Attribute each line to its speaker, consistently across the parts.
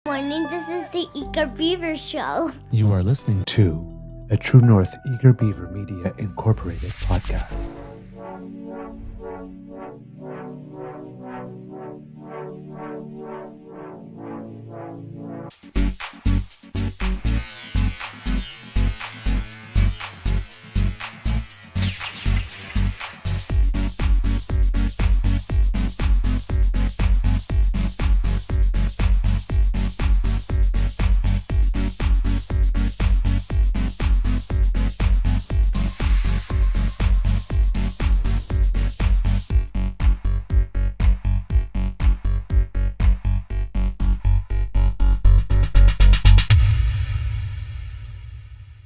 Speaker 1: morning. This is the Eager Beaver Show.
Speaker 2: You are listening to a True North Eager Beaver Media Incorporated podcast.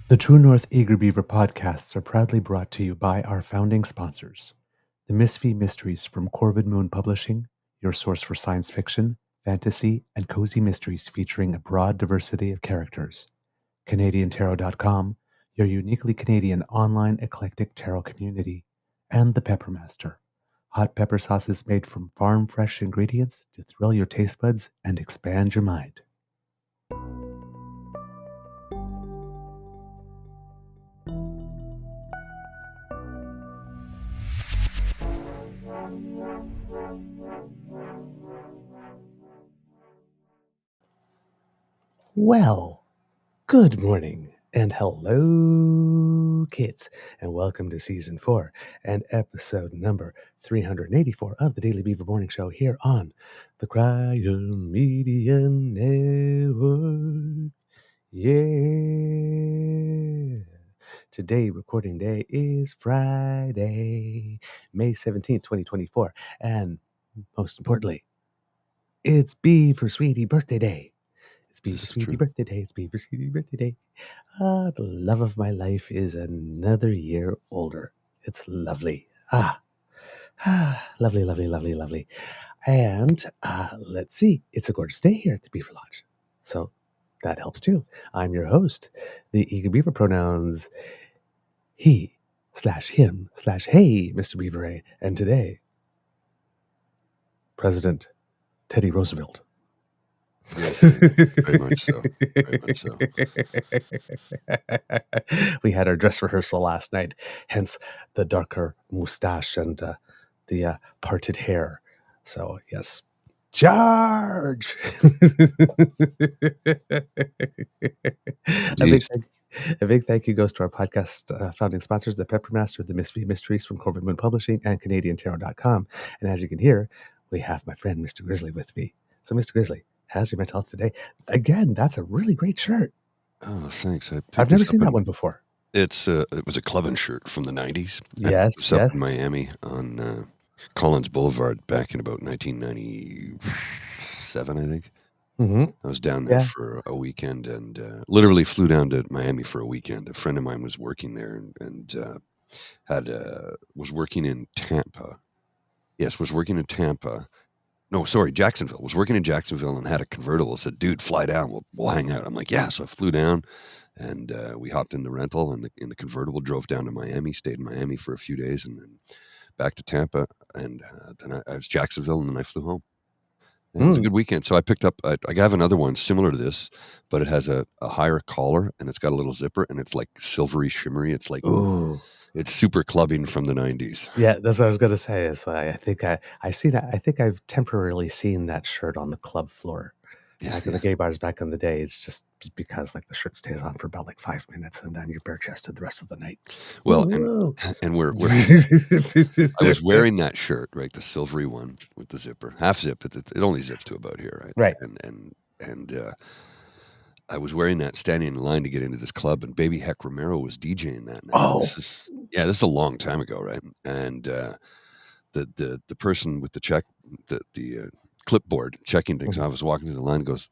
Speaker 2: The True North Eager Beaver podcasts are proudly brought to you by our founding sponsors, the Misfit Mysteries from Corvid Moon Publishing, your source for science fiction, fantasy, and cozy mysteries featuring a broad diversity of characters, CanadianTarot.com, your uniquely Canadian online eclectic tarot community, and the Peppermaster, hot pepper sauces made from farm-fresh ingredients to thrill your taste buds and expand your mind. Well, good morning and hello, kids, and welcome to Season 4 and episode number 384 of the Daily Beaver Morning Show here on the Cryo Media Network. Yeah. Today, recording day is Friday, May 17th, 2024, and most importantly, it's Beaver Sweetie birthday day. It's Beaver Sweetie birthday day. It's Beaver Sweetie birthday day. The love of my life is another year older. It's lovely. Lovely, lovely, lovely, lovely. And let's see. It's a gorgeous day here at the Beaver Lodge. So that helps too. I'm your host, the Eager Beaver pronouns he/him/hey, Mr. Beaver. And today, President Teddy Roosevelt.
Speaker 3: Yes, very much so. Very much so.
Speaker 2: We had our dress rehearsal last night, hence the darker mustache and the parted hair. So, yes, charge! A big thank you goes to our podcast founding sponsors, the Peppermaster, the Misfit Mysteries from Corvid Moon Publishing, and CanadianTarot.com. And as you can hear, we have my friend Mr. Grizzly with me. So, Mr. Grizzly, how's your mental health today? Again, that's a really great shirt.
Speaker 3: Oh, thanks.
Speaker 2: I've never seen that one before.
Speaker 3: It was a clubbing shirt from the 90s.
Speaker 2: Yes,
Speaker 3: I was up in Miami on Collins Boulevard back in about 1997, I think.
Speaker 2: Mm-hmm.
Speaker 3: I was down there for a weekend and literally flew down to Miami for a weekend. A friend of mine was working there and was working in Tampa. Yes, was working in Tampa. No, sorry, Jacksonville. Was working in Jacksonville and had a convertible. Said, dude, fly down. We'll hang out. I'm like, yeah. So I flew down and we hopped in the rental and in the convertible, drove down to Miami, stayed in Miami for a few days and then back to Tampa. And then I was Jacksonville and then I flew home. And it was a good weekend. So I picked up, I have another one similar to this, but it has a higher collar and it's got a little zipper and it's like silvery shimmery. It's like, ooh. It's super clubbing from the 90s.
Speaker 2: Yeah, that's what I was going to say. Is I think I've seen that. I think I've temporarily seen that shirt on the club floor. Back in the gay bars back in the day. It's just because like the shirt stays on for about like 5 minutes and then you're bare chested the rest of the night.
Speaker 3: Well, and we're I was wearing that shirt, right? The silvery one with the zipper, half zip. It only zips to about here, right?
Speaker 2: Right.
Speaker 3: And I was wearing that standing in line to get into this club, and Baby Heck Romero was DJing that night.
Speaker 2: Oh,
Speaker 3: this is a long time ago, right? And the person with the clipboard checking things. I was walking to the line and goes,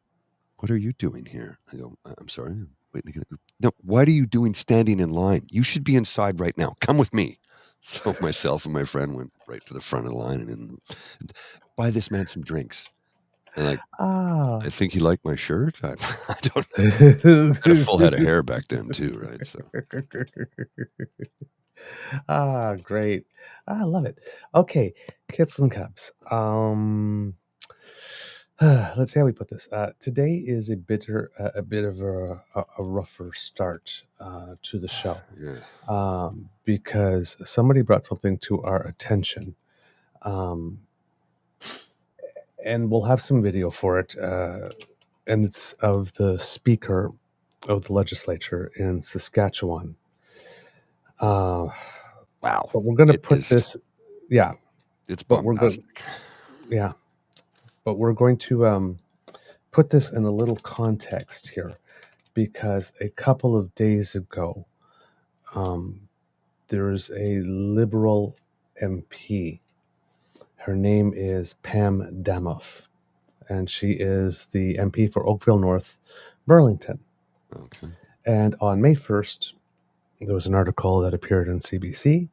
Speaker 3: "What are you doing here?" I go, "I'm sorry, I'm waiting to get." No, what are you doing standing in line? You should be inside right now. Come with me. So myself and my friend went right to the front of the line and buy this man some drinks. And like, I think he liked my shirt. I don't know. I had a full head of hair back then too, right? So.
Speaker 2: Great. I love it. Okay, kits and cups. Let's see how we put this. Today is a bit of a rougher start to the show
Speaker 3: Yeah.
Speaker 2: because somebody brought something to our attention, um, and we'll have some video for it. And it's of the Speaker of the Legislature in Saskatchewan.
Speaker 3: Wow.
Speaker 2: But we're going to
Speaker 3: It
Speaker 2: put
Speaker 3: is-
Speaker 2: this, yeah.
Speaker 3: It's
Speaker 2: But we're going,
Speaker 3: bombastic.
Speaker 2: yeah. But we're going to put this in a little context here, because a couple of days ago, there's a Liberal MP. Her name is Pam Damoff, and she is the MP for Oakville North, Burlington.
Speaker 3: Okay.
Speaker 2: And on May 1st, there was an article that appeared in CBC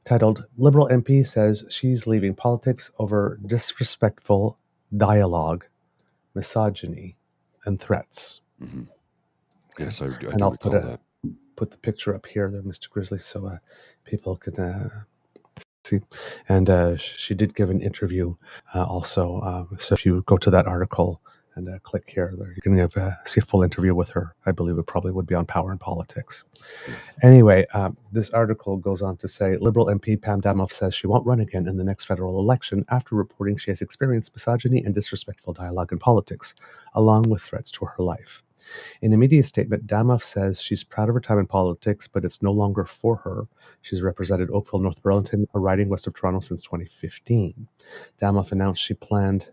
Speaker 2: titled, "Liberal MP Says She's Leaving Politics Over Disrespectful Dialogue, Misogyny, and Threats."
Speaker 3: Mm-hmm. Yes, I
Speaker 2: And
Speaker 3: do
Speaker 2: I'll
Speaker 3: recall that.
Speaker 2: put the picture up here there, Mr. Grizzly, so people can see. And she did give an interview also. So if you go to that article and click here, there, you can see a full interview with her. I believe it probably would be on Power and Politics. Anyway, this article goes on to say, Liberal MP Pam Damoff says she won't run again in the next federal election after reporting she has experienced misogyny and disrespectful dialogue in politics, along with threats to her life. In a media statement, Damoff says she's proud of her time in politics, but it's no longer for her. She's represented Oakville, North Burlington, a riding west of Toronto, since 2015. Damoff announced she planned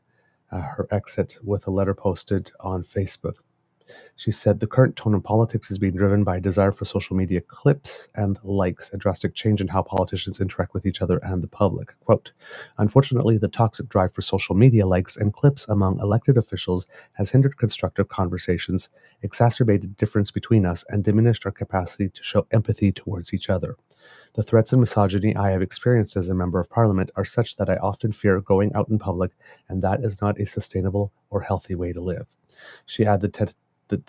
Speaker 2: her exit with a letter posted on Facebook. She said the current tone in politics is being driven by a desire for social media clips and likes, a drastic change in how politicians interact with each other and the public. Quote, "Unfortunately, the toxic drive for social media likes and clips among elected officials has hindered constructive conversations, exacerbated difference between us, and diminished our capacity to show empathy towards each other. The threats and misogyny I have experienced as a member of parliament are such that I often fear going out in public, and that is not a sustainable or healthy way to live." She added that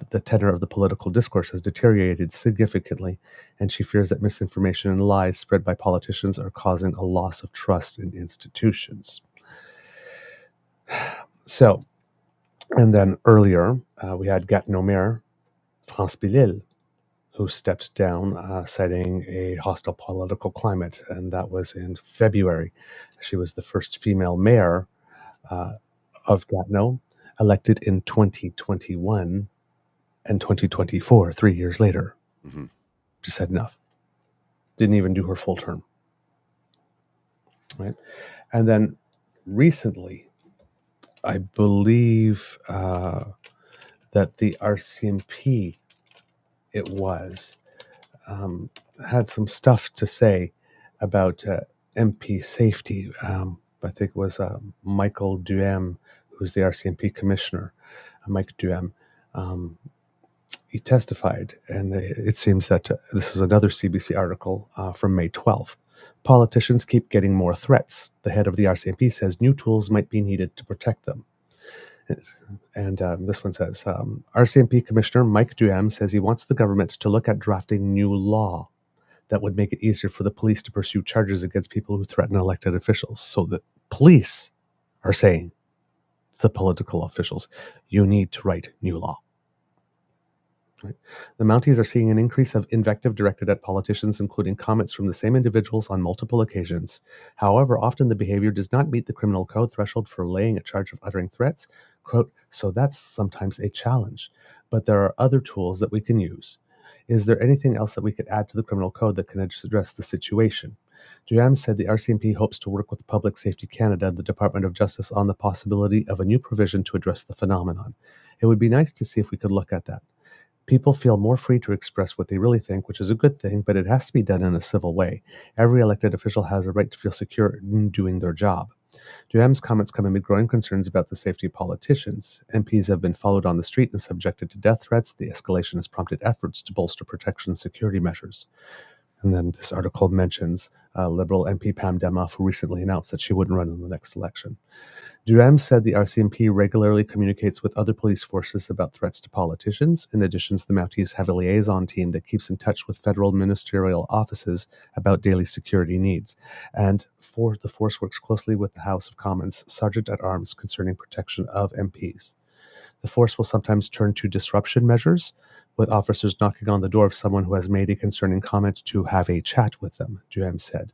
Speaker 2: the tenor of the political discourse has deteriorated significantly, and she fears that misinformation and lies spread by politicians are causing a loss of trust in institutions. So, and then earlier, we had Gatineau Mayor France Bilil, who stepped down, citing a hostile political climate, and that was in February. She was the first female mayor of Gatineau, elected in 2021 and 2024, 3 years later.
Speaker 3: Mm-hmm.
Speaker 2: Just said enough. Didn't even do her full term. Right? And then recently, I believe that the RCMP, it was, had some stuff to say about MP safety. I think it was Michael Duhem, who's the RCMP commissioner, Mike Duhem. He testified, and it seems that this is another CBC article from May 12th. Politicians keep getting more threats. The head of the RCMP says new tools might be needed to protect them. And this one says, RCMP Commissioner Mike Duhem says he wants the government to look at drafting new law that would make it easier for the police to pursue charges against people who threaten elected officials. So the police are saying to the political officials, you need to write new law. Right. The Mounties are seeing an increase of invective directed at politicians, including comments from the same individuals on multiple occasions. However, often the behavior does not meet the criminal code threshold for laying a charge of uttering threats. Quote, so that's sometimes a challenge, but there are other tools that we can use. Is there anything else that we could add to the criminal code that can address the situation? Duhem said the RCMP hopes to work with Public Safety Canada and the Department of Justice on the possibility of a new provision to address the phenomenon. It would be nice to see if we could look at that. People feel more free to express what they really think, which is a good thing, but it has to be done in a civil way. Every elected official has a right to feel secure in doing their job. Duham's comments come amid growing concerns about the safety of politicians. MPs have been followed on the street and subjected to death threats. The escalation has prompted efforts to bolster protection and security measures. And then this article mentions Liberal MP Pam Demoff, who recently announced that she wouldn't run in the next election. Durham said the RCMP regularly communicates with other police forces about threats to politicians. In addition, the Mounties have a liaison team that keeps in touch with federal ministerial offices about daily security needs. And the force works closely with the House of Commons Sergeant-at-Arms concerning protection of MPs. The force will sometimes turn to disruption measures, with officers knocking on the door of someone who has made a concerning comment to have a chat with them, Durham said.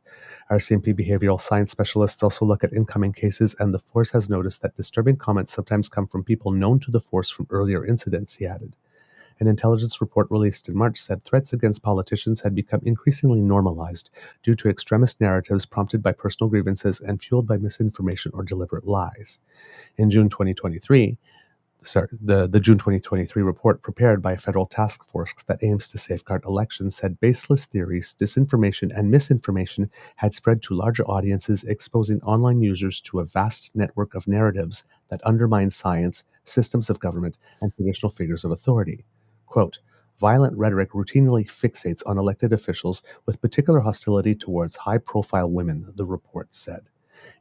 Speaker 2: RCMP behavioral science specialists also look at incoming cases, and the force has noticed that disturbing comments sometimes come from people known to the force from earlier incidents, he added. An intelligence report released in March said threats against politicians had become increasingly normalized due to extremist narratives prompted by personal grievances and fueled by misinformation or deliberate lies. In June 2023, the June 2023 report prepared by a federal task force that aims to safeguard elections said baseless theories, disinformation, and misinformation had spread to larger audiences, exposing online users to a vast network of narratives that undermine science, systems of government, and traditional figures of authority. Quote, violent rhetoric routinely fixates on elected officials with particular hostility towards high-profile women, the report said.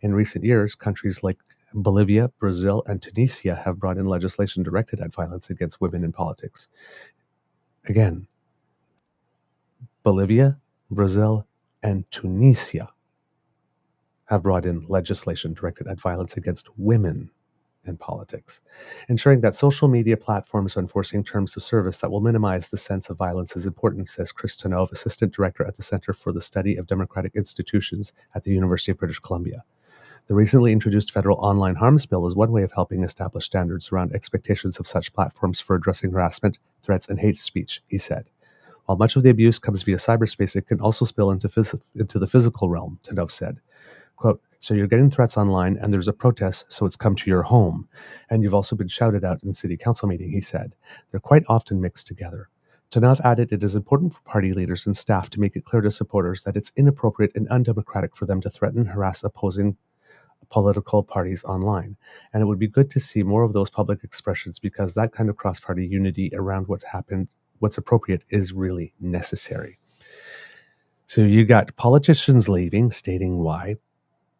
Speaker 2: In recent years, countries like Bolivia, Brazil, and Tunisia have brought in legislation directed at violence against women in politics. Again, Bolivia, Brazil, and Tunisia have brought in legislation directed at violence against women in politics, ensuring that social media platforms are enforcing terms of service that will minimize the sense of violence is important, says Chris Tonov, Assistant Director at the Center for the Study of Democratic Institutions at the University of British Columbia. The recently introduced federal online harms bill is one way of helping establish standards around expectations of such platforms for addressing harassment, threats, and hate speech, he said. While much of the abuse comes via cyberspace, it can also spill into the physical realm, Tonov said. Quote, so you're getting threats online and there's a protest, so it's come to your home. And you've also been shouted out in city council meeting, he said. They're quite often mixed together. Tonov added it is important for party leaders and staff to make it clear to supporters that it's inappropriate and undemocratic for them to threaten, harass opposing political parties online. And it would be good to see more of those public expressions because that kind of cross-party unity around what's appropriate is really necessary. So you got politicians leaving, stating why.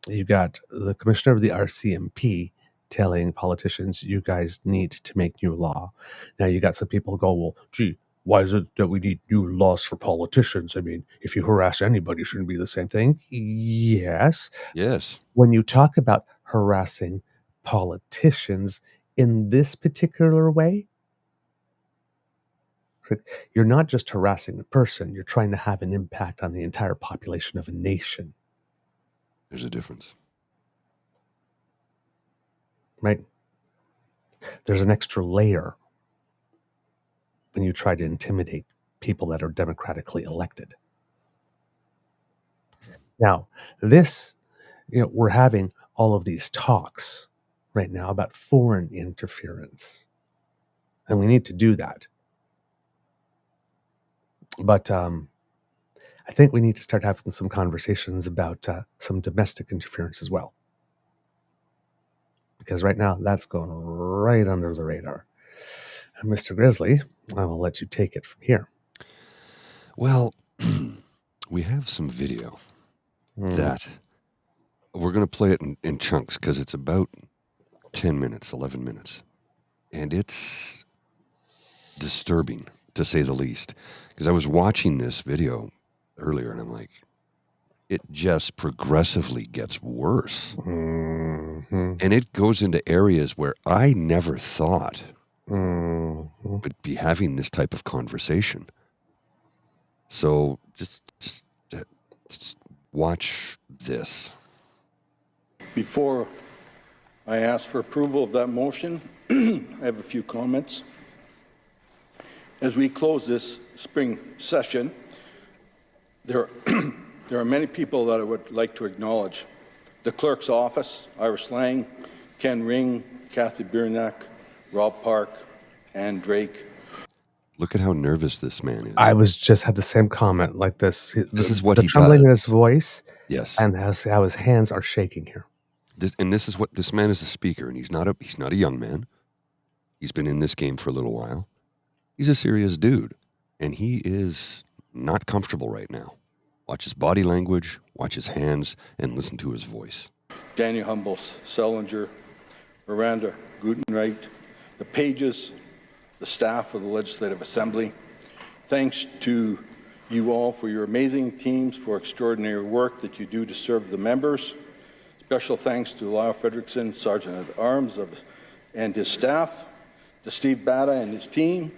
Speaker 2: You got the commissioner of the RCMP telling politicians, you guys need to make new law. Now you got some people go, well, gee, why is it that we need new laws for politicians? I mean, if you harass anybody, it shouldn't be the same thing. Yes.
Speaker 3: Yes.
Speaker 2: When you talk about harassing politicians in this particular way, you're not just harassing a person, you're trying to have an impact on the entire population of a nation.
Speaker 3: There's a difference.
Speaker 2: Right? There's an extra layer when you try to intimidate people that are democratically elected. Now, we're having all of these talks right now about foreign interference, and we need to do that. But I think we need to start having some conversations about some domestic interference as well. Because right now, that's going right under the radar. And Mr. Grizzly, I will let you take it from here.
Speaker 3: Well, we have some video that we're going to play it in chunks because it's about 10 minutes, 11 minutes. And it's disturbing, to say the least. Because I was watching this video earlier and I'm like, it just progressively gets worse.
Speaker 2: Mm-hmm.
Speaker 3: And it goes into areas where I never thought would be having this type of conversation. So just watch this.
Speaker 4: Before I ask for approval of that motion, I have a few comments. As we close this spring session, there are many people that I would like to acknowledge. The clerk's office, Irish Lang, Ken Ring, Kathy Biernack, Rob Park, Ann Drake.
Speaker 3: Look at how nervous this man is.
Speaker 2: I had the same comment like this.
Speaker 3: This is what
Speaker 2: the
Speaker 3: he
Speaker 2: trembling
Speaker 3: does.
Speaker 2: in his voice.
Speaker 3: Yes.
Speaker 2: And how his hands are shaking here.
Speaker 3: This is what this man is, a speaker, and he's not a young man. He's been in this game for a little while. He's a serious dude, and he is not comfortable right now. Watch his body language, watch his hands, and listen to his voice.
Speaker 4: Daniel Humbles, Sellinger, Miranda Gutenwright, the pages, the staff of the Legislative Assembly. Thanks to you all for your amazing teams, for extraordinary work that you do to serve the members. Special thanks to Lyle Fredrickson, Sergeant at Arms and his staff, to Steve Bata and his team.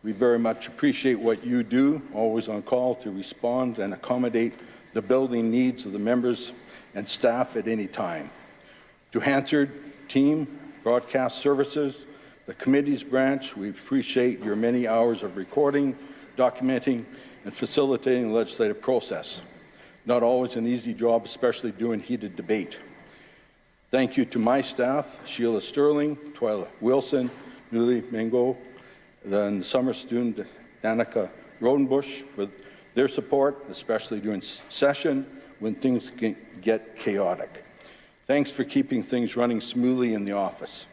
Speaker 4: We very much appreciate what you do, always on call to respond and accommodate the building needs of the members and staff at any time. To Hansard team, Broadcast Services, the committees branch, we appreciate your many hours of recording, documenting, and facilitating the legislative process. Not always an easy job, especially during heated debate. Thank you to my staff, Sheila Sterling, Twyla Wilson, Nuli Mengo, and the summer student Danica Rodenbush for their support, especially during session when things can get chaotic. Thanks for keeping things running smoothly in the office.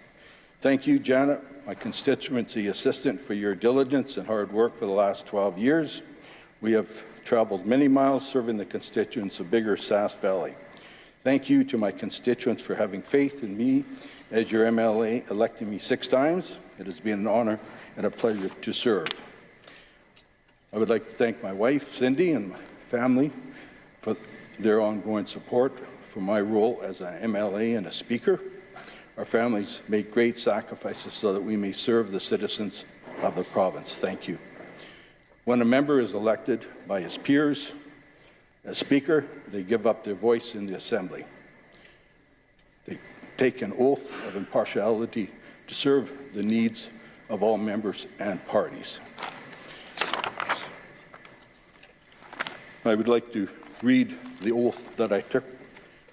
Speaker 4: Thank you, Janet, my constituency assistant, for your diligence and hard work for the last 12 years. We have traveled many miles serving the constituents of bigger Sask Valley. Thank you to my constituents for having faith in me as your MLA, electing me 6 times. It has been an honor and a pleasure to serve. I would like to thank my wife, Cindy, and my family for their ongoing support for my role as an MLA and a speaker. Our families make great sacrifices so that we may serve the citizens of the province. Thank you. When a member is elected by his peers as speaker, they give up their voice in the assembly. They take an oath of impartiality to serve the needs of all members and parties. I would like to read the oath that I took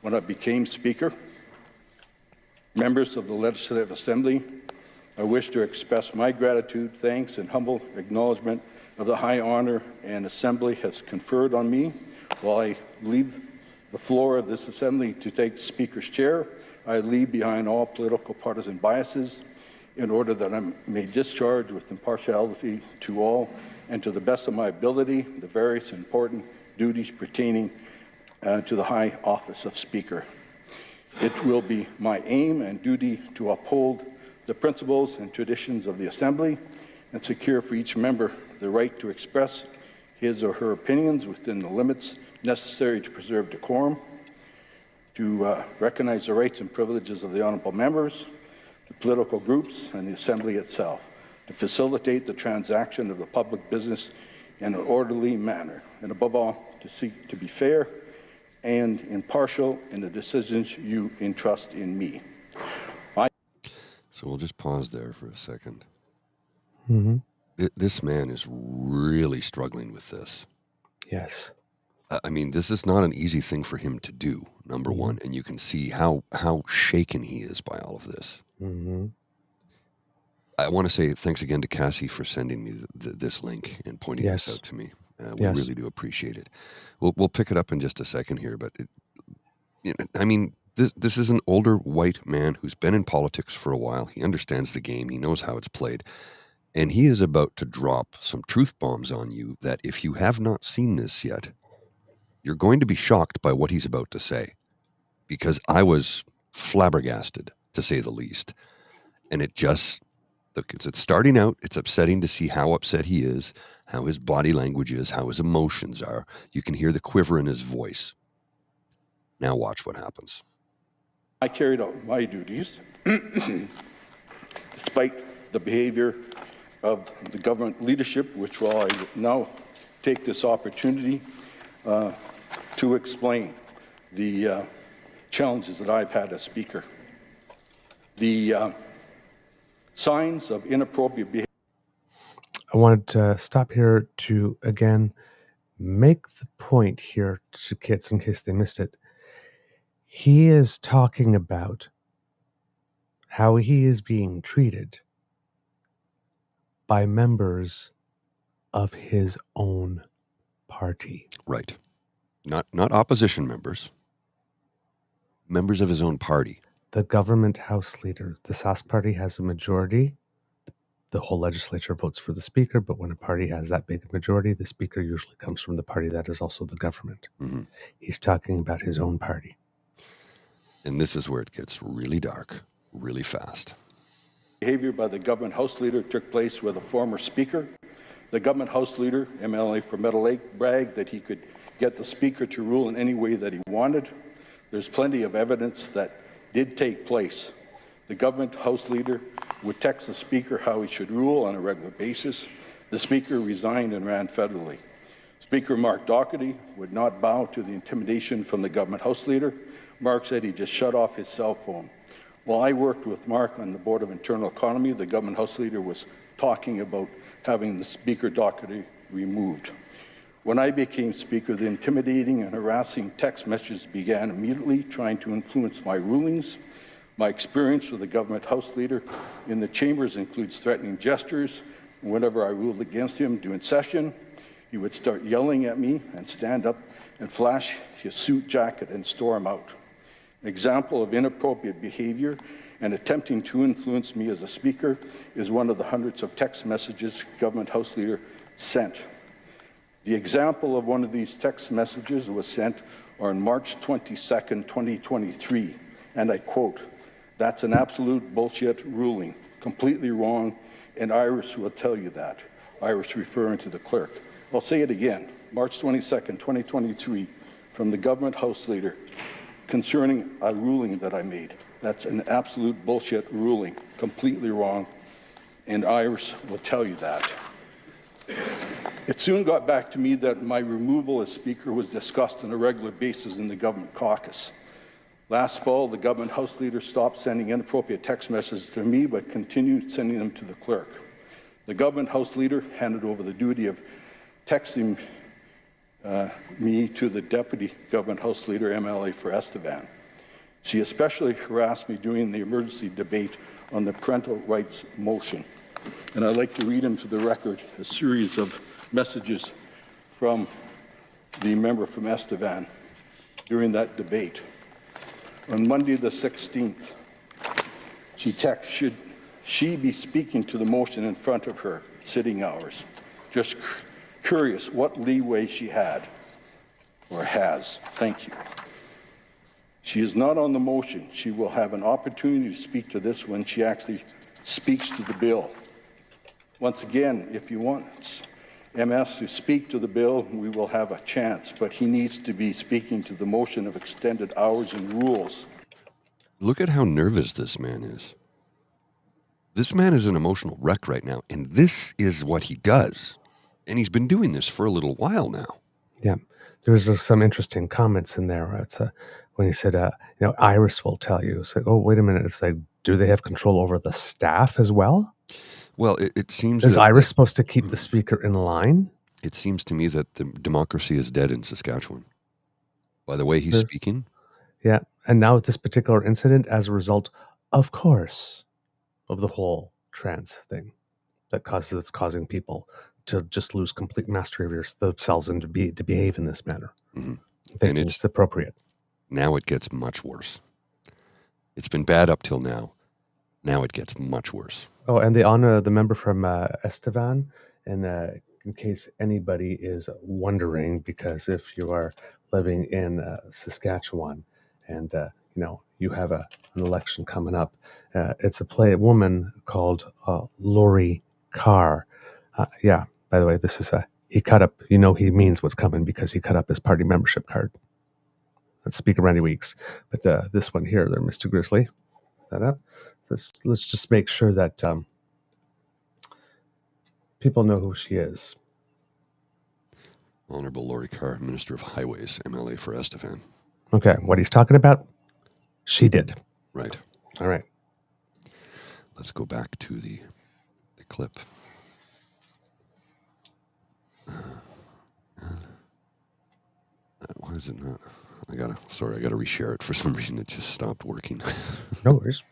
Speaker 4: when I became Speaker. Members of the Legislative Assembly, I wish to express my gratitude, thanks, and humble acknowledgement of the high honor and Assembly has conferred on me. While I leave the floor of this Assembly to take the Speaker's chair, I leave behind all political partisan biases in order that I may discharge with impartiality to all and to the best of my ability the various important duties pertaining to the high office of Speaker. It will be my aim and duty to uphold the principles and traditions of the Assembly and secure for each member the right to express his or her opinions within the limits necessary to preserve decorum, to recognize the rights and privileges of the honourable members, the political groups, and the Assembly itself, to facilitate the transaction of the public business in an orderly manner, and above all, to seek to be fair and impartial in the decisions you entrust in me.
Speaker 3: So we'll just pause there for a second.
Speaker 2: Mm-hmm.
Speaker 3: This man is really struggling with this.
Speaker 2: Yes.
Speaker 3: I mean, this is not an easy thing for him to do, number one, and you can see how shaken he is by all of this.
Speaker 2: Mm-hmm.
Speaker 3: I want to say thanks again to Cassie for sending me this link and pointing this out to me. We really do appreciate it. We'll pick it up in just a second here, but I mean, this is an older white man who's been in politics for a while. He understands the game. He knows how it's played. And he is about to drop some truth bombs on you that if you have not seen this yet, you're going to be shocked by what he's about to say. Because I was flabbergasted, to say the least. And it's starting out, it's upsetting to see how upset he is, how his body language is, how his emotions are. You can hear the quiver in his voice. Now watch what happens.
Speaker 4: I carried out my duties despite the behavior of the government leadership, which will I now take this opportunity to explain the challenges that I've had as Speaker. The signs of inappropriate behavior.
Speaker 2: I wanted to stop here to, again, make the point here to kids in case they missed it. He is talking about how he is being treated by members of his own party.
Speaker 3: Right. Not opposition members. Members of his own party.
Speaker 2: The government House Leader. The Sask Party has a majority. the whole legislature votes for the speaker, but when a party has that big a majority, the speaker usually comes from the party that is also the government.
Speaker 3: Mm-hmm.
Speaker 2: He's talking about his own party.
Speaker 3: And this is where it gets really dark, really fast.
Speaker 4: Behavior by the government House Leader took place with a former speaker. The government House Leader, MLA for Meadow Lake, bragged that he could get the speaker to rule in any way that he wanted. There's plenty of evidence that did take place. The government House Leader would text the speaker how he should rule on a regular basis. The speaker resigned and ran federally. Speaker Mark Doherty would not bow to the intimidation from the government House Leader. Mark said he just shut off his cell phone. While I worked with Mark on the Board of Internal Economy, the government House Leader was talking about having the Speaker Doherty removed. When I became Speaker, the intimidating and harassing text messages began immediately, trying to influence my rulings. My experience with the government House Leader in the chambers includes threatening gestures. Whenever I ruled against him during session, he would start yelling at me and stand up and flash his suit jacket and storm out. An example of inappropriate behavior and attempting to influence me as a speaker is one of the hundreds of text messages government House Leader sent. The example of one of these text messages was sent on March 22nd, 2023, and I quote, "That's an absolute bullshit ruling, completely wrong, and Iris will tell you that." Iris referring to the clerk. I'll say it again, March 22nd, 2023, from the government House Leader concerning a ruling that I made. That's an absolute bullshit ruling, completely wrong, and Iris will tell you that. It soon got back to me that my removal as Speaker was discussed on a regular basis in the government caucus. Last fall, the government House Leader stopped sending inappropriate text messages to me, but continued sending them to the clerk. The government House Leader handed over the duty of texting me to the Deputy Government House Leader, MLA for Estevan. She especially harassed me during the emergency debate on the parental rights motion. And I'd like to read into the record a series of messages from the member from Estevan during that debate. On Monday the 16th, she texted, "Should she be speaking to the motion in front of her sitting hours? Just curious what leeway she had or has. Thank you. She is not on the motion. She will have an opportunity to speak to this when she actually speaks to the bill. Once again, if you want MS to speak to the bill, we will have a chance, but he needs to be speaking to the motion of extended hours and rules."
Speaker 3: Look at how nervous this man is. This man is an emotional wreck right now, and this is what he does. And he's been doing this for a little while now.
Speaker 2: Yeah, there's some interesting comments in there. It's when he said, Iris will tell you. It's like, oh, wait a minute. It's like, do they have control over the staff as well?
Speaker 3: Well, it seems
Speaker 2: Is
Speaker 3: that
Speaker 2: Iris supposed to keep the speaker in line?
Speaker 3: It seems to me that the democracy is dead in Saskatchewan. By the way he's speaking.
Speaker 2: Yeah, and now with this particular incident, as a result, of course, of the whole trans thing that's causing people to just lose complete mastery of themselves and to behave in this manner.
Speaker 3: Mm-hmm.
Speaker 2: I think it's appropriate.
Speaker 3: Now it gets much worse. It's been bad up till now. Now it gets much worse.
Speaker 2: Oh, and the member from Estevan, and in case anybody is wondering, because if you are living in Saskatchewan and you have an election coming up, it's a woman called Lori Carr. Yeah, by the way, this is he cut up. He means what's coming because he cut up his party membership card. That's Speaker Randy Weeks, but this one here, there, Mr. Grizzly, that up. Let's just make sure that people know who she is.
Speaker 3: Honorable Lori Carr, Minister of Highways, MLA for Estevan.
Speaker 2: Okay, what he's talking about, she did.
Speaker 3: Right.
Speaker 2: All right.
Speaker 3: Let's go back to the clip. Why is it not? I gotta reshare it. For some reason, it just stopped working.
Speaker 2: No worries.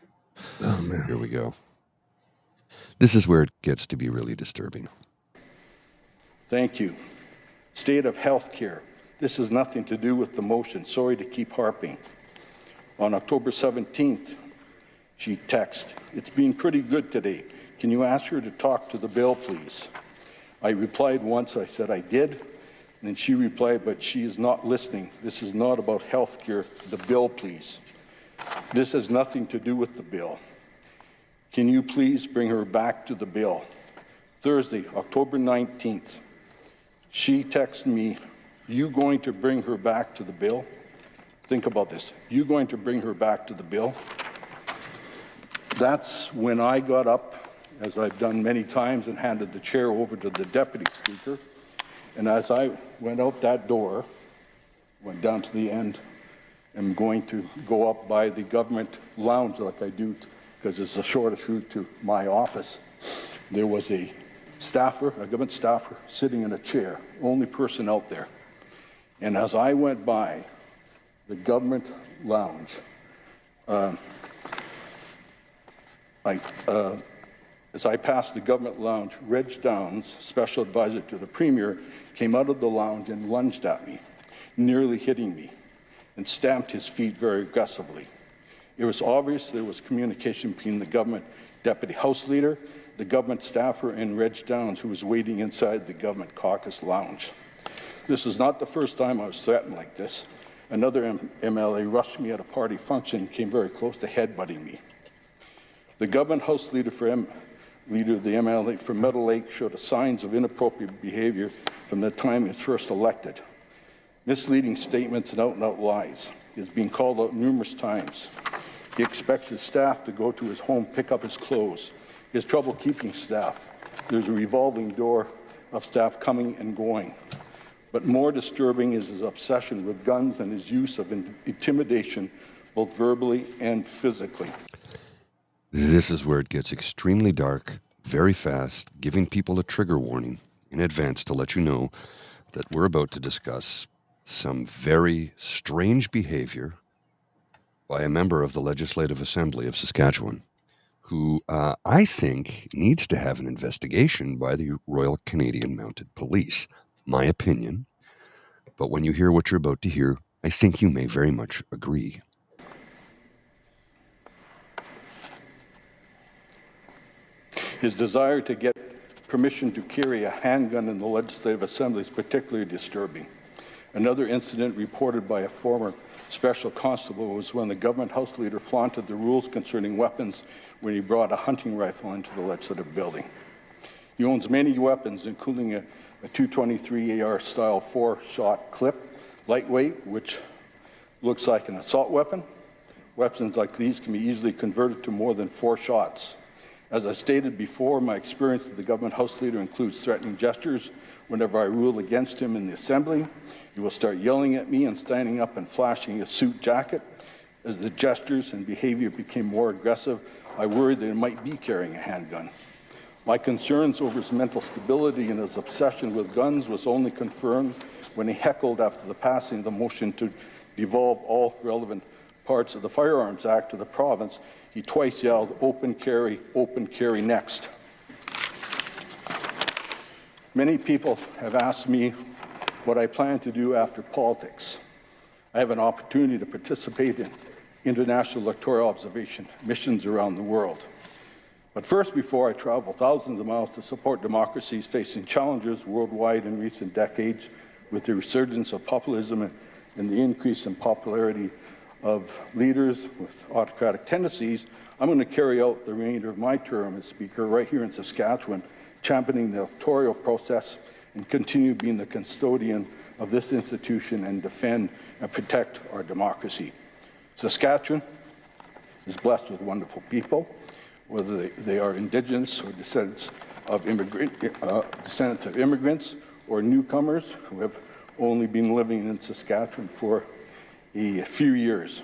Speaker 2: Oh, man.
Speaker 3: Here we go. This is where it gets to be really disturbing.
Speaker 4: Thank you. State of health care. This has nothing to do with the motion. Sorry to keep harping. On October 17th, she texted, "It's been pretty good today. Can you ask her to talk to the bill, please? I replied once, I said I did, and then she replied, but she is not listening. This is not about health care. The bill, please. This has nothing to do with the bill. Can you please bring her back to the bill? Thursday, October 19th, she texted me, you going to bring her back to the bill? Think about this. You going to bring her back to the bill? That's when I got up, as I've done many times, and handed the chair over to the Deputy Speaker. And as I went out that door, went down to the end, I'm going to go up by the government lounge like I do, because it's the shortest route to my office. There was a government staffer, sitting in a chair, only person out there. And as I went by the government lounge, as I passed the government lounge, Reg Downs, special advisor to the Premier, came out of the lounge and lunged at me, nearly hitting me, and stamped his feet very aggressively. It was obvious there was communication between the government deputy House Leader, the government staffer, and Reg Downs, who was waiting inside the government caucus lounge. This is not the first time I was threatened like this. Another MLA rushed me at a party function and came very close to headbutting me. The government House Leader leader of the MLA from Meadow Lake showed signs of inappropriate behavior from the time he was first elected. Misleading statements and out-and-out lies. He has been called out numerous times. He expects his staff to go to his home, pick up his clothes. He has trouble keeping staff. There's a revolving door of staff coming and going. But more disturbing is his obsession with guns and his use of intimidation, both verbally and physically.
Speaker 3: This is where it gets extremely dark, very fast, giving people a trigger warning in advance to let you know that we're about to discuss some very strange behavior by a member of the Legislative Assembly of Saskatchewan, who I think needs to have an investigation by the Royal Canadian Mounted Police. My opinion. But when you hear what you're about to hear, I think you may very much agree.
Speaker 4: His desire to get permission to carry a handgun in the Legislative Assembly is particularly disturbing. Another incident reported by a former special constable was when the government House Leader flaunted the rules concerning weapons when he brought a hunting rifle into the Legislative building. He owns many weapons, including a 223 AR style 4-shot clip, lightweight, which looks like an assault weapon. Weapons like these can be easily converted to more than 4 shots. As I stated before, my experience with the government House Leader includes threatening gestures. Whenever I rule against him in the Assembly, he will start yelling at me and standing up and flashing a suit jacket. As the gestures and behavior became more aggressive, I worried that he might be carrying a handgun. My concerns over his mental stability and his obsession with guns was only confirmed when he heckled after the passing of the motion to devolve all relevant parts of the Firearms Act to the province. He twice yelled, open carry next. Many people have asked me what I plan to do after politics. I have an opportunity to participate in international electoral observation missions around the world. But first, before I travel thousands of miles to support democracies facing challenges worldwide in recent decades, with the resurgence of populism and the increase in popularity of leaders with autocratic tendencies, I'm going to carry out the remainder of my term as Speaker right here in Saskatchewan, championing the electoral process and continue being the custodian of this institution and defend and protect our democracy. Saskatchewan is blessed with wonderful people, whether they are Indigenous or descendants of immigrants or newcomers who have only been living in Saskatchewan for a few years.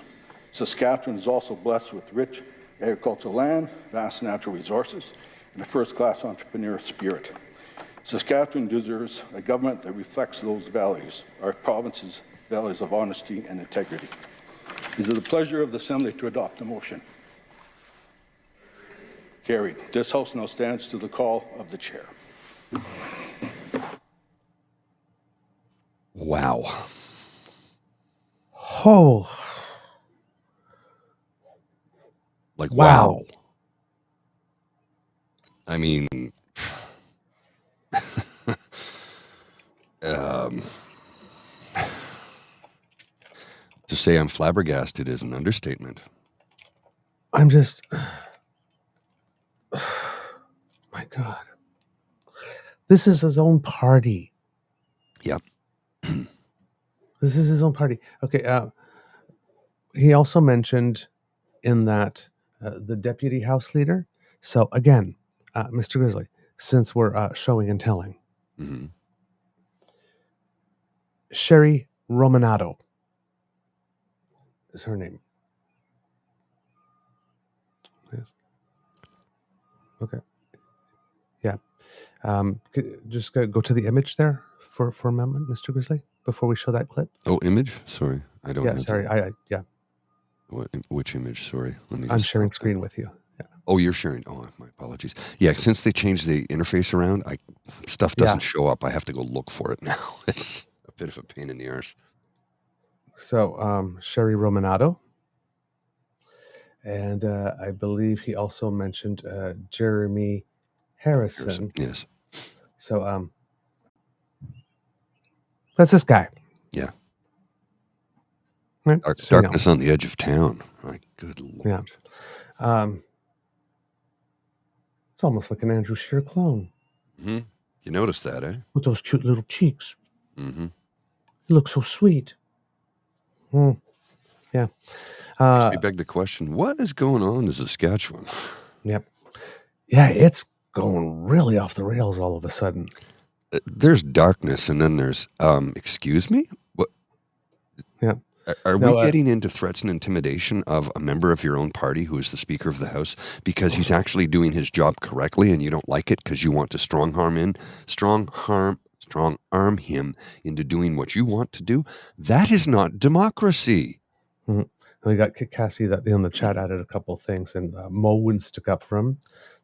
Speaker 4: Saskatchewan is also blessed with rich agricultural land, vast natural resources, and a first-class entrepreneurial spirit. Saskatchewan deserves a government that reflects those values, our province's values of honesty and integrity. Is it the pleasure of the Assembly to adopt the motion? Carried. This House now stands to the call of the Chair.
Speaker 3: Wow.
Speaker 2: Oh,
Speaker 3: Like,
Speaker 2: Wow.
Speaker 3: wow. I mean, um, to say I'm flabbergasted is an understatement.
Speaker 2: I'm just, my God, this is his own party.
Speaker 3: Yep.
Speaker 2: This is his own party. Okay. He also mentioned in that the deputy house leader. So again, Mr. Grizzly, since we're showing and telling,
Speaker 3: Mm-hmm.
Speaker 2: Sherry Romanado is her name. Yes. Okay. Yeah. Just go to the image there for a moment, Mr. Grizzly, before we show that clip.
Speaker 3: Oh, image? Sorry, I don't.
Speaker 2: Yeah.
Speaker 3: have
Speaker 2: Sorry.
Speaker 3: that. Which image? Sorry. Let me.
Speaker 2: I'm
Speaker 3: just
Speaker 2: sharing
Speaker 3: stop
Speaker 2: screen
Speaker 3: that.
Speaker 2: with you. Yeah.
Speaker 3: Oh, you're sharing. Oh, my apologies. Yeah, since they changed the interface around, stuff doesn't show up. I have to go look for it now. It's a bit of a pain in the arse.
Speaker 2: So Sherry Romanado. And I believe he also mentioned Jeremy Harrison.
Speaker 3: Yes.
Speaker 2: So that's this guy.
Speaker 3: Yeah.
Speaker 2: Right?
Speaker 3: Darkness on the edge of town. My good Lord.
Speaker 2: Yeah. It's almost like an Andrew Scheer clone.
Speaker 3: Mm-hmm. You noticed that, eh?
Speaker 2: With those cute little cheeks.
Speaker 3: Mm-hmm.
Speaker 2: He looks so sweet. Yeah.
Speaker 3: Makes me beg the question, what is going on in Saskatchewan?
Speaker 2: Yep. Yeah, it's going really off the rails all of a sudden.
Speaker 3: There's darkness, and then there's, excuse me? What?
Speaker 2: Yeah.
Speaker 3: Are we getting into threats and intimidation of a member of your own party who is the Speaker of the House because he's actually doing his job correctly and you don't like it because you want to strong arm him into doing what you want to do? That is not democracy.
Speaker 2: Mm-hmm. We got Cassie that in the chat added a couple of things, and Mo wouldn't stick up for him.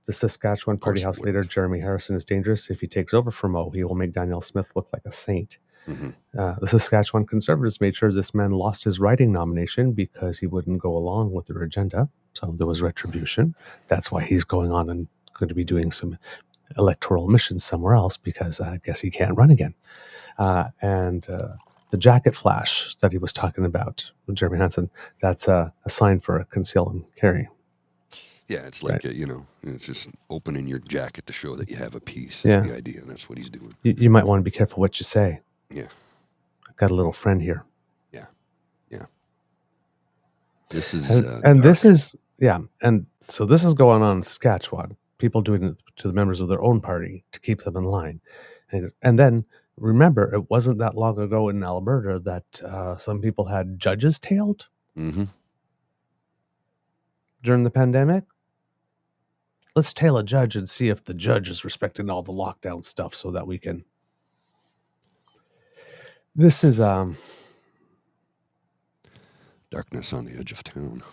Speaker 2: The Saskatchewan Party House leader, Jeremy Harrison, is dangerous. If he takes over for Mo, he will make Danielle Smith look like a saint.
Speaker 3: Mm-hmm.
Speaker 2: The Saskatchewan Conservatives made sure this man lost his writing nomination because he wouldn't go along with their agenda. So there was retribution. That's why he's going on and going to be doing some electoral missions somewhere else, because I guess he can't run again. And the jacket flash that he was talking about with Jeremy Hansen, that's a sign for a conceal and carry.
Speaker 3: Yeah, it's like, it's just opening your jacket to show that you have a piece.
Speaker 2: Yeah.
Speaker 3: That's the idea. That's what he's doing.
Speaker 2: You might want to be careful what you say.
Speaker 3: Yeah.
Speaker 2: I've got a little friend here.
Speaker 3: Yeah. Yeah. This is...
Speaker 2: And so this is going on in Saskatchewan. People doing it to the members of their own party to keep them in line. And then, remember, it wasn't that long ago in Alberta that some people had judges tailed during the pandemic. Let's tail a judge and see if the judge is respecting all the lockdown stuff so that we can... This is...
Speaker 3: Darkness on the Edge of Town.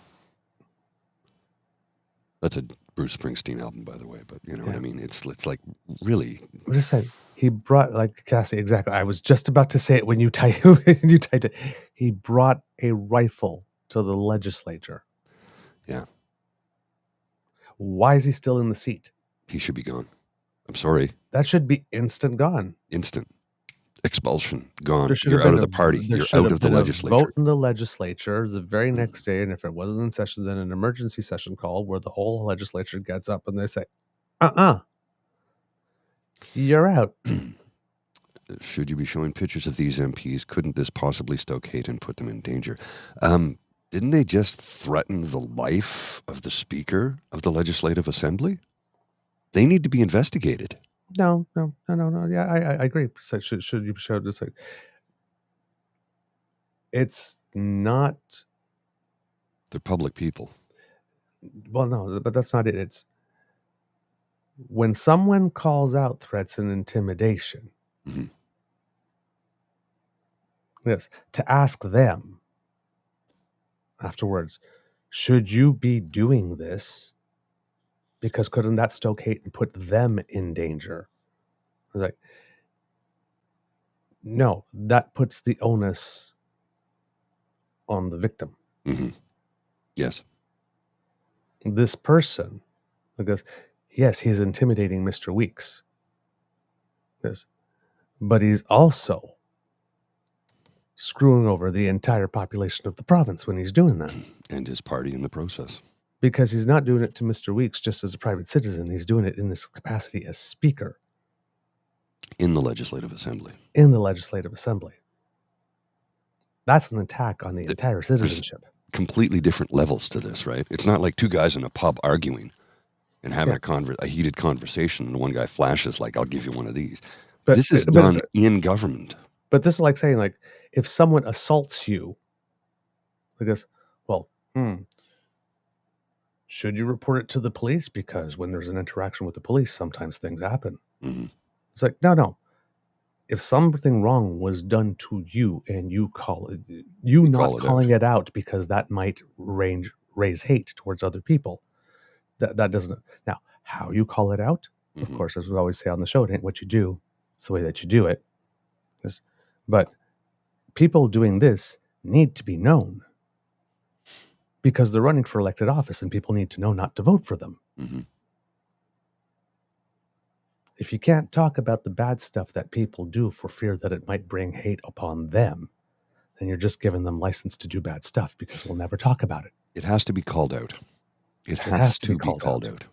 Speaker 3: That's a Bruce Springsteen album, by the way, but you know what I mean? It's like, really...
Speaker 2: What did I say? He brought, like Cassie, exactly. I was just about to say it when you typed it. He brought a rifle to the legislature.
Speaker 3: Yeah.
Speaker 2: Why is he still in the seat?
Speaker 3: He should be gone. I'm sorry.
Speaker 2: That should be instant gone.
Speaker 3: Instant. Expulsion. Gone.
Speaker 2: You're
Speaker 3: out of the party. You're out of the legislature.
Speaker 2: Vote in the legislature the very next day, and if it wasn't in session, then an emergency session call where the whole legislature gets up and they say, you're out.
Speaker 3: Should you be showing pictures of these MPs? Couldn't this possibly stoke hate and put them in danger? Didn't they just threaten the life of the Speaker of the Legislative Assembly? They need to be investigated.
Speaker 2: No. Yeah, I agree. So should you show this? Like, it's not.
Speaker 3: They're public people.
Speaker 2: Well, no, but that's not it. It's when someone calls out threats and intimidation.
Speaker 3: Mm-hmm.
Speaker 2: Yes, to ask them afterwards, should you be doing this? Because couldn't that stoke hate and put them in danger? I was like, no, that puts the onus on the victim.
Speaker 3: Mm-hmm. Yes.
Speaker 2: This person, because Yes, he's intimidating Mr. Weeks. Yes. But he's also screwing over the entire population of the province when he's doing that.
Speaker 3: And his party in the process.
Speaker 2: Because he's not doing it to Mr. Weeks just as a private citizen. He's doing it in his capacity as Speaker.
Speaker 3: In the Legislative Assembly.
Speaker 2: In the Legislative Assembly. That's an attack on the entire citizenship.
Speaker 3: Completely different levels to this, right? It's not like two guys in a pub arguing and having a heated conversation, and one guy flashes like, I'll give you one of these. But this is done in government.
Speaker 2: But this is like saying, like, if someone assaults you, because, well, should you report it to the police? Because when there's an interaction with the police, sometimes things happen.
Speaker 3: Mm-hmm.
Speaker 2: It's like, no. If something wrong was done to you and you call it, not calling it out because that might raise hate towards other people, that doesn't. Now, how you call it out, of course, as we always say on the show, it ain't what you do, it's the way that you do it. But people doing this need to be known because they're running for elected office and people need to know not to vote for them.
Speaker 3: Mm-hmm.
Speaker 2: If you can't talk about the bad stuff that people do for fear that it might bring hate upon them, then you're just giving them license to do bad stuff because we'll never talk about it.
Speaker 3: It has to be called out. It has to be called out.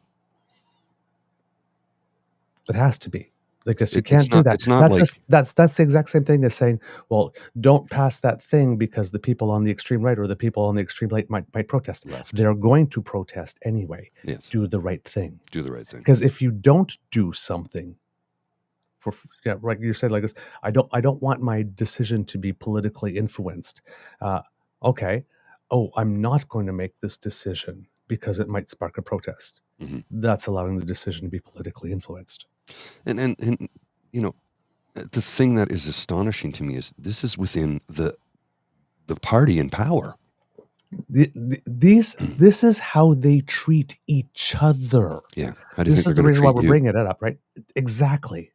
Speaker 3: It
Speaker 2: has to be. Because you can't do that.
Speaker 3: It's not
Speaker 2: that's the exact same thing as saying, well, don't pass that thing because the people on the extreme right or the people on the extreme left might protest.
Speaker 3: Left.
Speaker 2: They're going to protest anyway.
Speaker 3: Yes.
Speaker 2: Do the right thing.
Speaker 3: Do the right thing.
Speaker 2: Because if you don't do something, like you said, like this, I don't want my decision to be politically influenced. Okay. Oh, I'm not going to make this decision because it might spark a protest.
Speaker 3: Mm-hmm.
Speaker 2: That's allowing the decision to be politically influenced.
Speaker 3: And you know, the thing that is astonishing to me is this is within the party in power.
Speaker 2: This is how they treat each other.
Speaker 3: Yeah. How do you
Speaker 2: this
Speaker 3: think
Speaker 2: is the reason why we're bringing it up, right? Exactly.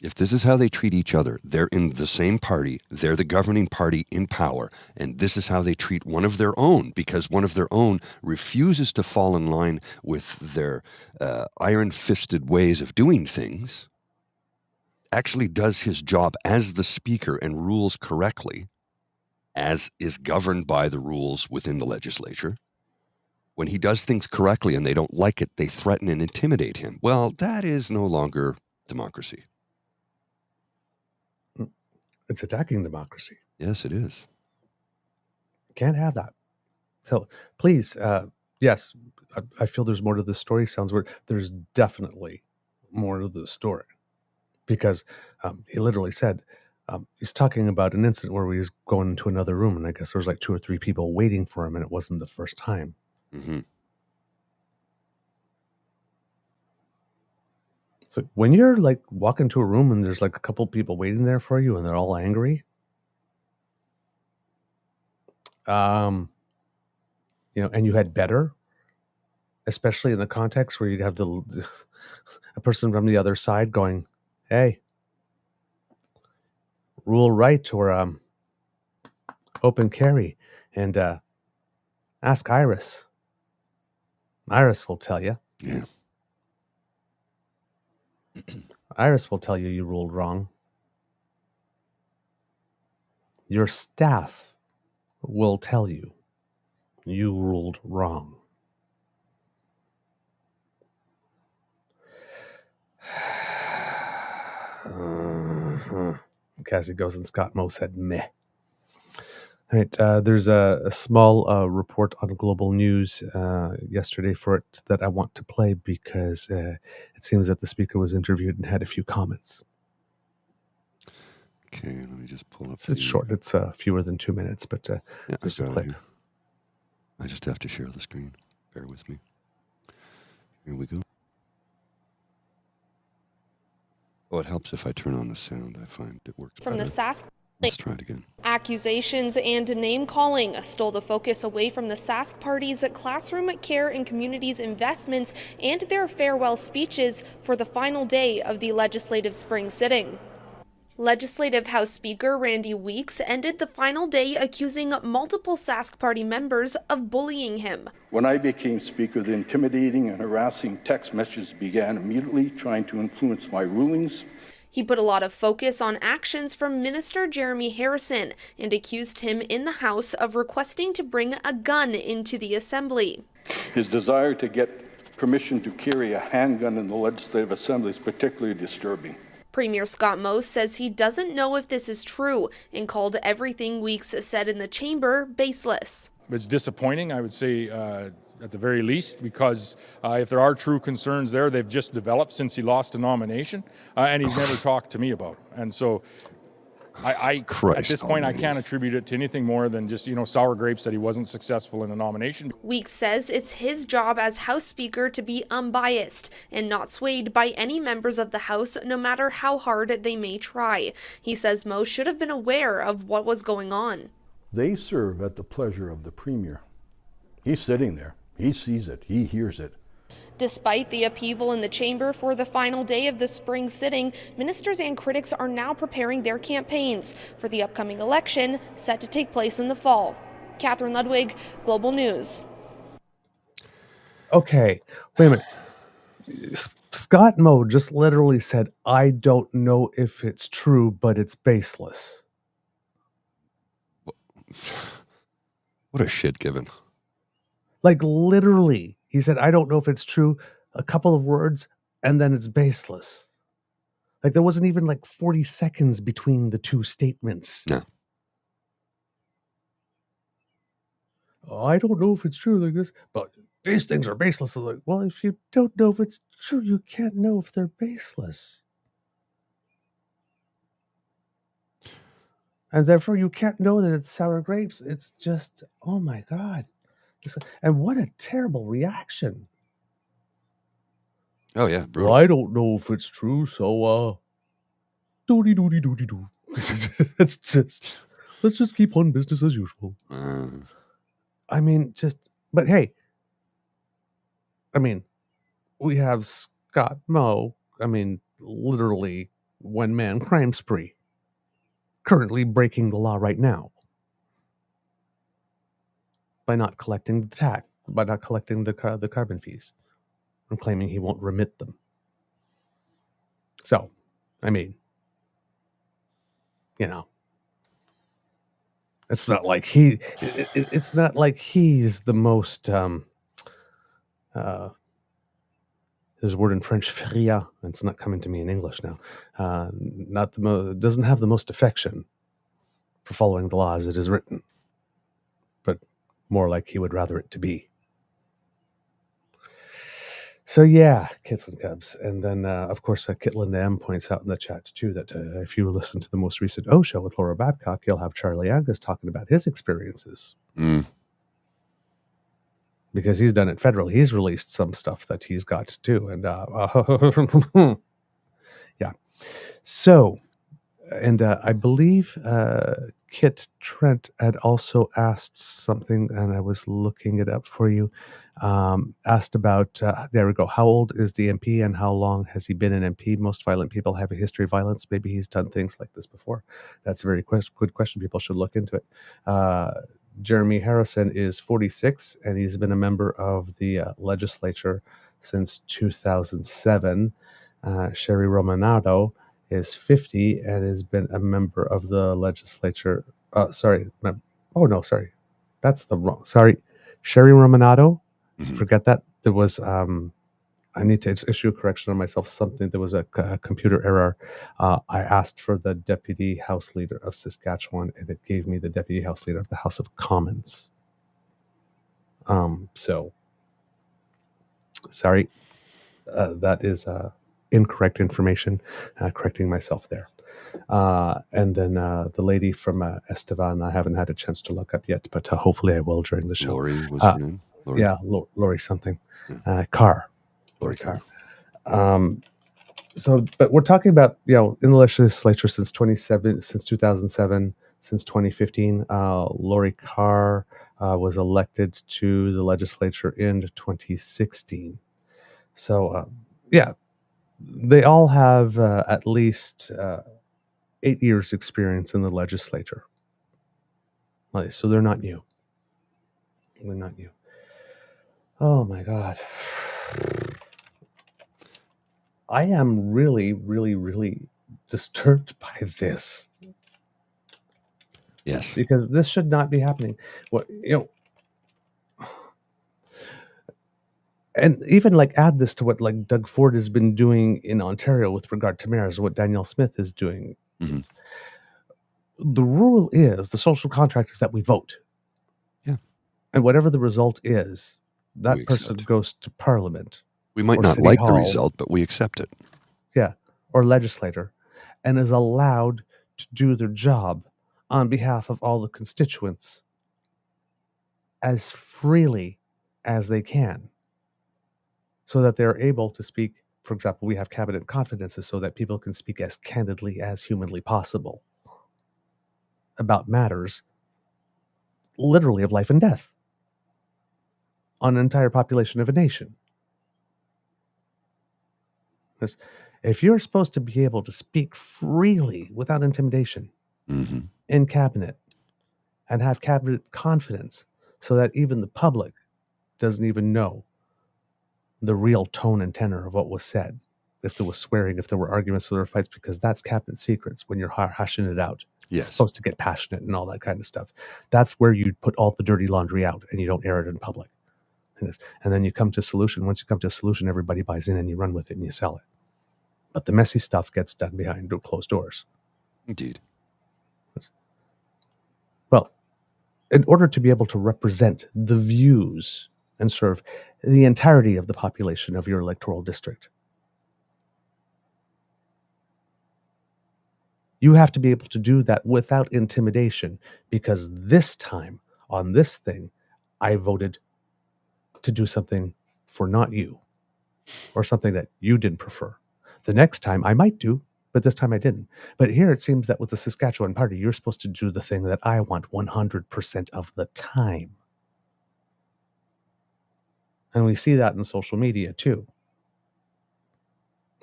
Speaker 3: If this is how they treat each other, they're in the same party, they're the governing party in power, and this is how they treat one of their own, because one of their own refuses to fall in line with their iron-fisted ways of doing things, actually does his job as the speaker and rules correctly, as is governed by the rules within the legislature. When he does things correctly and they don't like it, they threaten and intimidate him. Well, that is no longer democracy.
Speaker 2: It's attacking democracy.
Speaker 3: Yes, it is.
Speaker 2: Can't have that. So please, yes, I feel there's more to this story. Sounds weird. There's definitely more to the story because he literally said he's talking about an incident where he was going into another room and I guess there was like 2 or 3 people waiting for him and it wasn't the first time.
Speaker 3: Mm-hmm.
Speaker 2: So when you're like walking to a room and there's like a couple people waiting there for you and they're all angry, and you had better, especially in the context where you have a person from the other side going, hey, rule right or open carry and ask Iris. Iris will tell you.
Speaker 3: Yeah.
Speaker 2: Iris will tell you you ruled wrong. Your staff will tell you you ruled wrong. Cassie goes and Scott Moe said meh. All right, there's a small report on Global News yesterday for it that I want to play because it seems that the speaker was interviewed and had a few comments.
Speaker 3: Okay, let me just pull up.
Speaker 2: It's short. It's fewer than 2 minutes, but there's a clip.
Speaker 3: I just have to share the screen. Bear with me. Here we go. Oh, it helps if I turn on the sound. I find it works
Speaker 5: From
Speaker 3: better.
Speaker 5: the Sask.
Speaker 3: Let's try it again.
Speaker 5: Accusations and name-calling stole the focus away from the Sask Party's classroom care and communities investments and their farewell speeches for the final day of the legislative spring sitting. Legislative House Speaker Randy Weeks ended the final day accusing multiple Sask Party members of bullying him.
Speaker 4: When I became Speaker, the intimidating and harassing text messages began immediately, trying to influence my rulings.
Speaker 5: He put a lot of focus on actions from Minister Jeremy Harrison and accused him in the House of requesting to bring a gun into the Assembly.
Speaker 4: His desire to get permission to carry a handgun in the Legislative Assembly is particularly disturbing.
Speaker 5: Premier Scott Moe says he doesn't know if this is true and called everything Weeks said in the chamber baseless.
Speaker 6: It's disappointing, I would say, at the very least, because if there are true concerns there, they've just developed since he lost a nomination, and he's never talked to me about it. And so at this point, I can't attribute it to anything more than just, sour grapes that he wasn't successful in the nomination.
Speaker 5: Weeks says it's his job as House Speaker to be unbiased and not swayed by any members of the House, no matter how hard they may try. He says Moe should have been aware of what was going on.
Speaker 7: They serve at the pleasure of the Premier. He's sitting there. He sees it. He hears it.
Speaker 5: Despite the upheaval in the chamber for the final day of the spring sitting, ministers and critics are now preparing their campaigns for the upcoming election set to take place in the fall. Catherine Ludwig, Global News.
Speaker 2: Okay, wait a minute. Scott Moe just literally said, I don't know if it's true, but it's baseless.
Speaker 3: What a shit given.
Speaker 2: Like literally, he said, I don't know if it's true, a couple of words, and then it's baseless. Like there wasn't even like 40 seconds between the two statements.
Speaker 3: No.
Speaker 2: Oh, I don't know if it's true like this, but these things are baseless. I'm like, well, if you don't know if it's true, you can't know if they're baseless. And therefore, you can't know that it's sour grapes. It's just, oh my God. And what a terrible reaction.
Speaker 3: Oh, yeah. Brutal.
Speaker 2: Well, I don't know if it's true, so, doody doody doody doo. Let's just keep on business as usual. I mean, but hey, I mean, we have Scott Moe, literally one-man crime spree, currently breaking the law right now. By not collecting the tax, by not collecting the carbon fees, and claiming he won't remit them. So, it's not like it's not like he's the most his word in French, fria. It's not coming to me in English now. Doesn't have the most affection for following the law as it is written, but more like he would rather it to be. So yeah, Kits and Cubs. And then, of course, Kitlinda M points out in the chat, too, that if you listen to the most recent O Show with Laura Babcock, you'll have Charlie Angus talking about his experiences. Because he's done it federal. He's released some stuff that he's got to do. And yeah. So, and I believe Kit Trent had also asked something, and I was looking it up for you. Asked about, there we go, how old is the MP and how long has he been an MP? Most violent people have a history of violence. Maybe he's done things like this before. That's a very good question. People should look into it. Jeremy Harrison is 46, and he's been a member of the legislature since 2007. Sherry Romanado is 50 and has been a member of the legislature. Sorry. That's the wrong. Sorry. Sherry Romanado. Forget that. There was, I need to issue a correction on myself. There was a computer error. I asked for the Deputy House Leader of Saskatchewan, and it gave me the Deputy House Leader of the House of Commons. So, sorry. That is incorrect information. Correcting myself there. And then the lady from Estevan, I haven't had a chance to look up yet, but hopefully I will during the show.
Speaker 3: Lori was her name? Lori?
Speaker 2: Yeah, Lori something. Carr.
Speaker 3: Lori Carr.
Speaker 2: So, but we're talking about, in the legislature since 2007, since 2015. Lori Carr was elected to the legislature in 2016. So, they all have at least 8 years experience in the legislature. So they're not new. They're not new. Oh my God. I am really, really, really disturbed by this.
Speaker 3: Yes.
Speaker 2: Because this should not be happening. What, and even like add this to what like Doug Ford has been doing in Ontario with regard to mayors, what Danielle Smith is doing.
Speaker 3: Mm-hmm.
Speaker 2: The rule is, the social contract is that we vote.
Speaker 3: Yeah.
Speaker 2: And whatever the result is, that
Speaker 3: We
Speaker 2: person
Speaker 3: accept.
Speaker 2: goes to Parliament.
Speaker 3: We might
Speaker 2: or
Speaker 3: not
Speaker 2: City
Speaker 3: like the
Speaker 2: Hall.
Speaker 3: result, but we accept it.
Speaker 2: Yeah. Or legislator, and is allowed to do their job on behalf of all the constituents as freely as they can, so that they're able to speak. For example, we have cabinet confidences so that people can speak as candidly as humanly possible about matters literally of life and death on an entire population of a nation. Because if you're supposed to be able to speak freely without intimidation
Speaker 3: Mm-hmm.
Speaker 2: in cabinet and have cabinet confidence so that even the public doesn't even know the real tone and tenor of what was said, if there was swearing, if there were arguments, if there were fights, because that's cabinet secrets when you're hashing it out.
Speaker 3: Yes.
Speaker 2: It's supposed to get passionate and all that kind of stuff. That's where you put all the dirty laundry out and you don't air it in public. And then you come to a solution. Once you come to a solution, everybody buys in and you run with it and you sell it. But the messy stuff gets done behind closed doors.
Speaker 3: Indeed.
Speaker 2: Well, in order to be able to represent the views and serve the entirety of the population of your electoral district, you have to be able to do that without intimidation, because this time on this thing, I voted to do something for not you, or something that you didn't prefer. The next time I might do, but this time I didn't. But here it seems that with the Saskatchewan Party, you're supposed to do the thing that I want 100% of the time. And we see that in social media too.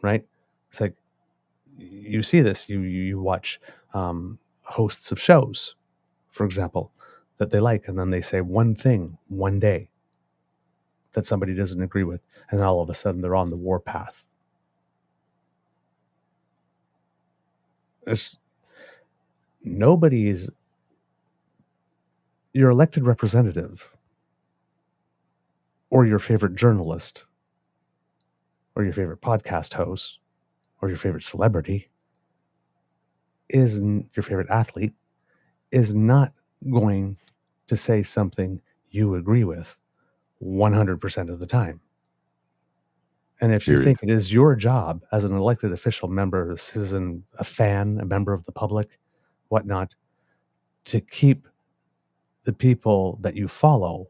Speaker 2: Right? It's like, you see this, you watch hosts of shows, for example, that they like, and then they say one thing one day that somebody doesn't agree with, and then all of a sudden they're on the warpath. Your elected representative or your favorite journalist or your favorite podcast host or your favorite celebrity your favorite athlete is not going to say something you agree with 100% of the time. And if you
Speaker 3: Period.
Speaker 2: think it is your job as an elected official, member, a citizen, a fan, a member of the public, whatnot, to keep the people that you follow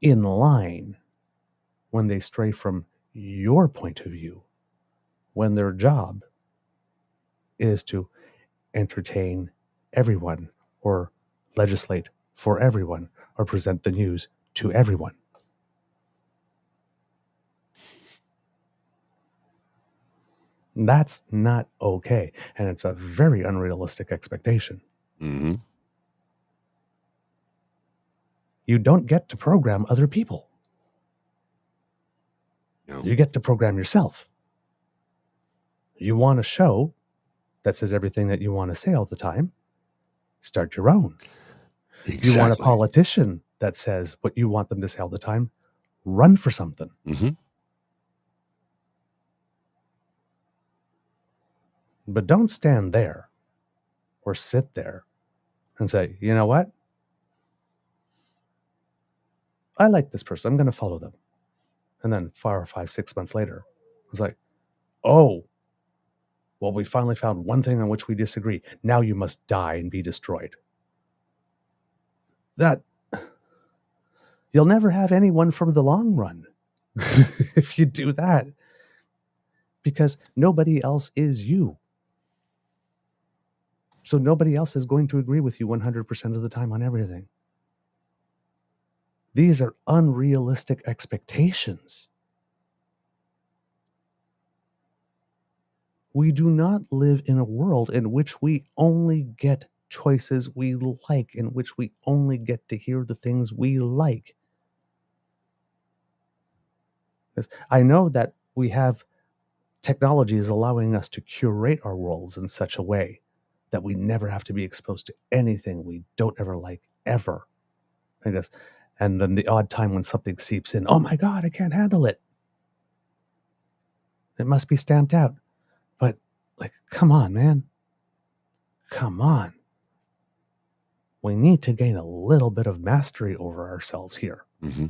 Speaker 2: in line when they stray from your point of view, when their job is to entertain everyone or legislate for everyone or present the news to everyone. That's not okay. And it's a very unrealistic expectation.
Speaker 3: Mm-hmm.
Speaker 2: You don't get to program other people.
Speaker 3: No.
Speaker 2: You get to program yourself. You want a show that says everything that you want to say all the time, start your own.
Speaker 3: Exactly.
Speaker 2: You want a politician that says what you want them to say all the time, run for something.
Speaker 3: Mm-hmm.
Speaker 2: But don't stand there or sit there and say, you know what? I like this person. I'm going to follow them. And then 4 or 5, 6 months later, it's like, oh, well, we finally found one thing on which we disagree. Now you must die and be destroyed. You'll never have anyone from the long run if you do that, because nobody else is you. So nobody else is going to agree with you 100% of the time on everything. These are unrealistic expectations. We do not live in a world in which we only get choices we like, in which we only get to hear the things we like. Because I know that we have technology is allowing us to curate our worlds in such a way that we never have to be exposed to anything we don't ever like, ever. I guess. And then the odd time when something seeps in, oh my God, I can't handle it. It must be stamped out. But, like, come on, man. Come on. We need to gain a little bit of mastery over ourselves here.
Speaker 3: Mm-hmm.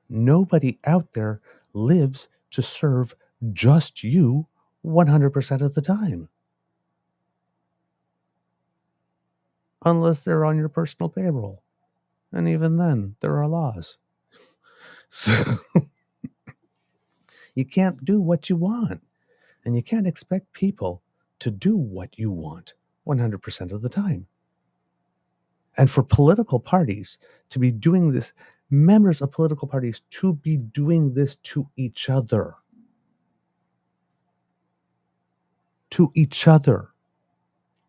Speaker 2: Nobody out there lives to serve just you 100% of the time. Unless they're on your personal payroll. And even then, there are laws. So you can't do what you want. And you can't expect people to do what you want 100% of the time. And for political parties to be doing this, members of political parties to be doing this to each other. To each other.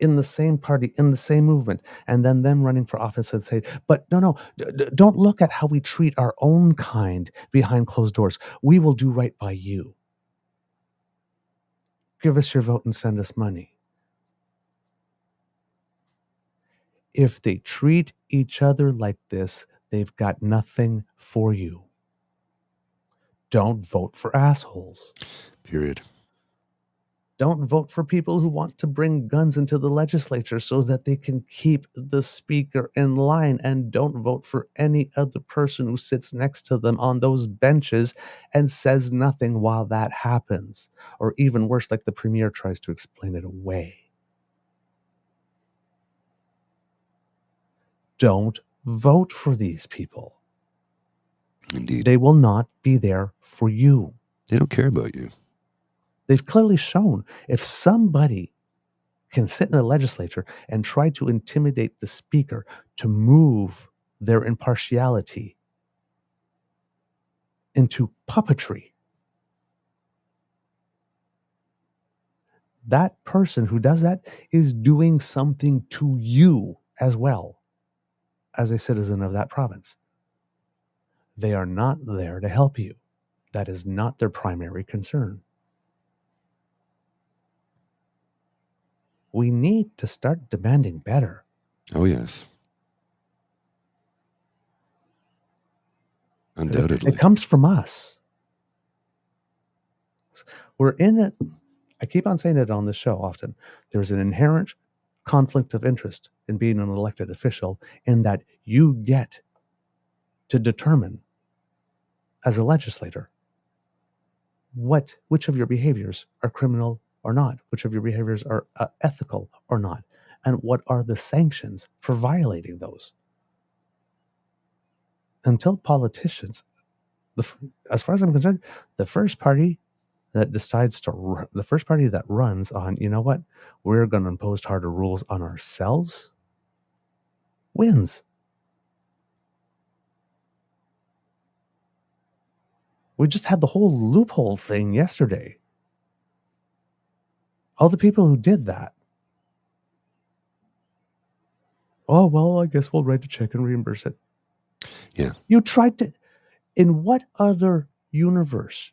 Speaker 2: In the same party, in the same movement, and then them running for office and say, but no, don't look at how we treat our own kind behind closed doors. We will do right by you. Give us your vote and send us money. If they treat each other like this, they've got nothing for you. Don't vote for assholes.
Speaker 3: Period.
Speaker 2: Don't vote for people who want to bring guns into the legislature so that they can keep the speaker in line. And don't vote for any other person who sits next to them on those benches and says nothing while that happens. Or even worse, like the premier tries to explain it away. Don't vote for these people.
Speaker 3: Indeed.
Speaker 2: They will not be there for you.
Speaker 3: They don't care about you.
Speaker 2: They've clearly shown if somebody can sit in the legislature and try to intimidate the speaker to move their impartiality into puppetry, that person who does that is doing something to you as well as a citizen of that province. They are not there to help you. That is not their primary concern. We need to start demanding better.
Speaker 3: Oh, yes. Undoubtedly.
Speaker 2: It comes from us. We're in it. I keep on saying it on this show often. There's an inherent conflict of interest in being an elected official in that you get to determine as a legislator which of your behaviors are criminal or not, which of your behaviors are ethical or not, and what are the sanctions for violating those. Until politicians, as far as I'm concerned, the first party that runs on, you know what, we're going to impose harder rules on ourselves, wins. We just had the whole loophole thing yesterday. All the people who did that. Oh, well, I guess we'll write a check and reimburse it.
Speaker 3: Yeah.
Speaker 2: You tried to. In what other universe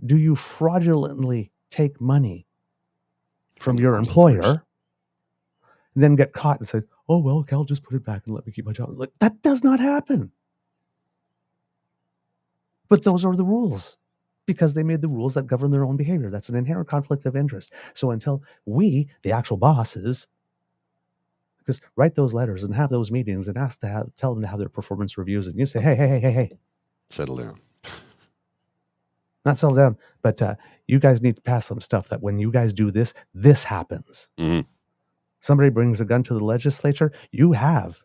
Speaker 2: do you fraudulently take money from your employer, then get caught and say, oh, well, Cal, just put it back and let me keep my job? Like, that does not happen. But those are the rules because they made the rules that govern their own behavior. That's an inherent conflict of interest. So until we, the actual bosses, just write those letters and have those meetings and tell them to have their performance reviews, and you say, hey.
Speaker 3: Settle down.
Speaker 2: Not settle down, but you guys need to pass some stuff that when you guys do this, this happens.
Speaker 3: Mm-hmm.
Speaker 2: Somebody brings a gun to the legislature, you have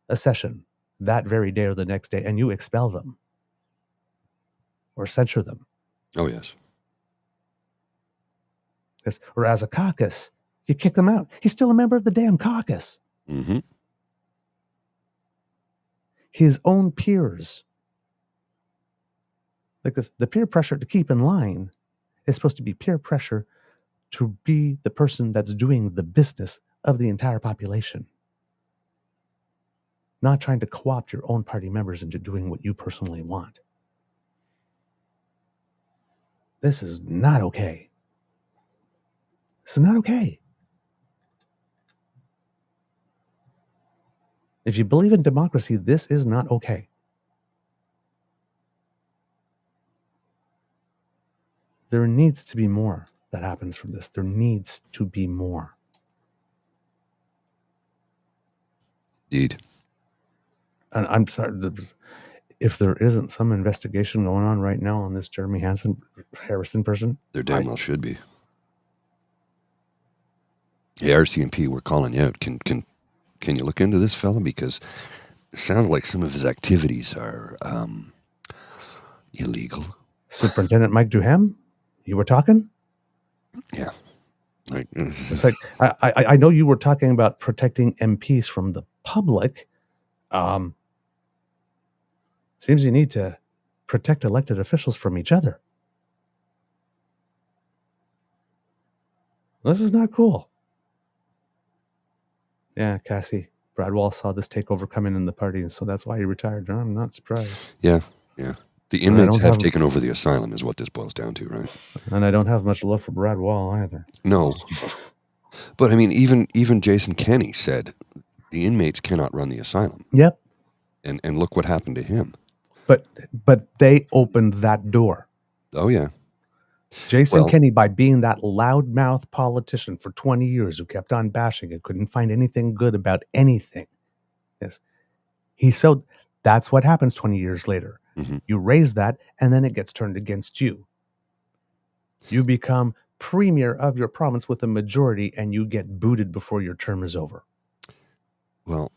Speaker 2: a session that very day or the next day, and you expel them or censure them.
Speaker 3: Oh, yes.
Speaker 2: Or as a caucus, you kick them out. He's still a member of the damn caucus.
Speaker 3: Mm-hmm.
Speaker 2: His own peers. Like this, the peer pressure to keep in line is supposed to be peer pressure to be the person that's doing the business of the entire population. Not trying to co-opt your own party members into doing what you personally want. This is not okay. This is not okay. If you believe in democracy, this is not okay. There needs to be more that happens from this. There needs to be more.
Speaker 3: Indeed.
Speaker 2: And I'm sorry, if there isn't some investigation going on right now on this Jeremy Harrison person,
Speaker 3: There damn well should be. Hey, RCMP, we're calling you out. Can you look into this fella? Because it sounds like some of his activities are illegal.
Speaker 2: Superintendent Mike Duham, you were talking?
Speaker 3: Yeah.
Speaker 2: It's like, I know you were talking about protecting MPs from the public. Seems you need to protect elected officials from each other. This is not cool. Yeah, Cassie, Brad Wall saw this takeover coming in the party, and so that's why he retired. I'm not surprised.
Speaker 3: Yeah. The inmates have taken over the asylum is what this boils down to, right?
Speaker 2: And I don't have much love for Brad Wall either.
Speaker 3: No. But I mean, even Jason Kenney said the inmates cannot run the asylum.
Speaker 2: Yep.
Speaker 3: And look what happened to him.
Speaker 2: But they opened that door.
Speaker 3: Oh, yeah.
Speaker 2: Jason Kenney, by being that loudmouth politician for 20 years who kept on bashing and couldn't find anything good about anything. Yes. That's what happens 20 years later.
Speaker 3: Mm-hmm.
Speaker 2: You raise that, and then it gets turned against you. You become premier of your province with a majority, and you get booted before your term is over.
Speaker 3: Well,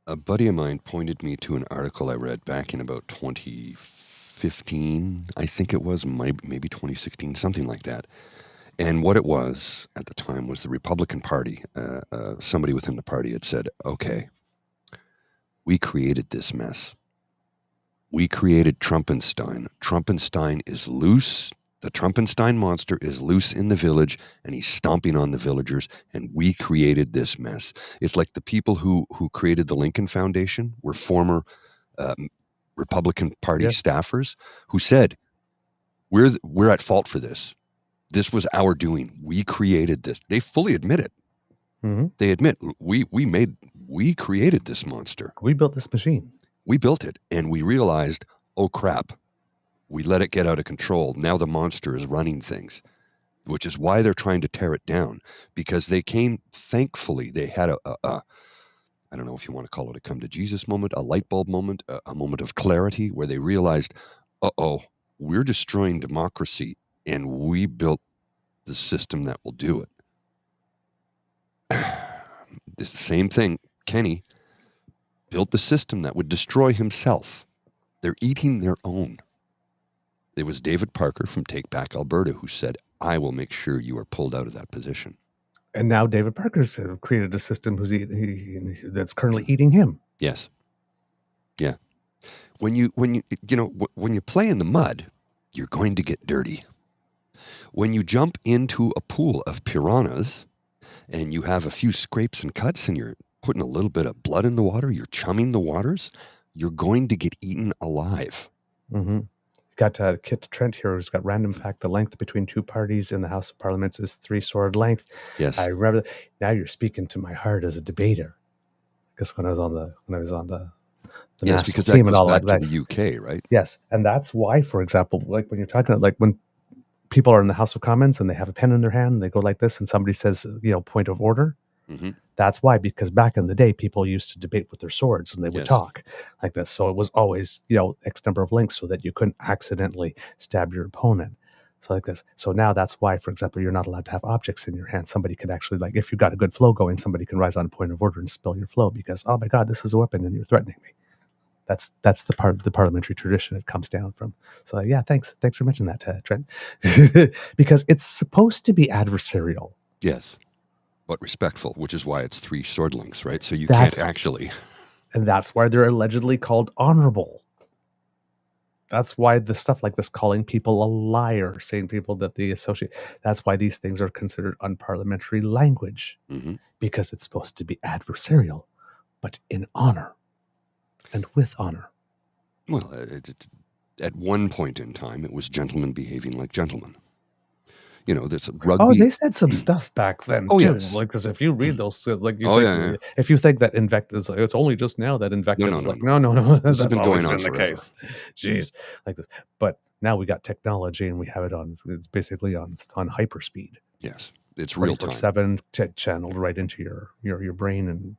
Speaker 3: a buddy of mine pointed me to an article I read back in about 2015, I think it was, maybe 2016, something like that. And what it was at the time was the Republican Party. Somebody within the party had said, okay, we created this mess. We created Trumpenstein. Trumpenstein is loose. The Trumpenstein monster is loose in the village, and he's stomping on the villagers, and we created this mess. It's like the people who created the Lincoln Foundation were former Republican Party staffers who said, we're at fault for this. This was our doing. We created this. They fully admit it.
Speaker 2: Mm-hmm.
Speaker 3: They admit, we created this monster.
Speaker 2: We built this machine.
Speaker 3: We built it, and we realized, oh crap, we let it get out of control. Now the monster is running things, which is why they're trying to tear it down, because they came, thankfully, they had I don't know if you want to call it a come to Jesus moment, a light bulb moment, a moment of clarity where they realized, we're destroying democracy, and we built the system that will do it. It's the same thing. Kenney built the system that would destroy himself. They're eating their own. It was David Parker from Take Back Alberta who said, I will make sure you are pulled out of that position.
Speaker 2: And now David Parker's created a system that's currently eating him.
Speaker 3: Yes. Yeah. When you play in the mud, you're going to get dirty. When you jump into a pool of piranhas and you have a few scrapes and cuts and you're putting a little bit of blood in the water, you're chumming the waters, you're going to get eaten alive.
Speaker 2: Mm-hmm. Got Kit Trent here, who's got random fact: the length between two parties in the House of Parliament is 3 sword length.
Speaker 3: Yes,
Speaker 2: I remember. Now you're speaking to my heart as a debater. Because when I was on the national team and all that,
Speaker 3: to the UK, right?
Speaker 2: Yes, and that's why, for example, like when you're talking, like when people are in the House of Commons and they have a pen in their hand, and they go like this, and somebody says, point of order.
Speaker 3: Mm-hmm.
Speaker 2: That's why, because back in the day, people used to debate with their swords and they would talk like this. So it was always, X number of links so that you couldn't accidentally stab your opponent. So like this. So now that's why, for example, you're not allowed to have objects in your hand. Somebody could actually, like, if you've got a good flow going, somebody can rise on a point of order and spill your flow because, oh my God, this is a weapon and you're threatening me. That's the part of the parliamentary tradition it comes down from. So yeah, thanks for mentioning that, Trent. Because it's supposed to be adversarial.
Speaker 3: Yes. But respectful, which is why it's 3 sword lengths, right? So you can't actually.
Speaker 2: And that's why they're allegedly called honorable. That's why the stuff like this, calling people a liar, saying people that they associate, that's why these things are considered unparliamentary language, because it's supposed to be adversarial, but in honor and with honor.
Speaker 3: Well, at one point in time, it was gentlemen behaving like gentlemen. You know, that's rugby.
Speaker 2: Oh, they said some stuff back then too.
Speaker 3: Yes.
Speaker 2: Like, because if you read those, like,
Speaker 3: if
Speaker 2: you think that invective is like, it's only just now that invective is like, no,
Speaker 3: This has
Speaker 2: that's
Speaker 3: been
Speaker 2: always
Speaker 3: going on
Speaker 2: been the
Speaker 3: forever.
Speaker 2: case. Jeez, like this. But now we got technology and we have it on. It's basically on hyperspeed.
Speaker 3: Yes, it's real time.
Speaker 2: 24/7 channeled right into your brain. And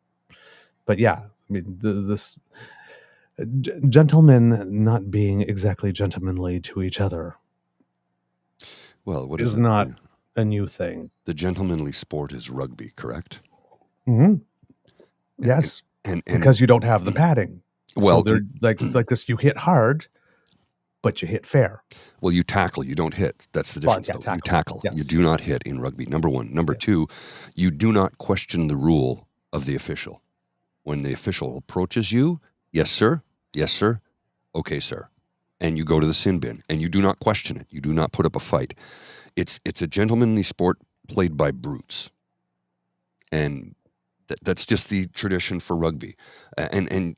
Speaker 2: but yeah, I mean this gentlemen not being exactly gentlemanly to each other.
Speaker 3: Well, what
Speaker 2: is
Speaker 3: it?
Speaker 2: Not a new thing.
Speaker 3: The gentlemanly sport is rugby, correct?
Speaker 2: Yes,
Speaker 3: and
Speaker 2: because you don't have the padding.
Speaker 3: Well,
Speaker 2: so they're like this. You hit hard, but you hit fair.
Speaker 3: Well, you tackle. You don't hit. That's the difference.
Speaker 2: Tackle.
Speaker 3: You tackle.
Speaker 2: Yes.
Speaker 3: You do not hit in rugby. Number one. Number two, you do not question the rule of the official. When the official approaches you, yes, sir. Yes, sir. Okay, sir. And you go to the sin bin, and you do not question it. You do not put up a fight. It's a gentlemanly sport played by brutes, and that's just the tradition for rugby. And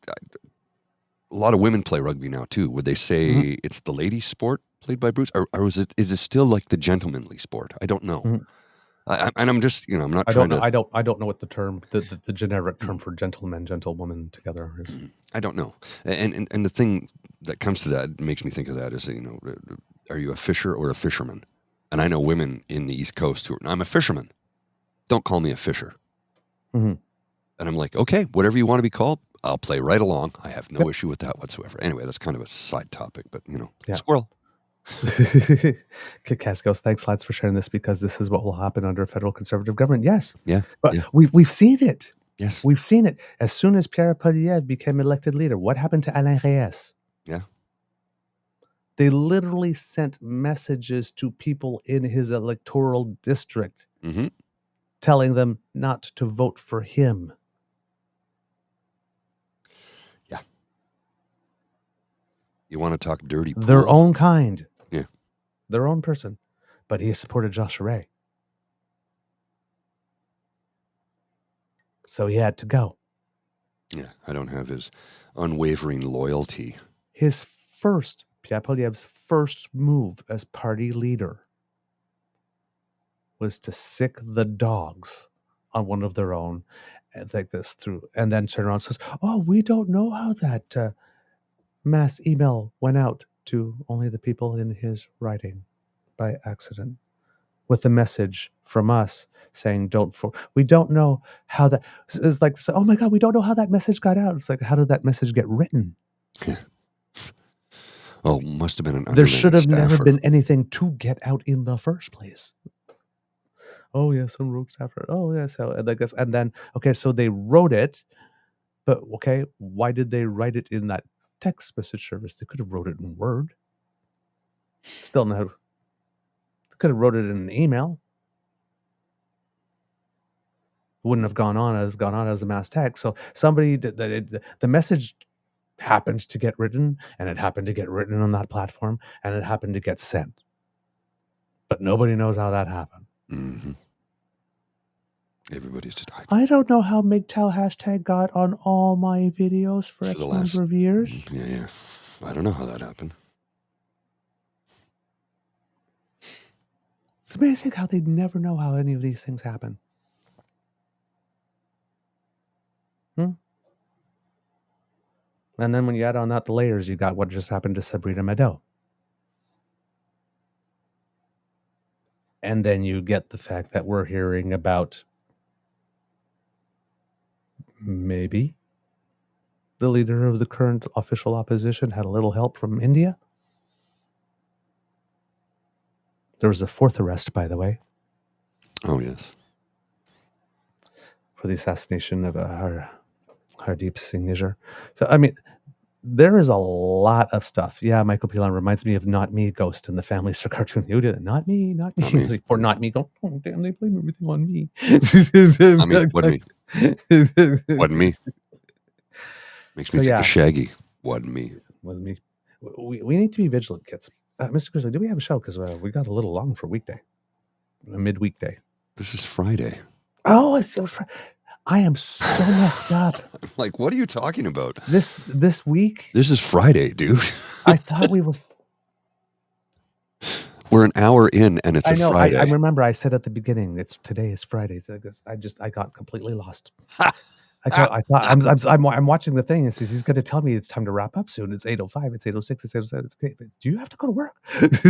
Speaker 3: a lot of women play rugby now too. Would they say it's the ladies' sport played by brutes, or is it still like the gentlemanly sport? I don't know. And I'm just, I'm not trying to.
Speaker 2: I don't know what the term, the generic term for gentleman, gentlewoman together is.
Speaker 3: I don't know. And the thing that comes to that makes me think of that is, are you a fisher or a fisherman? And I know women in the East Coast who are, I'm a fisherman. Don't call me a fisher. And I'm like, okay, whatever you want to be called, I'll play right along. I have no issue with that whatsoever. Anyway, that's kind of a side topic, but squirrel.
Speaker 2: Cascos, thanks lads for sharing this, because this is what will happen under a federal conservative government. Yes.
Speaker 3: Yeah.
Speaker 2: But we've seen it.
Speaker 3: Yes.
Speaker 2: We've seen it. As soon as Pierre Poilievre became elected leader, what happened to Alain Reyes?
Speaker 3: Yeah.
Speaker 2: They literally sent messages to people in his electoral district telling them not to vote for him.
Speaker 3: Yeah. You want to talk dirty?
Speaker 2: Their own kind.
Speaker 3: Yeah.
Speaker 2: Their own person. But he supported Josh Charest. So he had to go.
Speaker 3: Yeah, I don't have his unwavering loyalty.
Speaker 2: Pierre Poilievre's first move as party leader was to sick the dogs on one of their own, and like this through, and then turn around and says, "Oh, we don't know how that mass email went out to only the people in his riding by accident, with a message from us saying we don't know how that." It's like, oh my God, we don't know how that message got out. It's like, how did that message get written?
Speaker 3: Oh, must have been an.
Speaker 2: There should have never been anything to get out in the first place. Oh yeah, some rogue staffer. Oh yeah, so I guess, and then so they wrote it, but why did they write it in that text message service? They could have wrote it in Word. Still no. They could have wrote it in an email. It wouldn't have gone on as a mass text. So somebody did the message happened to get written, and it happened to get written on that platform, and it happened to get sent. But nobody knows how that happened.
Speaker 3: Everybody's just.
Speaker 2: I don't know how MGTOW hashtag got on all my videos for X number of years.
Speaker 3: Yeah. I don't know how that happened.
Speaker 2: It's amazing how they never know how any of these things happen. And then when you add on that the layers, you got what just happened to Sabrina Mado. And then you get the fact that we're hearing about maybe the leader of the current official opposition had a little help from India. There was a fourth arrest, by the way.
Speaker 3: Oh, yes.
Speaker 2: For the assassination of Hardeep Singh Nijjar. So, I mean, there is a lot of stuff. Yeah, Michael Pilon reminds me of Not Me, Ghost in the Family Star cartoon. Who did it? Not me. Like, poor Not Me. Go, oh, damn, they blame everything on me.
Speaker 3: I mean, wasn't me. Wasn't me. Makes me think of Shaggy. Wasn't me.
Speaker 2: Wasn't me. we need to be vigilant, kids. Mr. Grizzly, do we have a show? Because we got a little long for weekday, a midweekday.
Speaker 3: This is Friday.
Speaker 2: Oh, it's so I am so messed up.
Speaker 3: Like, what are you talking about?
Speaker 2: This week,
Speaker 3: This is Friday, dude.
Speaker 2: I thought we were.
Speaker 3: We're an hour in, and it's
Speaker 2: I
Speaker 3: a
Speaker 2: know.
Speaker 3: Friday.
Speaker 2: I remember I said at the beginning, today is Friday. So I got completely lost. I thought I'm watching the thing. And he's going to tell me it's time to wrap up soon. It's 8:05. It's 8:06. It's 8:07. It's okay. Do you have to go to work?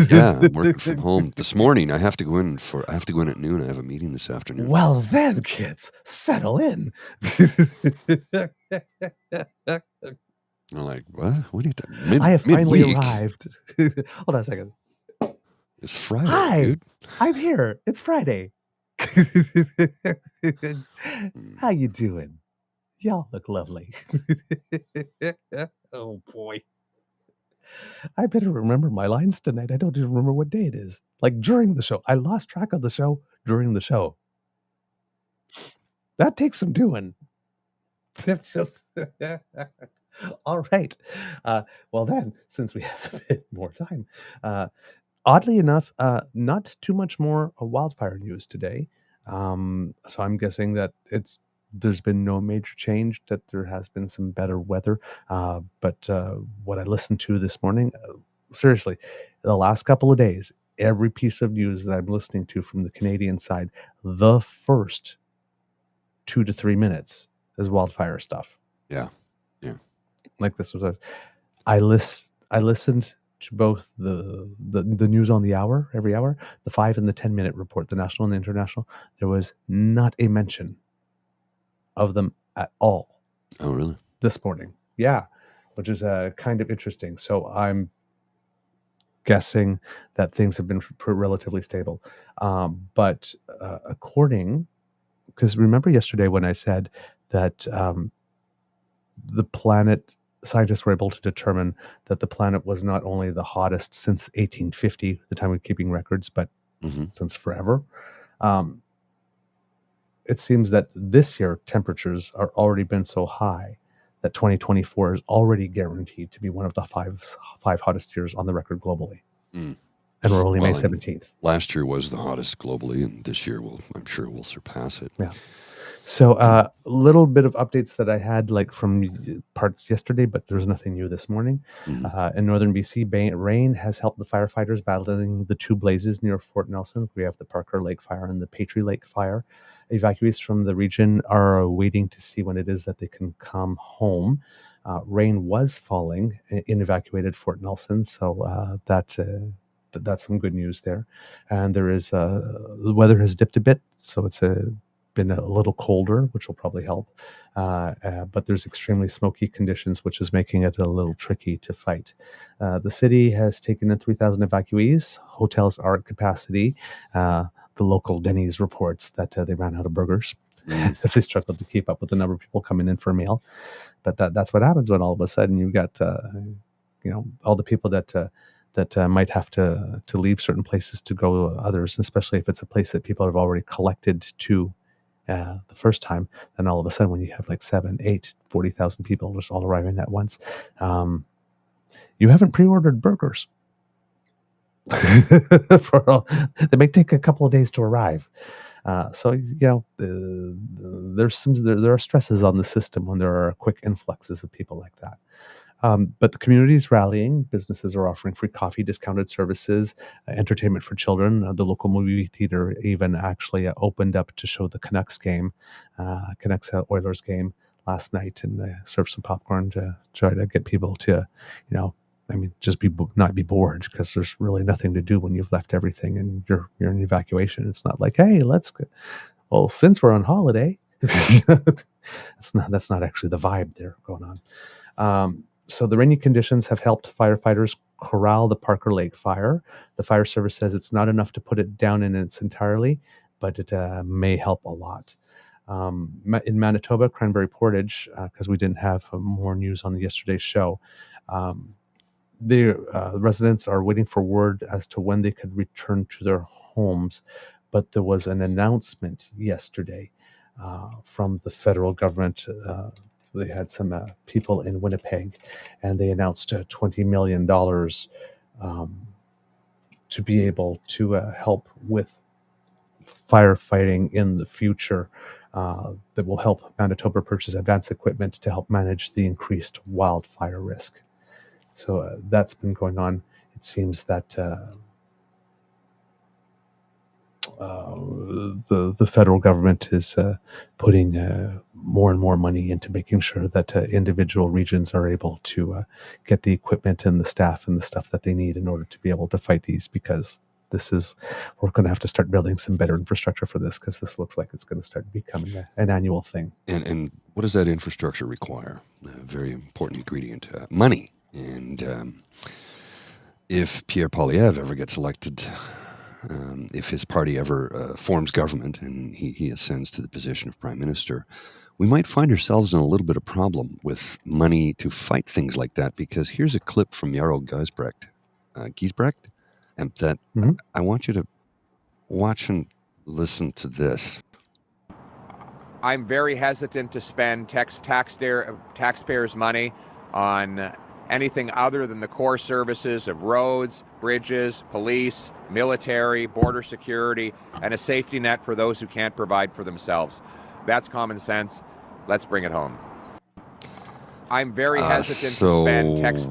Speaker 3: Yeah, I'm working from home this morning. I have to go in at noon. I have a meeting this afternoon.
Speaker 2: Well then, kids, settle in.
Speaker 3: I'm like, what? What are you doing?
Speaker 2: I have finally
Speaker 3: midweek.
Speaker 2: arrived. Hold on a second.
Speaker 3: It's Friday,
Speaker 2: Hi,
Speaker 3: dude.
Speaker 2: I'm here. It's Friday. How you doing? Y'all look lovely. Oh boy. I better remember my lines tonight. I don't even remember what day it is. Like during the show. I lost track of the show during the show. That takes some doing. It's just all right. Well then, since we have a bit more time, oddly enough, not too much more wildfire news today. So I'm guessing that there's been no major change, that there has been some better weather. But what I listened to this morning, seriously, the last couple of days, every piece of news that I'm listening to from the Canadian side, the first 2 to 3 minutes is wildfire stuff.
Speaker 3: Yeah.
Speaker 2: Like this was I listened to both the news on the hour, every hour, the 5 and the 10-minute report, the national and the international. There was not a mention of them at all.
Speaker 3: Oh, really?
Speaker 2: This morning. Yeah, which is kind of interesting. So I'm guessing that things have been relatively stable. But because remember yesterday when I said that the planet, scientists were able to determine that the planet was not only the hottest since 1850, the time of keeping records, but since forever. It seems that this year temperatures are already been so high that 2024 is already guaranteed to be one of the five hottest years on the record globally. And we're only May 17th.
Speaker 3: Last year was the hottest globally, and this year I'm sure we'll surpass it.
Speaker 2: Yeah. So a little bit of updates that I had like from parts yesterday, but there's nothing new this morning. In northern BC, rain has helped the firefighters battling the 2 blazes near Fort Nelson. We have the Parker Lake Fire and the Petrie Lake Fire. Evacuees from the region are waiting to see when it is that they can come home. Rain was falling in evacuated Fort Nelson, so that's some good news there. And there is the weather has dipped a bit, so it's been a little colder, which will probably help. But there's extremely smoky conditions, which is making it a little tricky to fight. The city has taken in 3,000 evacuees. Hotels are at capacity. The local Denny's reports that they ran out of burgers as they struggled to keep up with the number of people coming in for a meal. But that's what happens when all of a sudden you've got all the people that might have to leave certain places to go to others, especially if it's a place that people have already collected to the first time. Then all of a sudden when you have like 7, 8, 40,000 people just all arriving at once, you haven't pre-ordered burgers. They may take a couple of days to arrive. So there are stresses on the system when there are quick influxes of people like that. But the community is rallying. Businesses are offering free coffee, discounted services, entertainment for children. The local movie theater even actually opened up to show the Canucks game, Canucks Oilers game last night, and served some popcorn to try to get people to, just not be bored, because there's really nothing to do when you've left everything and you're in evacuation. It's not like, hey, let's go. Well, since we're on holiday, that's not actually the vibe there going on. So the rainy conditions have helped firefighters corral the Parker Lake fire. The fire service says it's not enough to put it down in its entirety, but it may help a lot. In Manitoba, Cranberry Portage, because we didn't have more news on yesterday's show, the residents are waiting for word as to when they could return to their homes. But there was an announcement yesterday from the federal government they had some people in Winnipeg, and they announced $20 million to be able to help with firefighting in the future. That will help Manitoba purchase advanced equipment to help manage the increased wildfire risk. So that's been going on. It seems that the federal government is putting more and more money into making sure that individual regions are able to get the equipment and the staff and the stuff that they need in order to be able to fight these, because we're going to have to start building some better infrastructure for this, because this looks like it's going to start becoming an annual thing.
Speaker 3: And what does that infrastructure require? A very important ingredient, money. And if Pierre Poilievre ever gets elected, if his party ever forms government and he ascends to the position of prime minister, we might find ourselves in a little bit of problem with money to fight things like that. Because here's a clip from Yarrow Giesbrecht, and that I want you to watch and listen to this.
Speaker 8: I'm very hesitant to spend taxpayers' money on anything other than the core services of roads, bridges, police, military, border security, and a safety net for those who can't provide for themselves. That's common sense. Let's bring it home. I'm very hesitant to spend tax.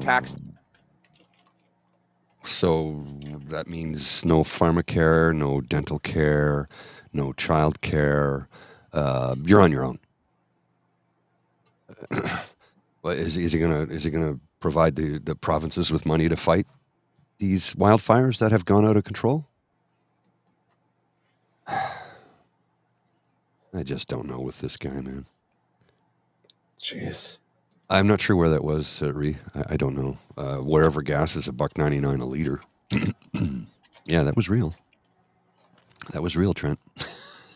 Speaker 3: So that means no pharmacare, no dental care, no child care. You're on your own. Well, is he gonna provide the provinces with money to fight these wildfires that have gone out of control? I just don't know with this guy, man.
Speaker 2: Jeez.
Speaker 3: I'm not sure where that was, Ree. I don't know. Wherever gas is $1.99 a liter. Yeah, that was real. That was real, Trent.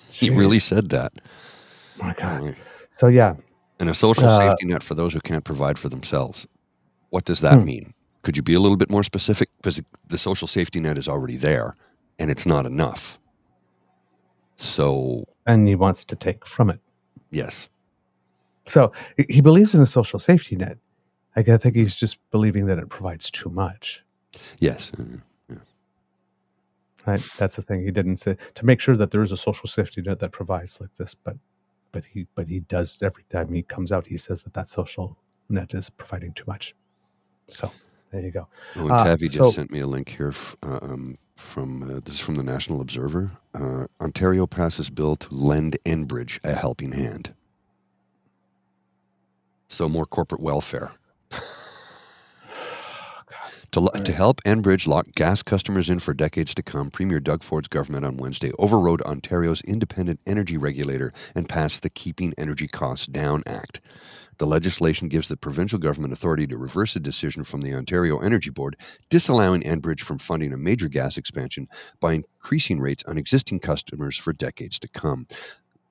Speaker 3: He really said that.
Speaker 2: Oh my God. So yeah.
Speaker 3: And a social safety net for those who can't provide for themselves. What does that mean? Could you be a little bit more specific? Because the social safety net is already there, and it's not enough. So.
Speaker 2: And he wants to take from it.
Speaker 3: Yes.
Speaker 2: So he believes in a social safety net. I think he's just believing that it provides too much.
Speaker 3: Yes. Yeah.
Speaker 2: Right. That's the thing. He didn't say to make sure that there is a social safety net that provides like this, but he does every time he comes out. He says that social net is providing too much. So there you go.
Speaker 3: Oh, and Tavi just sent me a link here from this is from the National Observer. Ontario passes bill to lend Enbridge a helping hand. So more corporate welfare. To help Enbridge lock gas customers in for decades to come, Premier Doug Ford's government on Wednesday overrode Ontario's independent energy regulator and passed the Keeping Energy Costs Down Act. The legislation gives the provincial government authority to reverse a decision from the Ontario Energy Board, disallowing Enbridge from funding a major gas expansion by increasing rates on existing customers for decades to come.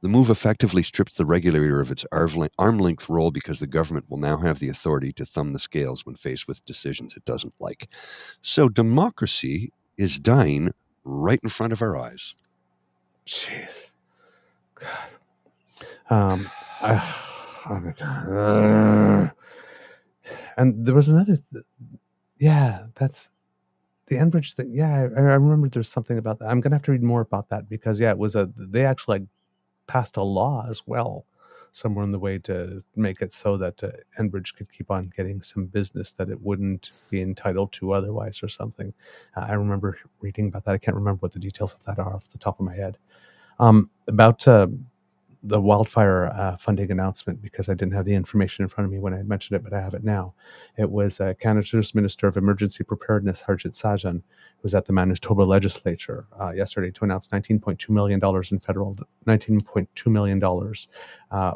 Speaker 3: The move effectively strips the regulator of its arm-length role because the government will now have the authority to thumb the scales when faced with decisions it doesn't like. So democracy is dying right in front of our eyes.
Speaker 2: Jeez. God. Oh my God. And there was another that's the Enbridge thing. Yeah, I remember there's something about that. I'm going to have to read more about that because, it was they actually passed a law as well somewhere in the way to make it so that Enbridge could keep on getting some business that it wouldn't be entitled to otherwise or something. I remember reading about that. I can't remember what the details of that are off the top of my head. About the wildfire funding announcement, because I didn't have the information in front of me when I mentioned it, but I have it now. It was Canada's Minister of Emergency Preparedness, Harjit Sajjan, who was at the Manitoba Legislature yesterday to announce $19.2 million in federal, $19.2 million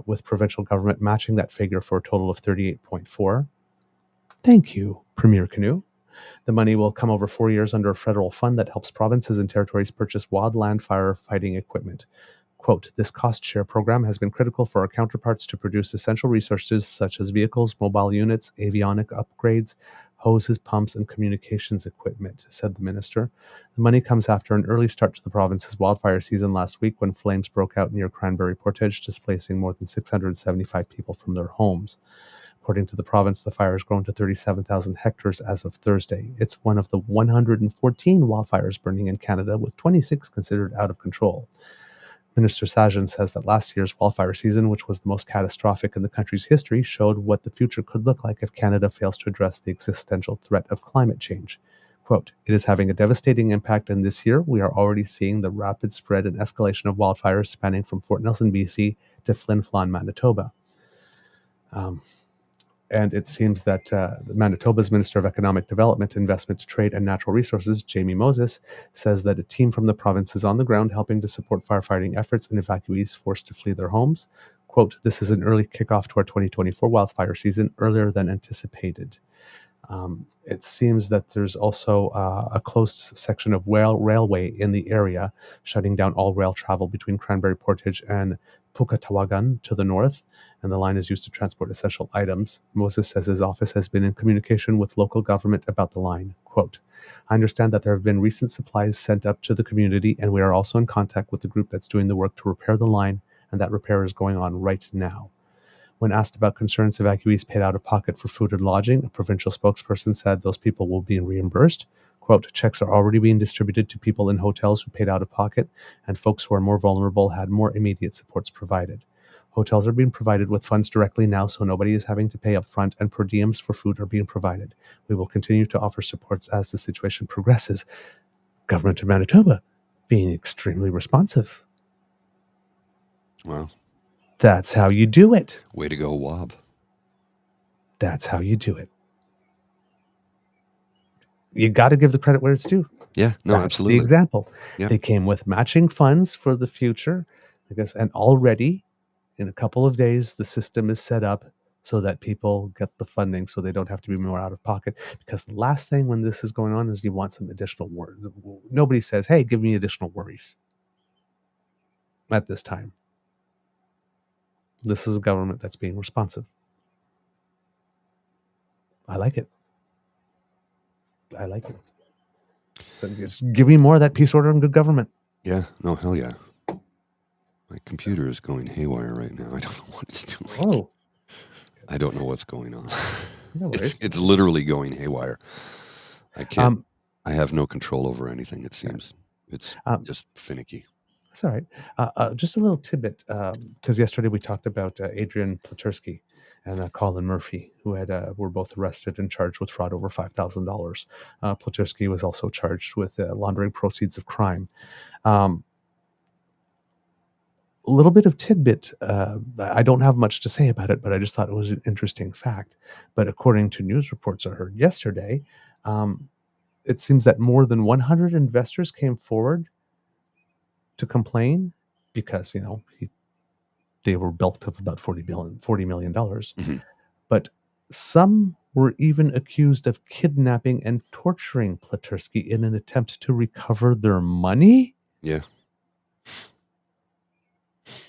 Speaker 2: with provincial government matching that figure for a total of $38.4. Thank you, Premier Canoe. The money will come over 4 years under a federal fund that helps provinces and territories purchase wildland firefighting equipment. Quote, this cost share program has been critical for our counterparts to produce essential resources such as vehicles, mobile units, avionic upgrades, hoses, pumps, and communications equipment, said the minister. The money comes after an early start to the province's wildfire season last week when flames broke out near Cranberry Portage, displacing more than 675 people from their homes. According to the province, the fire has grown to 37,000 hectares as of Thursday. It's one of the 114 wildfires burning in Canada, with 26 considered out of control. Minister Sajjan says that last year's wildfire season, which was the most catastrophic in the country's history, showed what the future could look like if Canada fails to address the existential threat of climate change. Quote, "It is having a devastating impact, and this year we are already seeing the rapid spread and escalation of wildfires spanning from Fort Nelson, BC to Flin Flon, Manitoba." And it seems that Manitoba's Minister of Economic Development, Investment, Trade and Natural Resources, Jamie Moses, says that a team from the province is on the ground helping to support firefighting efforts and evacuees forced to flee their homes. Quote, "This is an early kickoff to our 2024 wildfire season, earlier than anticipated." It seems that there's also a closed section of railway in the area, shutting down all rail travel between Cranberry Portage and Pukatawagan to the north, and the line is used to transport essential items. Moses says his office has been in communication with local government about the line. Quote, "I understand that there have been recent supplies sent up to the community, and we are also in contact with the group that's doing the work to repair the line, and that repair is going on right now." When asked about concerns evacuees paid out of pocket for food and lodging, a provincial spokesperson said those people will be reimbursed. Quote, "Checks are already being distributed to people in hotels who paid out of pocket, and folks who are more vulnerable had more immediate supports provided. Hotels are being provided with funds directly now, so nobody is having to pay up front, and per diems for food are being provided. We will continue to offer supports as the situation progresses." Government of Manitoba being extremely responsive.
Speaker 3: Well,
Speaker 2: That's how you do it.
Speaker 3: way to go, Wob.
Speaker 2: That's how you do it. You got to give the credit where it's due.
Speaker 3: Yeah, no,
Speaker 2: That's
Speaker 3: absolutely.
Speaker 2: the example.
Speaker 3: Yeah.
Speaker 2: They came with matching funds for the future, I guess, and already in a couple of days, the system is set up so that people get the funding so they don't have to be more out of pocket. Because the last thing when this is going on is you want some additional work. Nobody says, "Hey, give me additional worries." At this time. This is a government that's being responsive. I like it. I like it. So just give me more of that peace, order, and good government.
Speaker 3: Yeah, no, hell yeah. My computer is going haywire right now. I don't know what it's doing.
Speaker 2: Oh,
Speaker 3: I don't know what's going on.
Speaker 2: no worries.
Speaker 3: It's literally going haywire. I can't. I have no control over anything. It seems it's just finicky.
Speaker 2: That's all right. Just a little tidbit, because yesterday we talked about Adrian Platursky and Colin Murphy, who were both arrested and charged with fraud over $5,000. Platursky was also charged with laundering proceeds of crime. A little bit of tidbit. I don't have much to say about it, but I just thought it was an interesting fact. But according to news reports I heard yesterday, it seems that more than 100 investors came forward to complain because, they were bilked of about $40 million.
Speaker 3: Mm-hmm.
Speaker 2: But some were even accused of kidnapping and torturing Platursky in an attempt to recover their money.
Speaker 3: Yeah.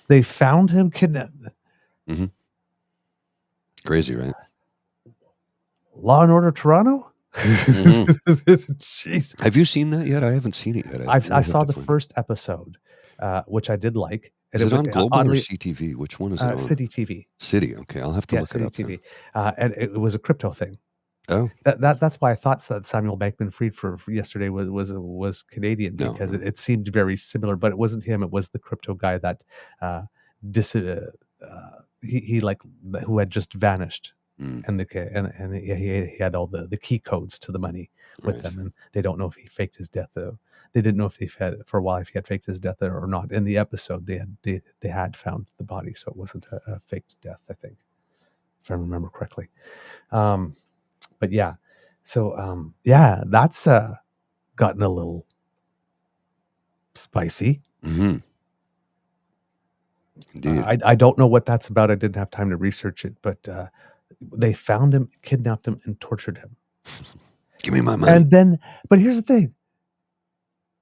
Speaker 2: They found him kidnapped.
Speaker 3: Mm-hmm. Crazy, right?
Speaker 2: Law and Order Toronto?
Speaker 3: Mm-hmm.
Speaker 2: Jeez.
Speaker 3: Have you seen that yet? I haven't seen it yet.
Speaker 2: I saw the first episode, which I did like.
Speaker 3: Is it on Global or CTV? Which one is it on?
Speaker 2: City TV.
Speaker 3: City. Okay, I'll have to look
Speaker 2: City
Speaker 3: it up.
Speaker 2: TV. And it was a crypto thing.
Speaker 3: Oh,
Speaker 2: That's why I thought that Samuel Bankman-Fried for yesterday was Canadian, because it seemed very similar, but it wasn't him. It was the crypto guy that who had just vanished, and he had all the key codes to the money with them, and they don't know if he faked his death. They didn't know if he had for a while if he had faked his death or not. In the episode, they had found the body, so it wasn't a faked death, I think, if I remember correctly. But yeah, so that's gotten a little spicy.
Speaker 3: Mm-hmm. Indeed.
Speaker 2: I don't know what that's about. I didn't have time to research it, but they found him, kidnapped him, and tortured him.
Speaker 3: Give me my money.
Speaker 2: And then, but here's the thing.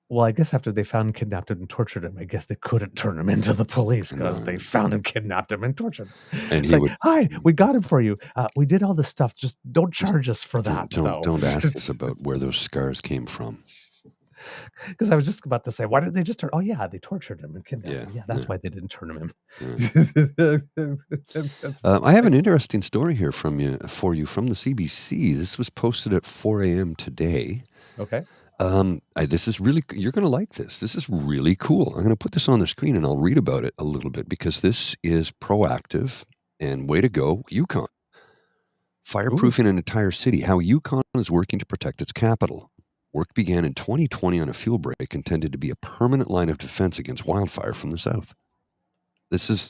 Speaker 2: Well, I guess after they found, kidnapped him, and tortured him, I guess they couldn't turn him into the police because they found him, kidnapped him, and tortured him.
Speaker 3: And
Speaker 2: It's
Speaker 3: he
Speaker 2: like,
Speaker 3: would
Speaker 2: hi, we got him for you. We did all this stuff. Just don't charge us for that,
Speaker 3: don't ask us about where those scars came from.
Speaker 2: Because I was just about to say, why didn't they just turn? Oh yeah, they tortured him and kidnapped him. Yeah, that's why they didn't turn him in.
Speaker 3: I have an interesting story here for you from the CBC. This was posted at 4 a.m. today.
Speaker 2: Okay.
Speaker 3: This is really, you're going to like this. This is really cool. I'm going to put this on the screen and I'll read about it a little bit because this is proactive and way to go, Yukon. Fireproofing an entire city, how Yukon is working to protect its capital. Work began in 2020 on a fuel break intended to be a permanent line of defense against wildfire from the south.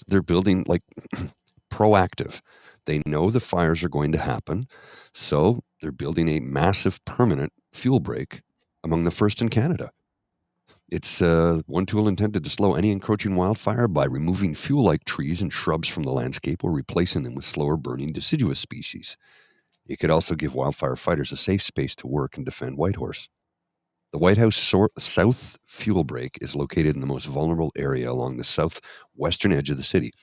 Speaker 3: They're building like proactive. They know the fires are going to happen, so they're building a massive permanent fuel break among the first in Canada. It's one tool intended to slow any encroaching wildfire by removing fuel-like trees and shrubs from the landscape or replacing them with slower-burning deciduous species. It could also give wildfire fighters a safe space to work and defend Whitehorse. The White House South Fuel Break is located in the most vulnerable area along the southwestern edge of the city.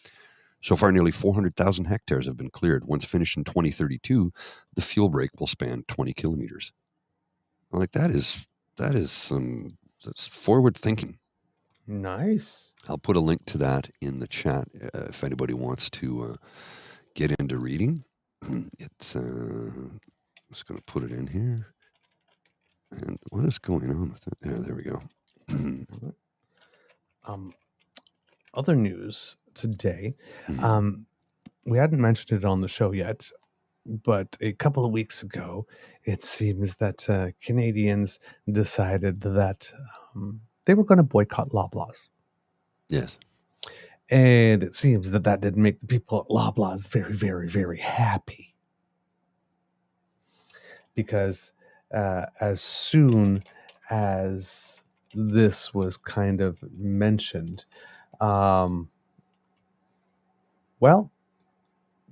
Speaker 3: So far, nearly 400,000 hectares have been cleared. Once finished in 2032, the fuel break will span 20 kilometers. I'm like, that's forward thinking.
Speaker 2: Nice.
Speaker 3: I'll put a link to that in the chat if anybody wants to get into reading. It's I'm just going to put it in here. And what is going on with it? Yeah, there we go.
Speaker 2: Other news today. We hadn't mentioned it on the show yet, but a couple of weeks ago, it seems that Canadians decided that they were going to boycott Loblaws.
Speaker 3: Yes.
Speaker 2: And it seems that didn't make the people at Loblaws very, very, very happy. Because as soon as this was kind of mentioned, Loblaws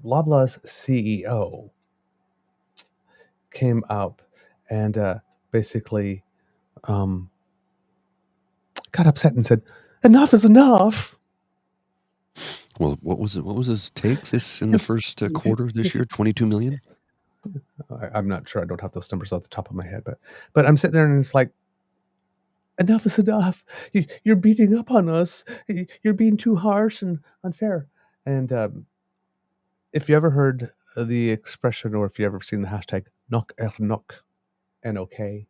Speaker 2: CEO came up and basically got upset and said, "Enough is enough."
Speaker 3: Well, what was it? What was his take this in the first quarter of this year? 22 million?
Speaker 2: I'm not sure. I don't have those numbers off the top of my head, but I'm sitting there and it's like, enough is enough. You're beating up on us. You're being too harsh and unfair. And if you ever heard the expression, or if you ever seen the hashtag knock, N-O-K-E-R-N-O-K,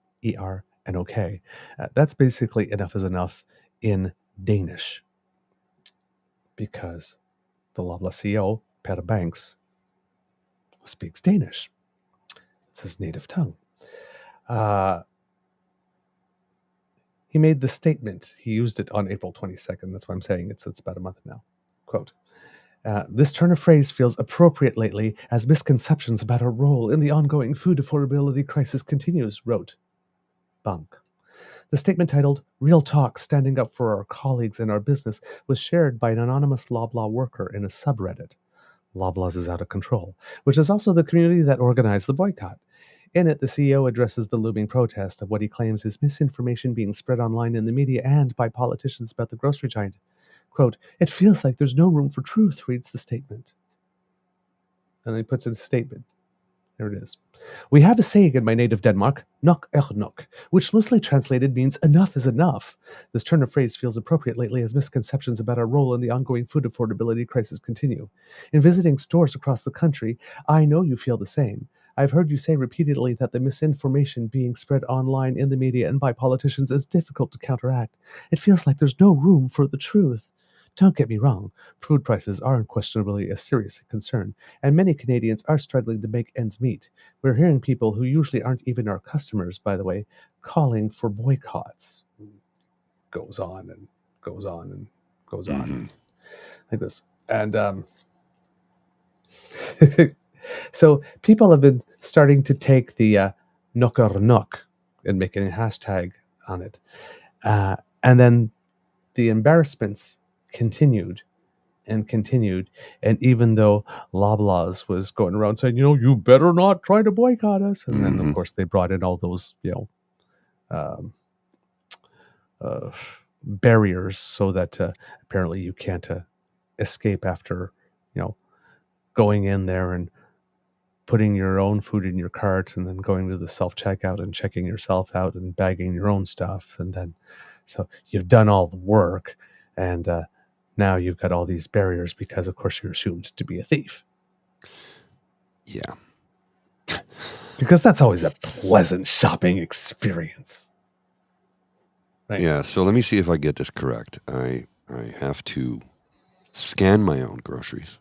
Speaker 2: that's basically enough is enough in Danish. Because the Loblaw CEO, Per Banks, speaks Danish. It's his native tongue. He made the statement. He used it on April 22nd. That's why I'm saying it's about a month now. Quote, "This turn of phrase feels appropriate lately as misconceptions about our role in the ongoing food affordability crisis continues," wrote Bank. The statement, titled "Real Talk, Standing Up for Our Colleagues and Our Business," was shared by an anonymous Loblaw worker in a subreddit, Loblaws is Out of Control, which is also the community that organized the boycott. In it, the CEO addresses the looming protest of what he claims is misinformation being spread online in the media and by politicians about the grocery giant. Quote, "It feels like there's no room for truth," reads the statement. And he puts in a statement. There it is. "We have a saying in my native Denmark, nok nok, which loosely translated means enough is enough. This turn of phrase feels appropriate lately as misconceptions about our role in the ongoing food affordability crisis continue. In visiting stores across the country, I know you feel the same. I've heard you say repeatedly that the misinformation being spread online in the media and by politicians is difficult to counteract. It feels like there's no room for the truth. Don't get me wrong, food prices are unquestionably a serious concern, and many Canadians are struggling to make ends meet. We're hearing people who usually aren't even our customers, by the way, calling for boycotts." Goes on and goes on and goes on. Like this. And so people have been starting to take the knock and making a hashtag on it. And then the embarrassments continued. And even though Loblaws was going around saying, you better not try to boycott us. And then, of course, they brought in all those, barriers so that apparently you can't escape after, going in there and putting your own food in your cart and then going to the self-checkout and checking yourself out and bagging your own stuff. And then, so you've done all the work, and now you've got all these barriers because, of course, you're assumed to be a thief.
Speaker 3: Yeah.
Speaker 2: Because that's always a pleasant shopping experience. Right?
Speaker 3: Yeah, so let me see if I get this correct. I have to scan my own groceries.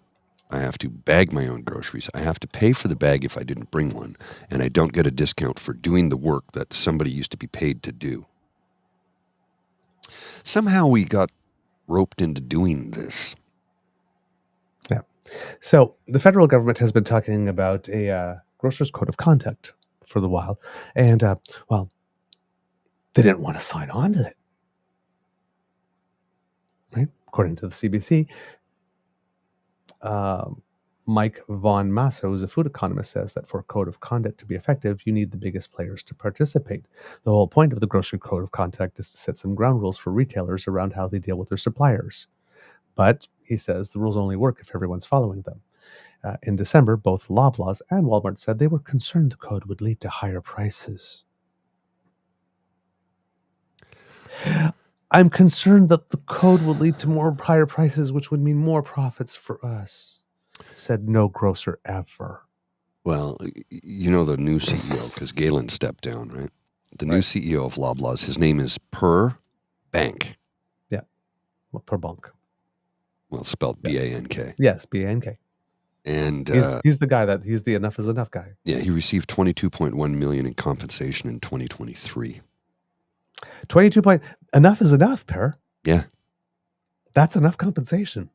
Speaker 3: I have to bag my own groceries. I have to pay for the bag if I didn't bring one, and I don't get a discount for doing the work that somebody used to be paid to do. Somehow we got roped into doing this.
Speaker 2: Yeah. So the federal government has been talking about a grocer's code of conduct for the while, and they didn't want to sign on to it. Right? According to the CBC, Mike Von Masso, who's a food economist, says that for a code of conduct to be effective, you need the biggest players to participate. The whole point of the grocery code of conduct is to set some ground rules for retailers around how they deal with their suppliers. But, he says, the rules only work if everyone's following them. In December, both Loblaws and Walmart said they were concerned the code would lead to higher prices. I'm concerned that the code will lead to more higher prices, which would mean more profits for us, said no grocer ever.
Speaker 3: Well, the new CEO, because Galen stepped down, right? The new CEO of Loblaws, his name is Per Bank.
Speaker 2: Yeah. Well, Per Bank.
Speaker 3: Well, spelled B-A-N-K.
Speaker 2: Yes, B-A-N-K.
Speaker 3: And
Speaker 2: he's the guy he's the enough is enough guy.
Speaker 3: Yeah, he received $22.1 million in compensation in 2023.
Speaker 2: 22 enough is enough, Per.
Speaker 3: Yeah.
Speaker 2: That's enough compensation.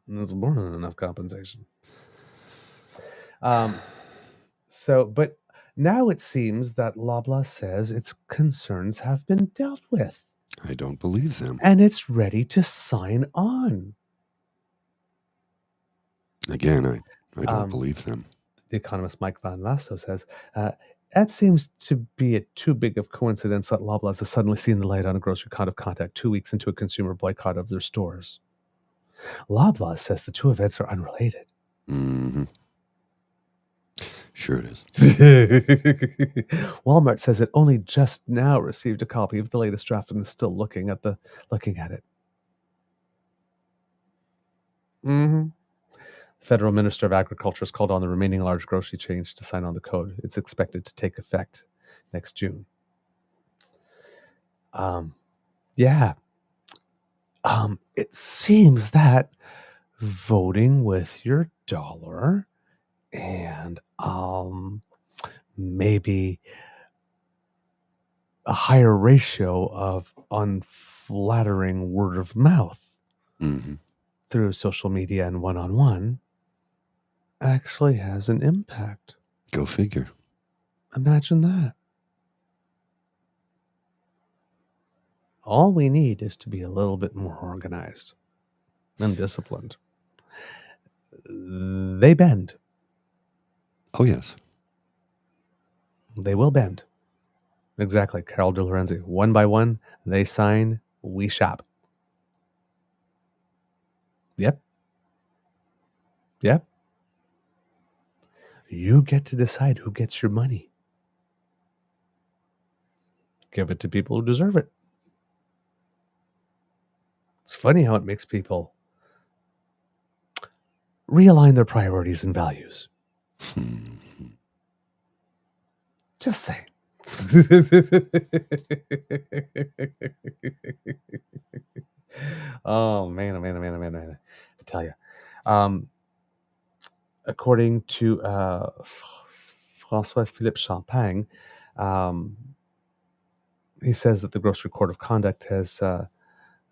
Speaker 2: That's more than enough compensation. But now it seems that Loblaw says its concerns have been dealt with.
Speaker 3: I don't believe them.
Speaker 2: And it's ready to sign on.
Speaker 3: Again, I don't believe them.
Speaker 2: The economist Mike Van Lasso says, that seems to be too big of coincidence that Loblaws has suddenly seen the light on a grocery code of conduct 2 weeks into a consumer boycott of their stores. Loblaws says the two events are unrelated.
Speaker 3: Mm-hmm. Sure it is.
Speaker 2: Walmart says it only just now received a copy of the latest draft and is still looking at it. Mm-hmm. Federal Minister of Agriculture has called on the remaining large grocery chains to sign on the code. It's expected to take effect next June. It seems that voting with your dollar and maybe a higher ratio of unflattering word of mouth through social media and one-on-one actually has an impact.
Speaker 3: Go figure.
Speaker 2: Imagine that. All we need is to be a little bit more organized and disciplined. They bend.
Speaker 3: Oh, yes.
Speaker 2: They will bend. Exactly. Carol De Lorenzi. One by one, they sign, we shop. Yep. You get to decide who gets your money. Give it to people who deserve it. It's funny how it makes people realign their priorities and values. Just saying. Oh, man. I tell you. According to François-Philippe Champagne, he says that the grocery code of conduct has...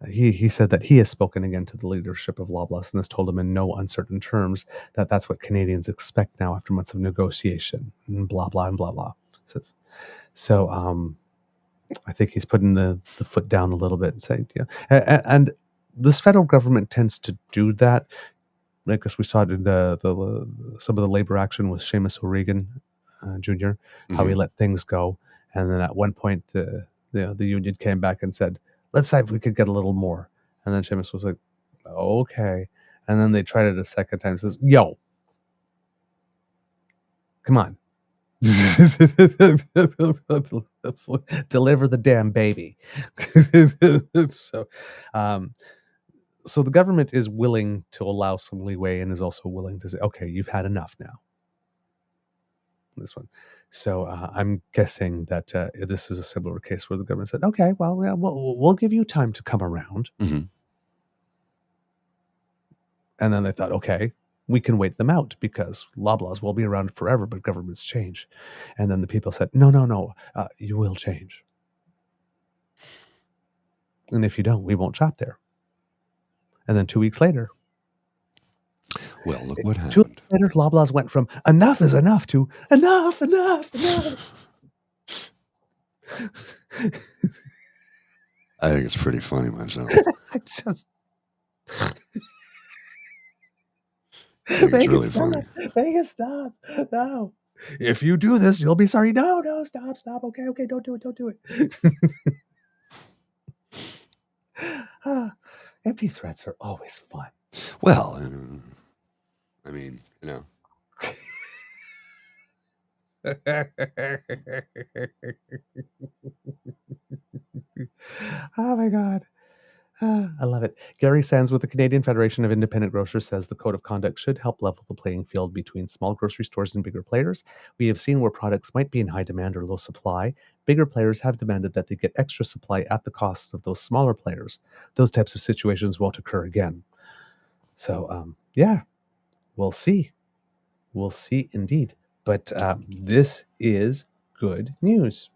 Speaker 2: He said that he has spoken again to the leadership of Loblaws and has told them in no uncertain terms that that's what Canadians expect now after months of negotiation and blah, blah, and blah, blah. So I think he's putting the foot down a little bit and saying, and this federal government tends to do that. I guess we saw it in some of the labor action with Seamus O'Regan Jr., how he let things go. And then at one point, the union came back and said, let's see if we could get a little more. And then Seamus was like, okay. And then they tried it a second time. Says, yo, come on. Let's deliver the damn baby. So the government is willing to allow some leeway and is also willing to say, okay, you've had enough now. This one. So I'm guessing that this is a similar case where the government said, okay, well, yeah, we'll give you time to come around.
Speaker 3: Mm-hmm.
Speaker 2: And then they thought, okay, we can wait them out because Loblaws will be around forever, but governments change. And then the people said, no, you will change. And if you don't, we won't shop there. And then 2 weeks later,
Speaker 3: well, look what
Speaker 2: 2
Speaker 3: happened.
Speaker 2: weeks later, Loblaws went from enough is enough to enough.
Speaker 3: I think it's pretty funny myself.
Speaker 2: I just
Speaker 3: I think it's really funny.
Speaker 2: Make it stop. No. If you do this, you'll be sorry. No, stop. Okay, don't do it. Empty threats are always fun.
Speaker 3: Well, I mean, you know.
Speaker 2: Oh my God. I love it. Gary Sands with the Canadian Federation of Independent Grocers says the code of conduct should help level the playing field between small grocery stores and bigger players. We have seen where products might be in high demand or low supply. Bigger players have demanded that they get extra supply at the cost of those smaller players. Those types of situations won't occur again. So, yeah, we'll see. We'll see indeed. But this is good news.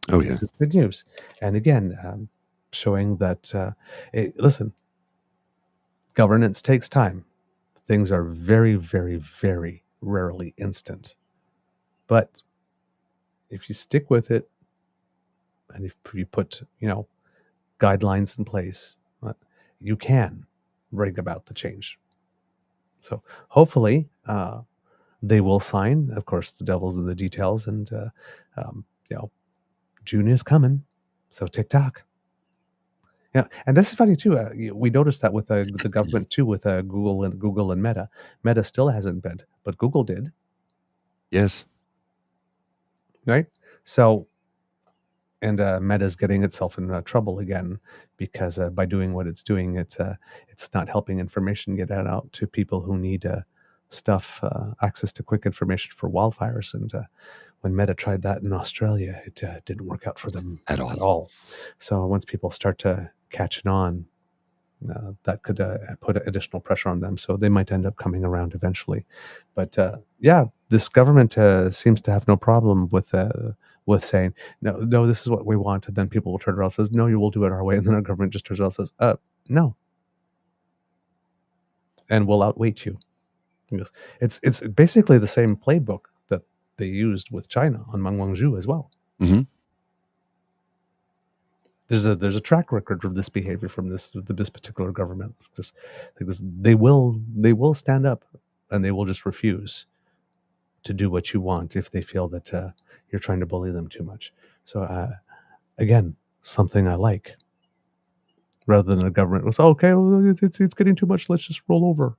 Speaker 3: Oh, yeah.
Speaker 2: This is good news. And again, showing that, listen, governance takes time. Things are very, very, very rarely instant. But if you stick with it, and if you put, guidelines in place, you can bring about the change. So hopefully they will sign. Of course, the devil's in the details, and June is coming. So TikTok. Yeah, and this is funny too. We noticed that with the government too, with Google and Meta. Meta still hasn't bent, but Google did.
Speaker 3: Yes.
Speaker 2: Right. So, and Meta's getting itself in trouble again because by doing what it's doing, it's not helping information get out to people who need access to quick information for wildfires. And when Meta tried that in Australia, it didn't work out for them at all. So once people start to catching on, that could put additional pressure on them. So they might end up coming around eventually. But this government seems to have no problem with saying, no, this is what we want. And then people will turn around and says, no, you will do it our way. And then our government just turns around and says, no. And we'll outweight you. It's basically the same playbook that they used with China on Mengwangzhou as well.
Speaker 3: Mm-hmm.
Speaker 2: There's a track record of this behavior from this particular government. They will stand up and they will just refuse to do what you want if they feel that you're trying to bully them too much. So again, something I like. Rather than a government was okay, well, it's getting too much. Let's just roll over.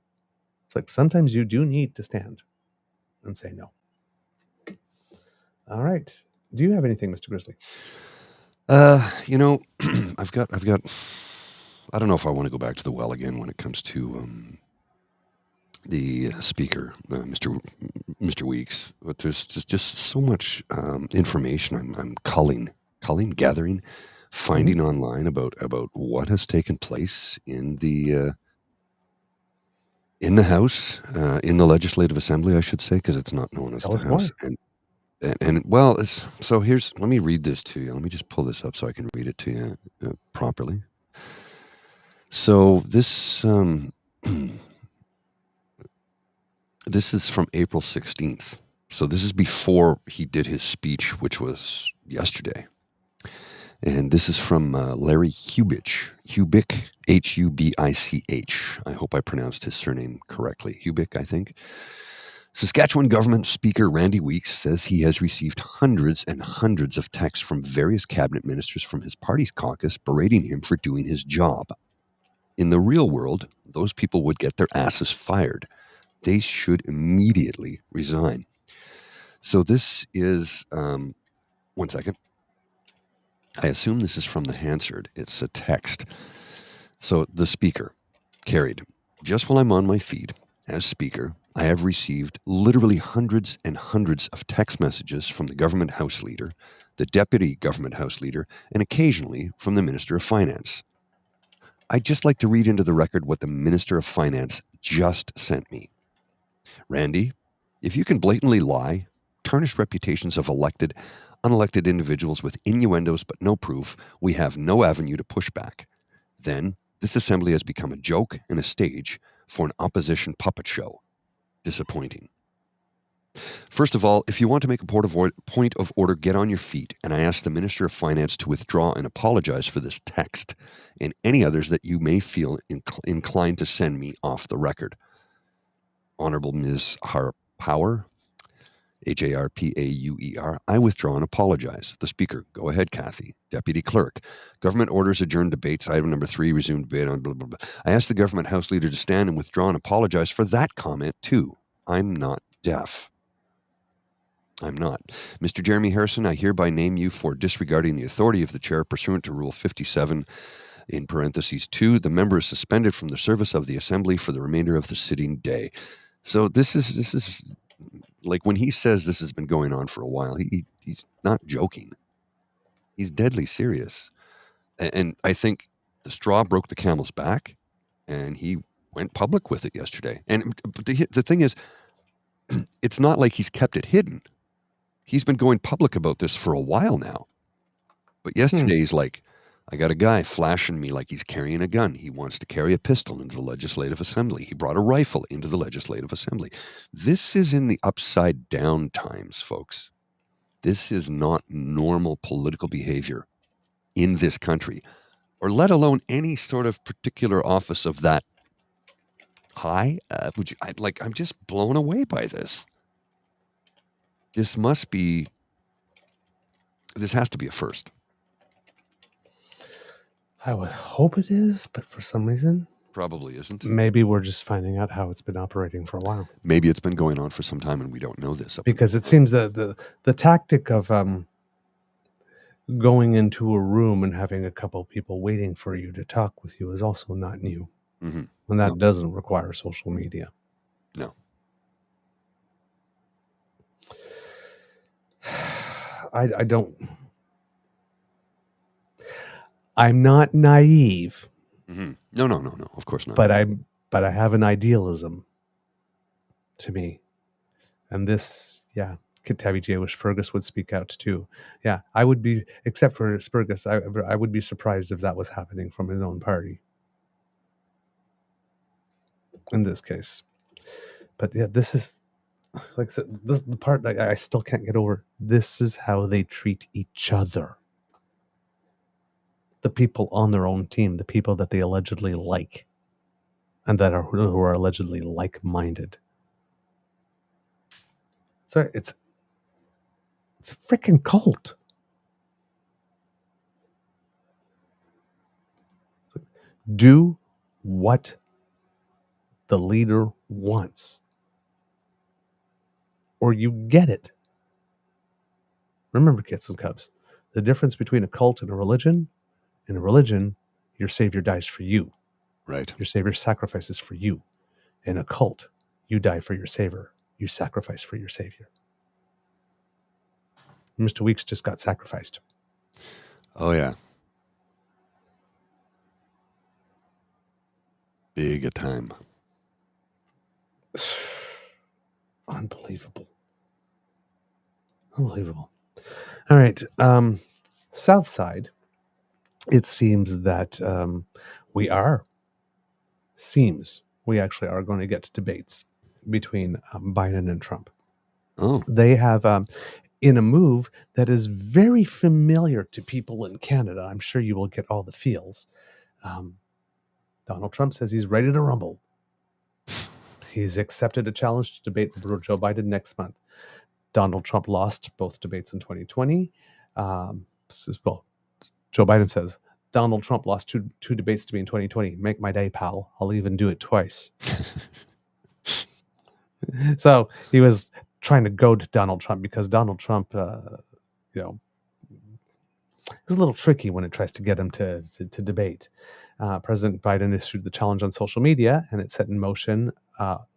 Speaker 2: It's like sometimes you do need to stand and say no. All right. Do you have anything, Mr. Grizzly?
Speaker 3: I've got. I don't know if I want to go back to the well again when it comes to the speaker, Mr. Weeks. But there's just so much information I'm gathering, finding online about what has taken place in the House, in the Legislative Assembly, I should say, because it's not known as the House. And well, let me read this to you. Let me just pull this up so I can read it to you properly. So this this is from April 16th. So this is before he did his speech, which was yesterday. And this is from Larry Hubich, Hubich, I hope I pronounced his surname correctly. Hubich, I think. Saskatchewan Government Speaker Randy Weeks says he has received hundreds and hundreds of texts from various cabinet ministers from his party's caucus berating him for doing his job. In the real world, those people would get their asses fired. They should immediately resign. So this is, one second. I assume this is from the Hansard. It's a text. So the speaker carried, just while I'm on my feed as speaker, I have received literally hundreds and hundreds of text messages from the government house leader, the deputy government house leader, and occasionally from the Minister of Finance. I'd just like to read into the record what the Minister of Finance just sent me. Randy, if you can blatantly lie, tarnish reputations of elected, unelected individuals with innuendos but no proof, we have no avenue to push back. Then, this assembly has become a joke and a stage for an opposition puppet show. Disappointing. First of all, if you want to make a point of order, get on your feet, and I ask the Minister of Finance to withdraw and apologize for this text and any others that you may feel inclined to send me off the record. Honorable Ms. Harpower, Harpauer, I withdraw and apologize. The Speaker, go ahead, Kathy. Deputy Clerk, government orders adjourned debates. Item number 3, resumed debate on blah, blah, blah. I ask the government house leader to stand and withdraw and apologize for that comment, too. I'm not deaf. I'm not. Mr. Jeremy Harrison, I hereby name you for disregarding the authority of the chair pursuant to Rule 57, in parentheses 2. The member is suspended from the service of the assembly for the remainder of the sitting day. So this is like when he says this has been going on for a while, he's not joking. He's deadly serious. And I think the straw broke the camel's back, and he went public with it yesterday. And but the thing is, it's not like he's kept it hidden. He's been going public about this for a while now. But yesterday he's like, I got a guy flashing me like he's carrying a gun. He wants to carry a pistol into the Legislative Assembly. He brought a rifle into the Legislative Assembly. This is in the upside down times, folks. This is not normal political behavior in this country, or let alone any sort of particular office of that high. I'm just blown away by this. This has to be a first.
Speaker 2: I would hope it is, but for some reason,
Speaker 3: probably isn't.
Speaker 2: Maybe we're just finding out how it's been operating for a while.
Speaker 3: Maybe it's been going on for some time and we don't know this.
Speaker 2: Because it seems that the tactic of going into a room and having a couple people waiting for you to talk with you is also not new.
Speaker 3: Mm-hmm.
Speaker 2: And that doesn't require social media.
Speaker 3: No.
Speaker 2: I don't. I'm not naive.
Speaker 3: Mm-hmm. No. Of course not.
Speaker 2: But I have an idealism to me. And this, Kitavi, I wish Fergus would speak out too. Yeah, I would be, except for Fergus, I would be surprised if that was happening from his own party. In this case. But yeah, this is, like I said, this is the part I still can't get over. This is how they treat each other. The people on their own team, the people that they allegedly like, and that are who are allegedly like-minded. So it's a freaking cult. Do what the leader wants, or you get it. Remember, kids and cubs, the difference between a cult and a religion. In a religion, your savior dies for you.
Speaker 3: Right.
Speaker 2: Your savior sacrifices for you. In a cult, you die for your savior. You sacrifice for your savior. Mr. Weeks just got sacrificed.
Speaker 3: Oh, yeah. Big a time.
Speaker 2: Unbelievable. Unbelievable. All right. South side. It seems that we actually are going to get to debates between Biden and Trump.
Speaker 3: Oh.
Speaker 2: They have, in a move that is very familiar to people in Canada, I'm sure you will get all the feels. Donald Trump says he's ready to rumble. he's accepted a challenge to debate Joe Biden next month. Donald Trump lost both debates in 2020. Well, Joe Biden says, Donald Trump lost two debates to me in 2020. Make my day, pal. I'll even do it twice. So he was trying to goad Donald Trump because Donald Trump, is a little tricky when it tries to get him to debate. President Biden issued the challenge on social media, and it set in motion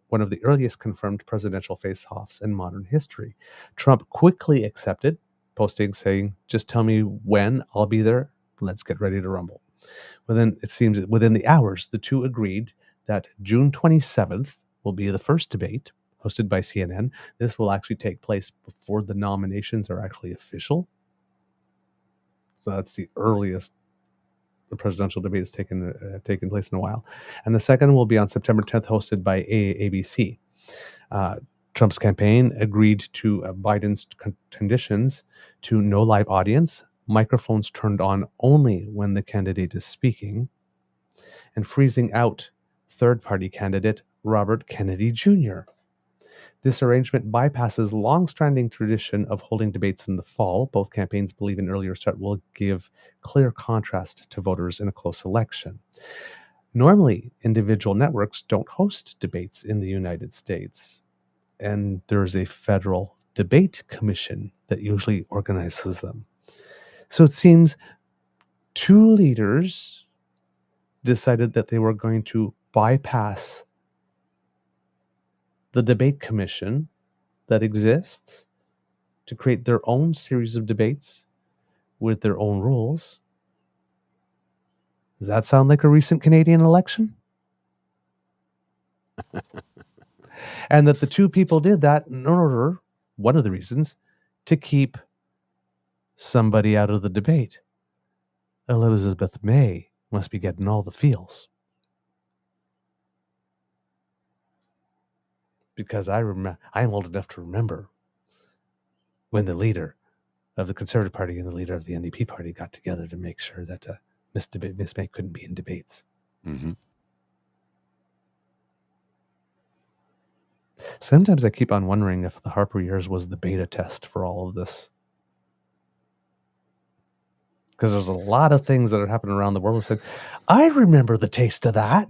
Speaker 2: one of the earliest confirmed presidential face-offs in modern history. Trump quickly accepted, posting saying, "Just tell me when, I'll be there. Let's get ready to rumble." Within the hours, the two agreed that June 27th will be the first debate hosted by CNN. This will actually take place before the nominations are actually official. So that's the earliest the presidential debate has taken place in a while. And the second will be on September 10th, hosted by ABC. Trump's campaign agreed to Biden's conditions to no live audience, microphones turned on only when the candidate is speaking, and freezing out third-party candidate Robert Kennedy Jr. This arrangement bypasses long-standing tradition of holding debates in the fall. Both campaigns believe an earlier start will give clear contrast to voters in a close election. Normally, individual networks don't host debates in the United States, and there's a federal debate commission that usually organizes them. So it seems two leaders decided that they were going to bypass the debate commission that exists to create their own series of debates with their own rules. Does that sound like a recent Canadian election? And that the two people did that in order, one of the reasons, to keep somebody out of the debate. Elizabeth May must be getting all the feels. Because I'm old enough to remember when the leader of the Conservative Party and the leader of the NDP Party got together to make sure that Miss May couldn't be in debates.
Speaker 3: Mm-hmm.
Speaker 2: Sometimes I keep on wondering if the Harper years was the beta test for all of this. Because there's a lot of things that are happening around the world that said, I remember the taste of that.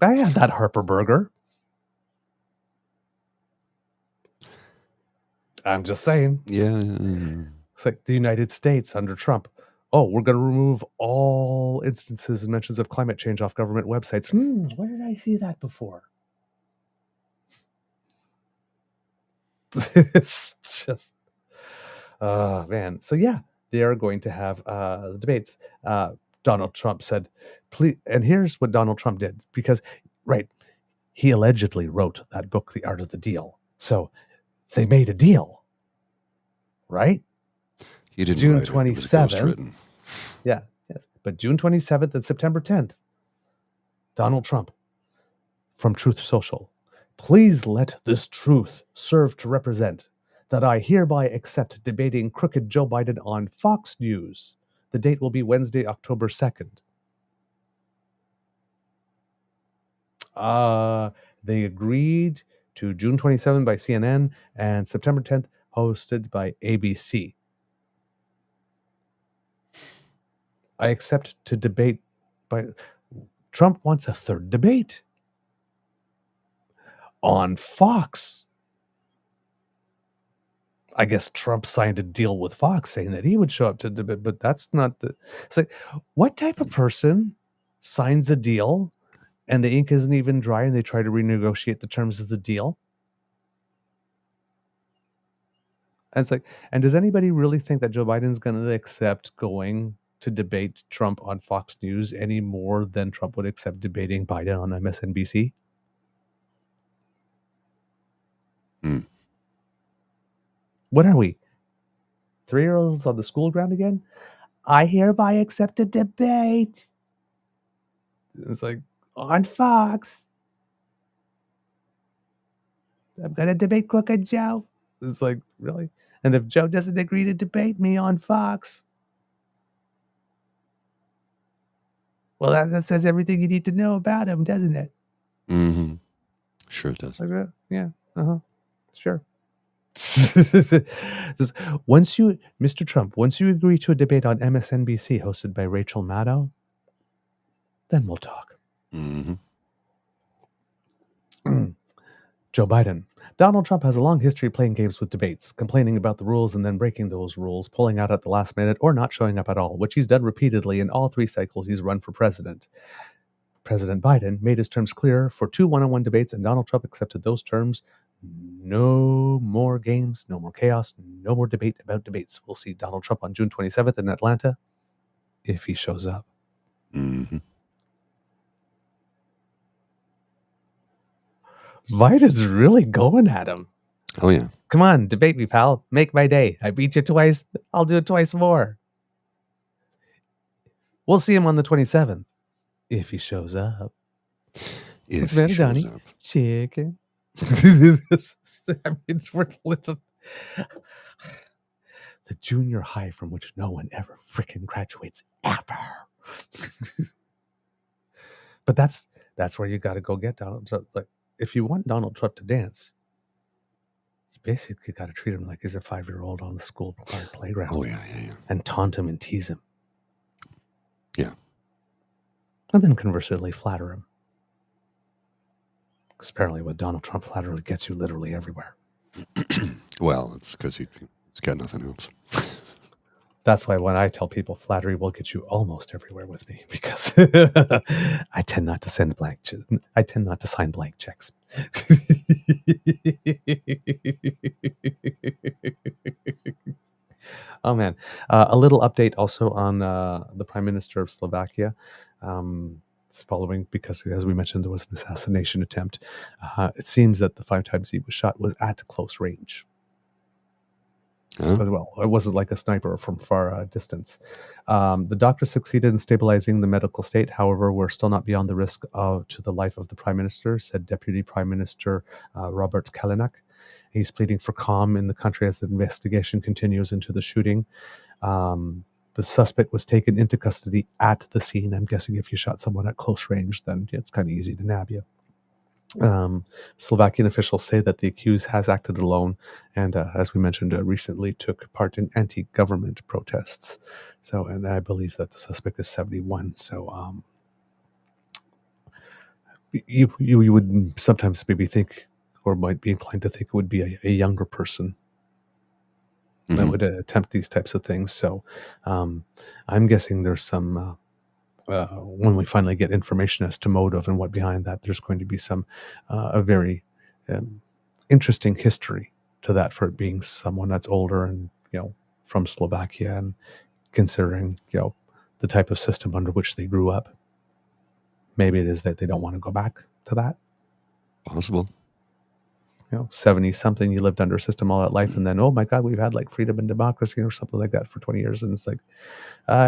Speaker 2: I had that Harper burger. I'm just saying.
Speaker 3: Yeah.
Speaker 2: It's like the United States under Trump. Oh, we're going to remove all instances and mentions of climate change off government websites. Where did I see that before? It's just, man. So yeah, they are going to have the debates. Donald Trump said, please, and here's what Donald Trump did, because, right, he allegedly wrote that book, The Art of the Deal. So they made a deal, right?
Speaker 3: He didn't
Speaker 2: June
Speaker 3: write it. It was
Speaker 2: 27th.
Speaker 3: ghostwritten.
Speaker 2: Yeah, yes. But June 27th and September 10th, Donald Trump from Truth Social. Please let this truth serve to represent that I hereby accept debating crooked Joe Biden on Fox News. The date will be Wednesday, October 2nd. They agreed to June 27th by CNN and September 10th hosted by ABC. I accept to debate by... Trump wants a third debate on Fox. I guess Trump signed a deal with Fox saying that he would show up to debate, but that's not the... It's like, what type of person signs a deal and the ink isn't even dry and they try to renegotiate the terms of the deal? And it's like, and does anybody really think that Joe Biden's going to accept going to debate Trump on Fox News any more than Trump would accept debating Biden on MSNBC? What are we? 3-year-olds on the school ground again? I hereby accept a debate. It's like, on Fox. I'm going to debate Crooked Joe. It's like, really? And if Joe doesn't agree to debate me on Fox, Well, that says everything you need to know about him, doesn't it?
Speaker 3: Mm-hmm. Sure it does.
Speaker 2: Like that? Yeah. Sure. Mr. Trump, once you agree to a debate on MSNBC hosted by Rachel Maddow, then we'll talk.
Speaker 3: Mm-hmm.
Speaker 2: Joe Biden. Donald Trump has a long history of playing games with debates, complaining about the rules and then breaking those rules, pulling out at the last minute, or not showing up at all, which he's done repeatedly in all 3 cycles he's run for president. President Biden made his terms clear for 2 one-on-one debates, and Donald Trump accepted those terms. No more games, no more chaos, no more debate about debates. We'll see Donald Trump on June 27th in Atlanta, if he shows up.
Speaker 3: Mm-hmm.
Speaker 2: Biden's really going at him.
Speaker 3: Oh, yeah.
Speaker 2: Come on, debate me, pal. Make my day. I beat you twice. I'll do it twice more. We'll see him on the 27th, if he shows up.
Speaker 3: If
Speaker 2: What's the matter,
Speaker 3: he shows
Speaker 2: Johnny?
Speaker 3: up.
Speaker 2: Chicken. I mean, we're little. The junior high from which no one ever freaking graduates ever. But that's where you got to go get Donald Trump. Like, if you want Donald Trump to dance, you basically got to treat him like he's a 5-year-old on the school playground.
Speaker 3: Oh, yeah.
Speaker 2: And taunt him and tease him.
Speaker 3: Yeah.
Speaker 2: And then conversely flatter him. Because apparently with Donald Trump, flattery gets you literally everywhere.
Speaker 3: Well, it's because he's got nothing else.
Speaker 2: That's why when I tell people flattery will get you almost everywhere with me, because I tend not to sign blank checks. Oh man, a little update also on the Prime Minister of Slovakia. Following, because as we mentioned, there was an assassination attempt. It seems that the 5 times he was shot was at close range. As well, it wasn't like a sniper from far distance. The doctor succeeded in stabilizing the medical state. However, we're still not beyond the risk to the life of the Prime Minister, said Deputy Prime Minister Robert Kalinak. He's pleading for calm in the country as the investigation continues into the shooting. The suspect was taken into custody at the scene. I'm guessing if you shot someone at close range, then it's kind of easy to nab you. Slovakian officials say that the accused has acted alone and, as we mentioned, recently took part in anti-government protests. So, and I believe that the suspect is 71. So, you would sometimes maybe think, or might be inclined to think, it would be a younger person that would attempt these types of things. So, I'm guessing there's some. When we finally get information as to motive and what behind that, there's going to be some a very interesting history to that, for it being someone that's older and from Slovakia, and considering the type of system under which they grew up. Maybe it is that they don't want to go back to that.
Speaker 3: Possible.
Speaker 2: 70 something, you lived under a system all that life, and then, oh my God, we've had like freedom and democracy or something like that for 20 years, and it's like,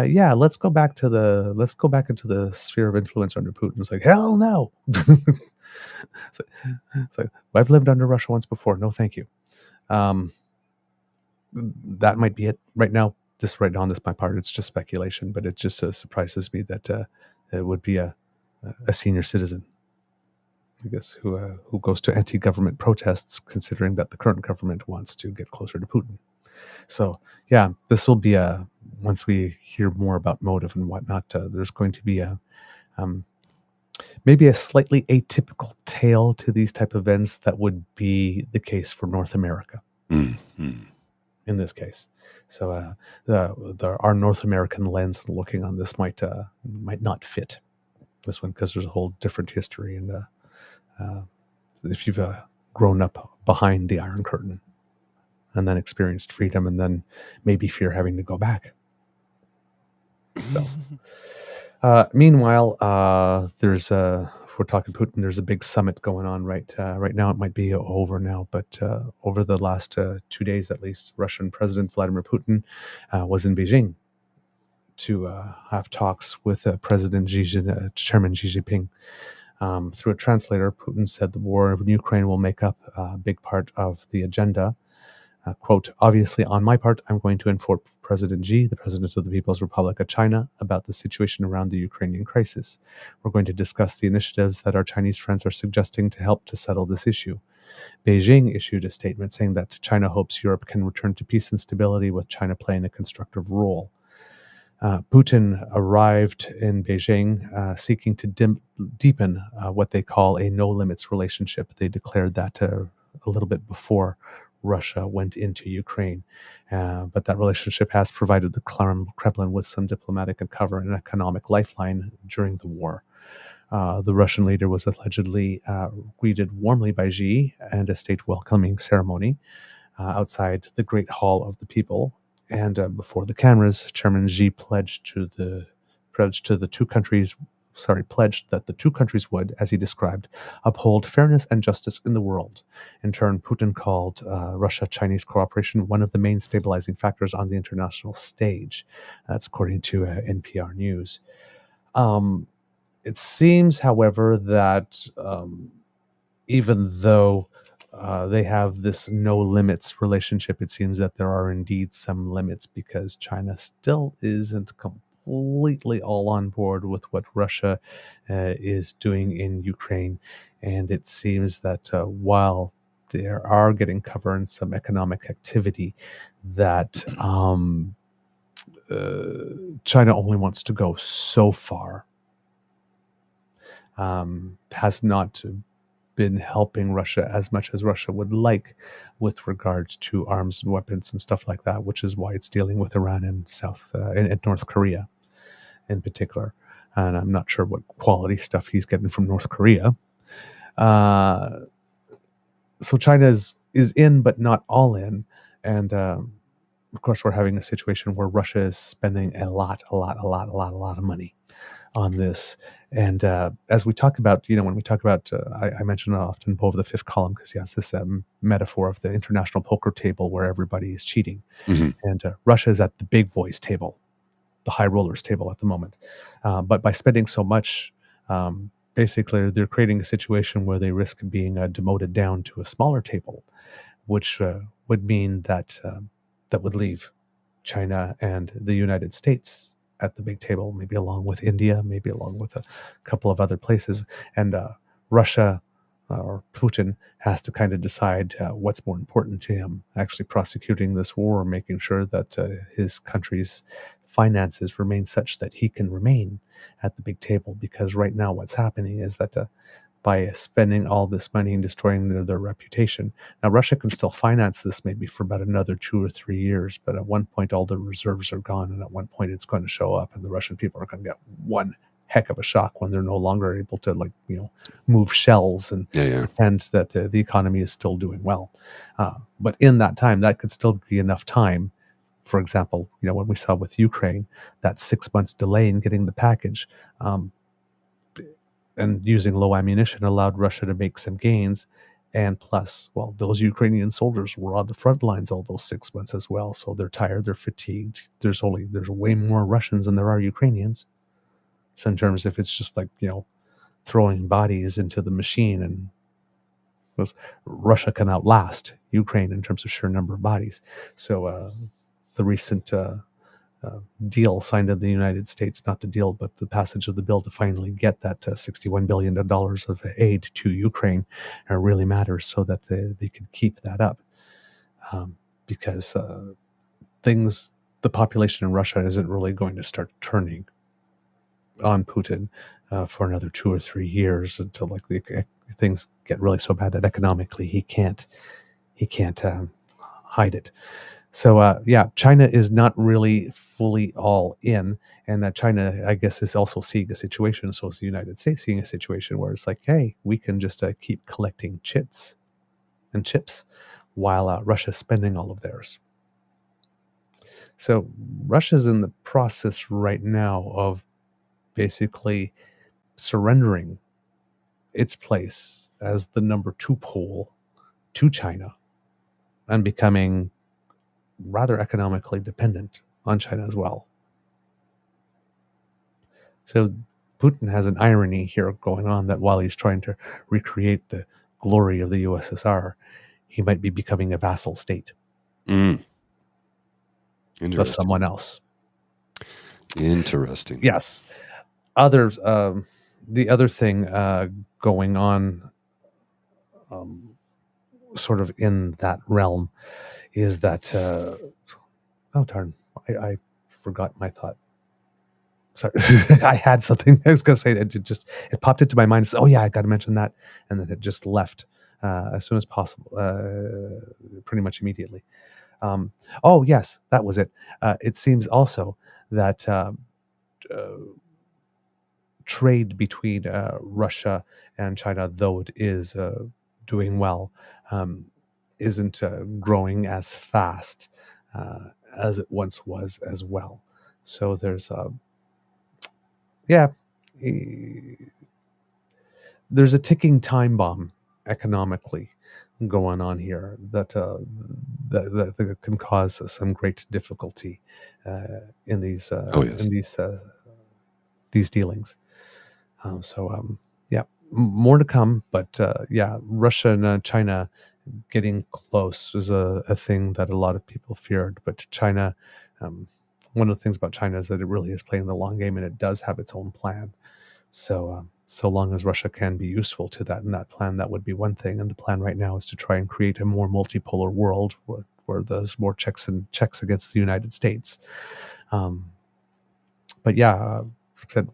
Speaker 2: yeah, let's go back into the sphere of influence under Putin. It's like, hell no. So I've lived under Russia once before. No, thank you. That might be it right now. Right now on my part, it's just speculation, but it just surprises me that it would be a senior citizen, I guess, who goes to anti-government protests, considering that the current government wants to get closer to Putin. So, yeah, this will be once we hear more about motive and whatnot, there's going to be maybe a slightly atypical tale to these type of events that would be the case for North America.
Speaker 3: Mm-hmm.
Speaker 2: In this case. So our North American lens looking on this might not fit this one, because there's a whole different history, and if you've grown up behind the Iron Curtain and then experienced freedom, and then maybe fear having to go back. So, meanwhile, there's if we're talking Putin, there's a big summit going on right now. It might be over now, but over the last 2 days at least, Russian President Vladimir Putin was in Beijing to have talks with Chairman Xi Jinping. Through a translator, Putin said the war in Ukraine will make up a big part of the agenda. Quote, obviously, on my part, I'm going to inform President Xi, the President of the People's Republic of China, about the situation around the Ukrainian crisis. We're going to discuss the initiatives that our Chinese friends are suggesting to help to settle this issue. Beijing issued a statement saying that China hopes Europe can return to peace and stability, with China playing a constructive role. Putin arrived in Beijing seeking to deepen what they call a no-limits relationship. They declared that a little bit before Russia went into Ukraine. But that relationship has provided the Kremlin with some diplomatic and cover and economic lifeline during the war. The Russian leader was allegedly greeted warmly by Xi and a state welcoming ceremony outside the Great Hall of the People. And before the cameras, Chairman Xi pledged that the two countries would, as he described, uphold fairness and justice in the world. In turn, Putin called Russia-Chinese cooperation one of the main stabilizing factors on the international stage. That's according to NPR News. It seems, however, that even though they have this no limits relationship, it seems that there are indeed some limits, because China still isn't completely all on board with what Russia is doing in Ukraine. And it seems that while they are getting cover in some economic activity, that China only wants to go so far. Has not been helping Russia as much as Russia would like with regard to arms and weapons and stuff like that, which is why it's dealing with Iran and and North Korea in particular. And I'm not sure what quality stuff he's getting from North Korea. So China is in, but not all in. And of course, we're having a situation where Russia is spending a lot of money on this. And as we talk about, when we talk about, I mention often above the fifth column, because he has this metaphor of the international poker table where everybody is cheating.
Speaker 3: Mm-hmm.
Speaker 2: And Russia is at the big boys table, the high rollers table at the moment. But by spending so much, basically they're creating a situation where they risk being demoted down to a smaller table, which would mean that that would leave China and the United States at the big table, maybe along with India, maybe along with a couple of other places. And Russia or Putin has to kind of decide what's more important to him, actually prosecuting this war, making sure that his country's finances remain such that he can remain at the big table. Because right now what's happening is that by spending all this money and destroying their reputation. Now, Russia can still finance this maybe for about another 2 or 3 years, but at one point all the reserves are gone, and at one point it's going to show up, and the Russian people are going to get one heck of a shock when they're no longer able to move shells and pretend that the economy is still doing well. But in that time, that could still be enough time. For example, when we saw with Ukraine, that 6 months delay in getting the package, and using low ammunition allowed Russia to make some gains. And plus, well, those Ukrainian soldiers were on the front lines all those 6 months as well. So they're tired, they're fatigued. There's way more Russians than there are Ukrainians. So in terms of, it's just like, throwing bodies into the machine, and because Russia can outlast Ukraine in terms of sheer number of bodies. So the recent deal signed in the United States, not the deal, but the passage of the bill to finally get that $61 billion of aid to Ukraine really matters, so that they can keep that up. Because the population in Russia isn't really going to start turning on Putin for another 2 or 3 years, until things get really so bad that economically he can't hide it. So, China is not really fully all in, and China, I guess, is also seeing a situation, so is the United States seeing a situation where it's like, hey, we can just keep collecting chips while Russia's spending all of theirs. So Russia's in the process right now of basically surrendering its place as the number 2 pole to China and becoming rather economically dependent on China as well. So Putin has an irony here going on, that while he's trying to recreate the glory of the USSR, he might be becoming a vassal state.
Speaker 3: Mm.
Speaker 2: of
Speaker 3: Interesting.
Speaker 2: someone else.
Speaker 3: Interesting.
Speaker 2: Yes. Others. The other thing going on, sort of in that realm, is that oh darn, I forgot my thought. Sorry, I had something I was going to say. It popped into my mind. Oh yeah, I got to mention that, and then it just left as soon as possible, pretty much immediately. Oh yes, that was it. It seems also that trade between Russia and China, though it is doing well, isn't growing as fast as it once was as well. So there's there's a ticking time bomb economically going on here that that can cause some great difficulty in these
Speaker 3: yes.
Speaker 2: in these dealings. Yeah, more to come, but yeah, Russia and China getting close is a thing that a lot of people feared. But China, one of the things about China is that it really is playing the long game, and it does have its own plan. So so long as Russia can be useful to that and that plan, that would be one thing. And the plan right now is to try and create a more multipolar world where there's more checks against the United States. But yeah, like I said,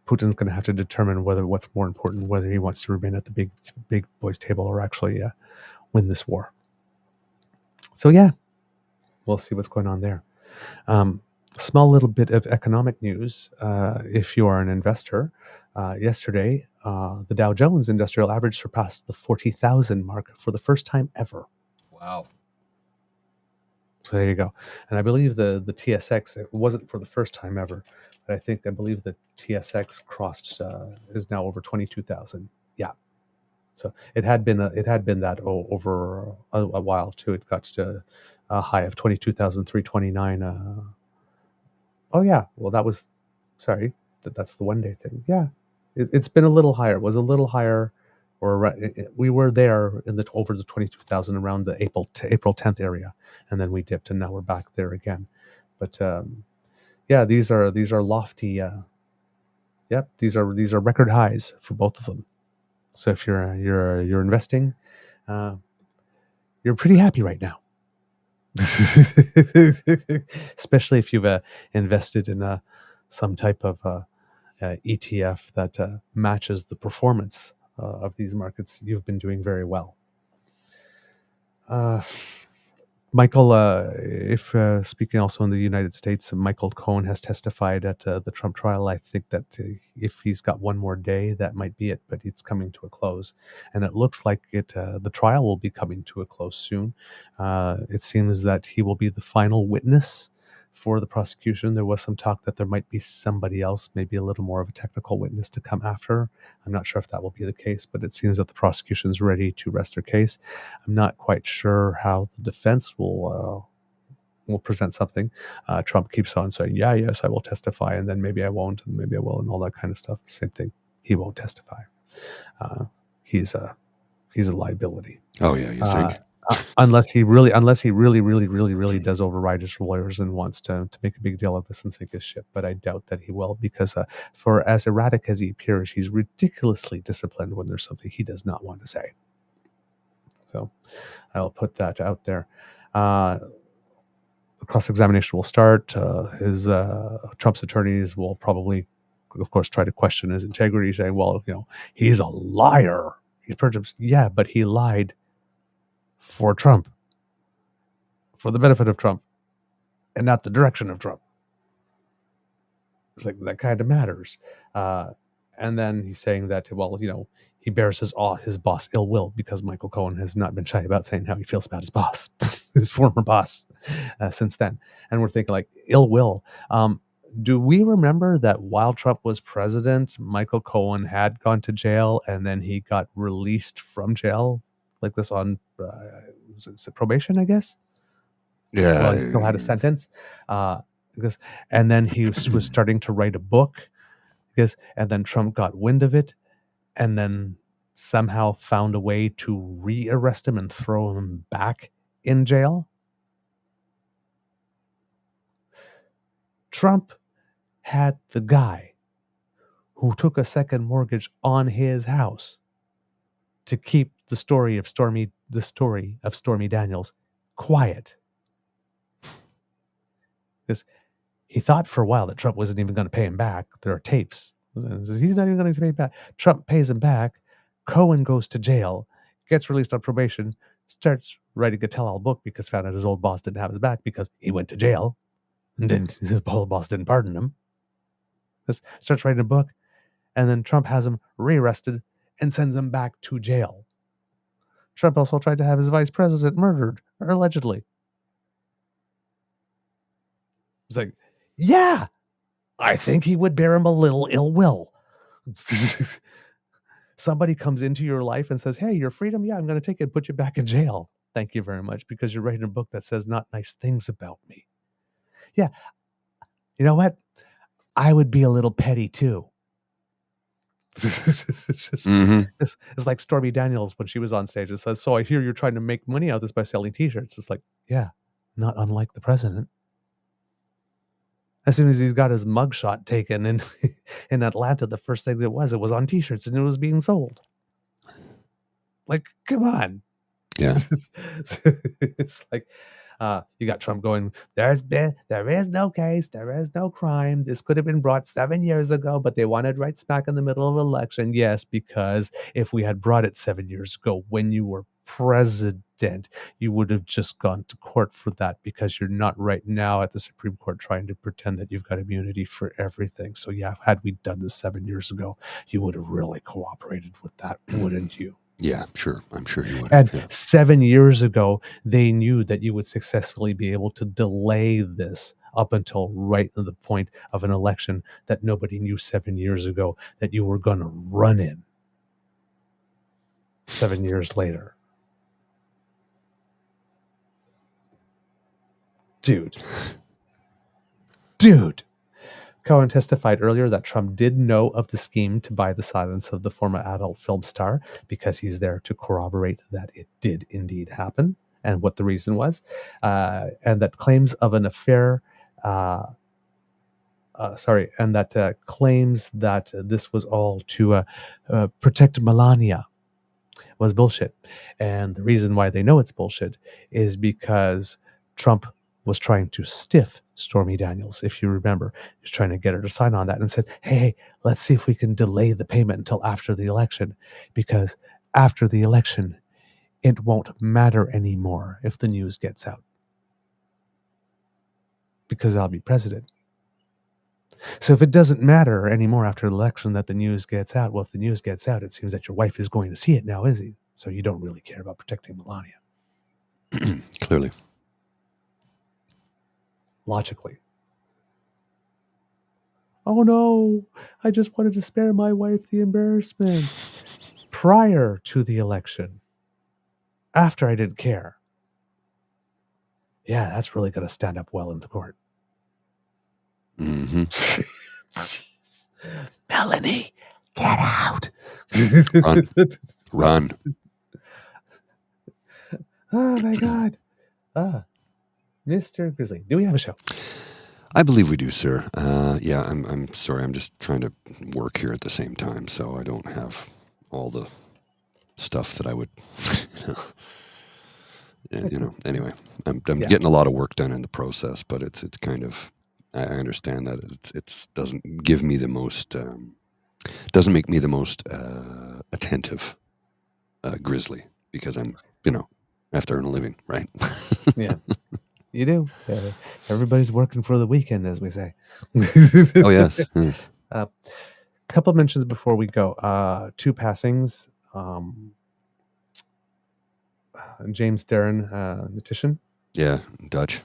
Speaker 2: Putin's going to have to determine what's more important, whether he wants to remain at the big boys table or actually win this war. So yeah, we'll see what's going on there. Small little bit of economic news. If you are an investor, yesterday the Dow Jones Industrial Average surpassed the 40,000 mark for the first time ever.
Speaker 3: Wow.
Speaker 2: So there you go. And I believe the TSX, it wasn't for the first time ever, but I believe the TSX crossed is now over 22,000. Yeah. So it had been that over a while too. It got to a high of 22,329. Oh yeah. Well, that's the 1 day thing. Yeah. It's been a little higher. It was a little higher, or we were there in over the 22,000 around the April 10th area, and then we dipped, and now we're back there again. But yeah, these are lofty. These are record highs for both of them. So if you're investing, you're pretty happy right now, especially if you've invested in some type of ETF that matches the performance of these markets. You've been doing very well. Michael, if speaking also in the United States, Michael Cohen has testified at the Trump trial. I think that if he's got one more day, that might be it, but it's coming to a close. And it looks like the trial will be coming to a close soon. It seems that he will be the final witness for the prosecution. There was some talk that there might be somebody else, maybe a little more of a technical witness to come after. I'm not sure if that will be the case, but it seems that the prosecution is ready to rest their case. I'm not quite sure how the defense will present something. Trump keeps on saying, yes, I will testify, and then maybe I won't, and maybe I will, and all that kind of stuff. Same thing. He won't testify. He's a liability.
Speaker 3: Oh yeah, you think?
Speaker 2: Unless he really does override his lawyers and wants to make a big deal of this and sink his ship. But I doubt that he will, because for as erratic as he appears, he's ridiculously disciplined when there's something he does not want to say. So I'll put that out there. The cross-examination will start. Trump's attorneys will probably, of course, try to question his integrity, saying, well, he's a liar. He's perjured. Yeah, but he lied for Trump, for the benefit of Trump, and not the direction of Trump. It's like that kind of matters. And then he's saying that, well, he bears his boss ill will, because Michael Cohen has not been shy about saying how he feels about his boss, his former boss, since then. And we're thinking, like, ill will. Do we remember that while Trump was president, Michael Cohen had gone to jail, and then he got released from jail like this on probation, I guess?
Speaker 3: Yeah.
Speaker 2: Well, he still had a sentence. And then he was starting to write a book, and then Trump got wind of it, and then somehow found a way to re-arrest him and throw him back in jail? Trump had the guy who took a second mortgage on his house to keep the story of Stormy Daniels quiet. Because he thought for a while that Trump wasn't even going to pay him back. There are tapes. He's not even going to pay back. Trump pays him back. Cohen goes to jail, gets released on probation, starts writing a tell-all book because found out his old boss didn't have his back because he went to jail. And his old boss didn't pardon him. Starts writing a book, and then Trump has him rearrested and sends him back to jail. Trump also tried to have his vice president murdered, or allegedly. It's like, yeah, I think he would bear him a little ill will. Somebody comes into your life and says, hey, your freedom, yeah, I'm going to take it and put you back in jail. Thank you very much, because you're writing a book that says not nice things about me. Yeah, you know what? I would be a little petty too. It's like Stormy Daniels when she was on stage and says, so I hear you're trying to make money out of this by selling t-shirts. It's like, yeah, not unlike the president. As soon as he's got his mugshot taken in Atlanta, the first thing it was on t-shirts and it was being sold. Like, come on.
Speaker 3: Yeah.
Speaker 2: It's like, you got Trump going, there is no case, there is no crime. This could have been brought 7 years ago, but they wanted right smack in the middle of an election. Yes, because if we had brought it 7 years ago when you were president, you would have just gone to court for that, because you're not right now at the Supreme Court trying to pretend that you've got immunity for everything. So yeah, had we done this 7 years ago, you would have really cooperated with that, wouldn't you?
Speaker 3: Yeah, sure. I'm sure you would.
Speaker 2: And 7 years ago, they knew that you would successfully be able to delay this up until right to the point of an election that nobody knew 7 years ago that you were going to run in 7 years later. Dude. Cohen testified earlier that Trump did know of the scheme to buy the silence of the former adult film star because he's there to corroborate that it did indeed happen and what the reason was, and that claims of an affair, claims that this was all to protect Melania was bullshit. And the reason why they know it's bullshit is because Trump was trying to stiff Stormy Daniels. If you remember, he was trying to get her to sign on that and said, hey, let's see if we can delay the payment until after the election, because after the election, it won't matter anymore if the news gets out, because I'll be president. So if it doesn't matter anymore after the election that the news gets out, well, if the news gets out, it seems that your wife is going to see it now, is he? So you don't really care about protecting Melania.
Speaker 3: Clearly.
Speaker 2: Logically. Oh no, I just wanted to spare my wife the embarrassment. Prior to the election. After I didn't care. Yeah, that's really going to stand up well in the court.
Speaker 3: Mm-hmm.
Speaker 2: Jeez. Melanie, get out.
Speaker 3: Run.
Speaker 2: Oh my God. Mr. Grizzly, do we have a show?
Speaker 3: I believe we do, sir. Yeah, I'm sorry. I'm just trying to work here at the same time, so I don't have all the stuff that I would, Anyway, I'm getting a lot of work done in the process, but it's kind of, I understand that it doesn't give me the most, doesn't make me the most attentive grizzly, because I'm, I have to earn a living, right?
Speaker 2: Yeah. You do. Everybody's working for the weekend, as we say.
Speaker 3: Oh, yes.
Speaker 2: A couple of mentions before we go. 2 passings. James Darren Nittition.
Speaker 3: Yeah, Dutchy.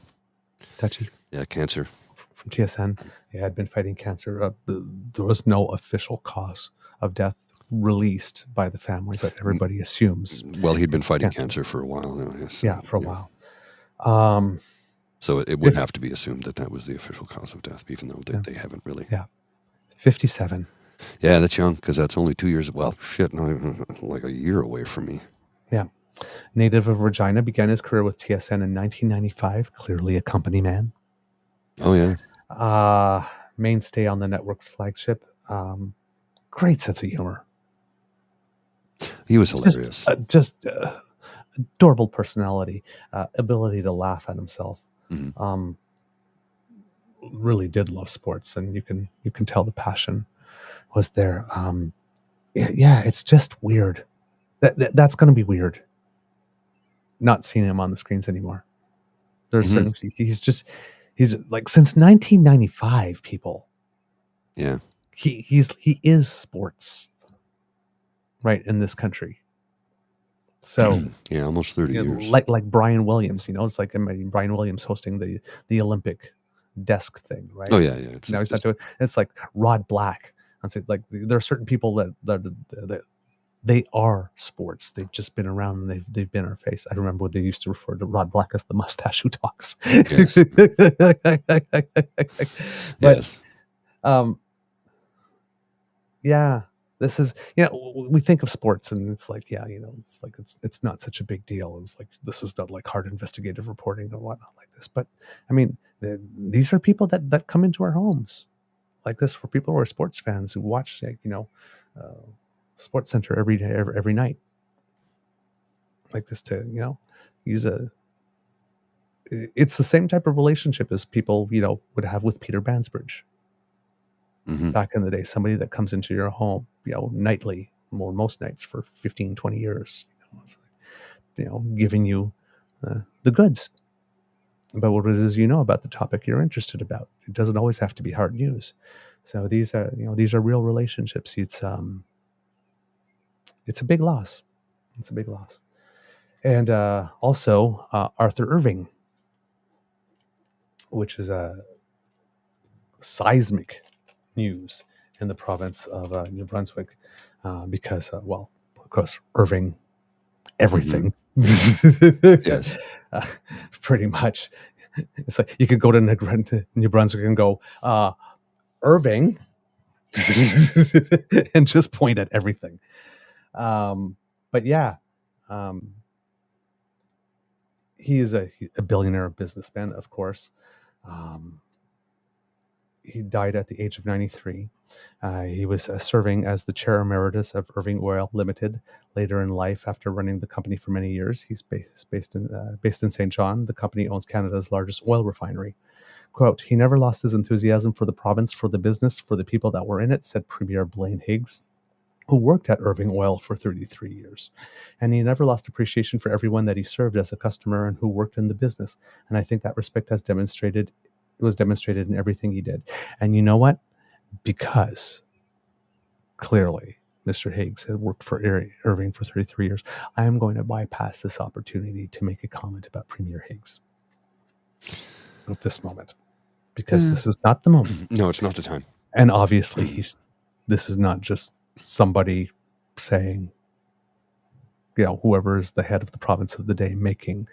Speaker 3: Yeah, cancer.
Speaker 2: From TSN. He had been fighting cancer. There was no official cause of death released by the family, but everybody assumes.
Speaker 3: Well, he'd been fighting cancer for a while. Yes.
Speaker 2: Yeah, for a while.
Speaker 3: So it would have to be assumed that was the official cause of death, even though they haven't really.
Speaker 2: Yeah. 57.
Speaker 3: Yeah, that's young, because that's only 2 years. Well, shit, no, like a year away from me.
Speaker 2: Yeah. Native of Regina, began his career with TSN in 1995. Clearly a company man.
Speaker 3: Oh, yeah.
Speaker 2: Mainstay on the network's flagship. Great sense of humor.
Speaker 3: He was hilarious.
Speaker 2: Just adorable personality, ability to laugh at himself.
Speaker 3: Mhm.
Speaker 2: Really did love sports, and you can tell the passion was there. Yeah, it's just weird. That's going to be weird. Not seeing him on the screens anymore. There's certain he's like since 1995. People.
Speaker 3: Yeah.
Speaker 2: He is sports, right, in this country. So
Speaker 3: yeah, almost 30 years.
Speaker 2: Like Brian Williams, it's like Brian Williams hosting the Olympic desk thing, right?
Speaker 3: Oh yeah.
Speaker 2: Now he's not doing. It's like Rod Black. And so like there are certain people that they are sports. They've just been around and they've been our face. I remember when they used to refer to Rod Black as the mustache who talks.
Speaker 3: Yes.
Speaker 2: But, yeah, this is, we think of sports and it's like, it's like, it's not such a big deal. It's like, this is not like hard investigative reporting or whatnot like this. But I mean, these are people that come into our homes like this, for people who are sports fans who watch, Sports Center every day, every night like this to, it's the same type of relationship as people, would have with Peter Bansbridge. Back in the day, somebody that comes into your home, nightly, most nights for 15, 20 years, giving you the goods about what it is about the topic you're interested about. It doesn't always have to be hard news. So these are real relationships. It's a big loss. It's a big loss. And also Arthur Irving, which is a seismic news in the province of New Brunswick, because, of course, Irving, everything.
Speaker 3: Yes.
Speaker 2: Pretty much. It's like you could go to New Brunswick and go, Irving, and just point at everything. But yeah, he is a billionaire businessman, of course. He died at the age of 93. He was serving as the chair emeritus of Irving Oil Limited later in life after running the company for many years. He's based in St. John. The company owns Canada's largest oil refinery. Quote, he never lost his enthusiasm for the province, for the business, for the people that were in it, said Premier Blaine Higgs, who worked at Irving Oil for 33 years. And he never lost appreciation for everyone that he served as a customer and who worked in the business. And I think that respect was demonstrated in everything he did. And you know what? Because clearly Mr. Higgs had worked for Irving for 33 years, I am going to bypass this opportunity to make a comment about Premier Higgs at this moment. Because this is not the moment.
Speaker 3: No, it's not the time.
Speaker 2: And obviously this is not just somebody saying, whoever is the head of the province of the day making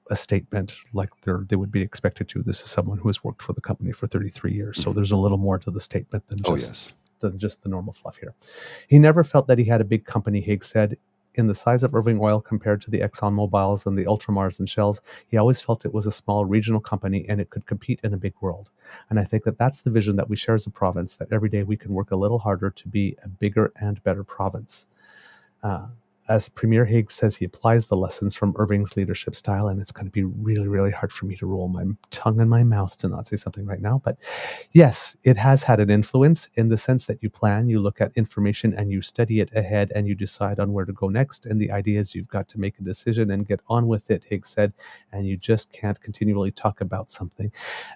Speaker 2: a statement like they would be expected to. This is someone who has worked for the company for 33 years. So there's a little more to the statement than just the normal fluff here. He never felt that he had a big company, Higgs said. In the size of Irving Oil compared to the Exxon Mobils and the Ultramars and Shells, he always felt it was a small regional company and it could compete in a big world. And I think that that's the vision that we share as a province, that every day we can work a little harder to be a bigger and better province. As Premier Higgs says, he applies the lessons from Irving's leadership style, and it's going to be really, really hard for me to roll my tongue in my mouth to not say something right now. But yes, it has had an influence in the sense that you plan, you look at information, and you study it ahead, and you decide on where to go next. And the idea is you've got to make a decision and get on with it, Higgs said, and you just can't continually talk about something.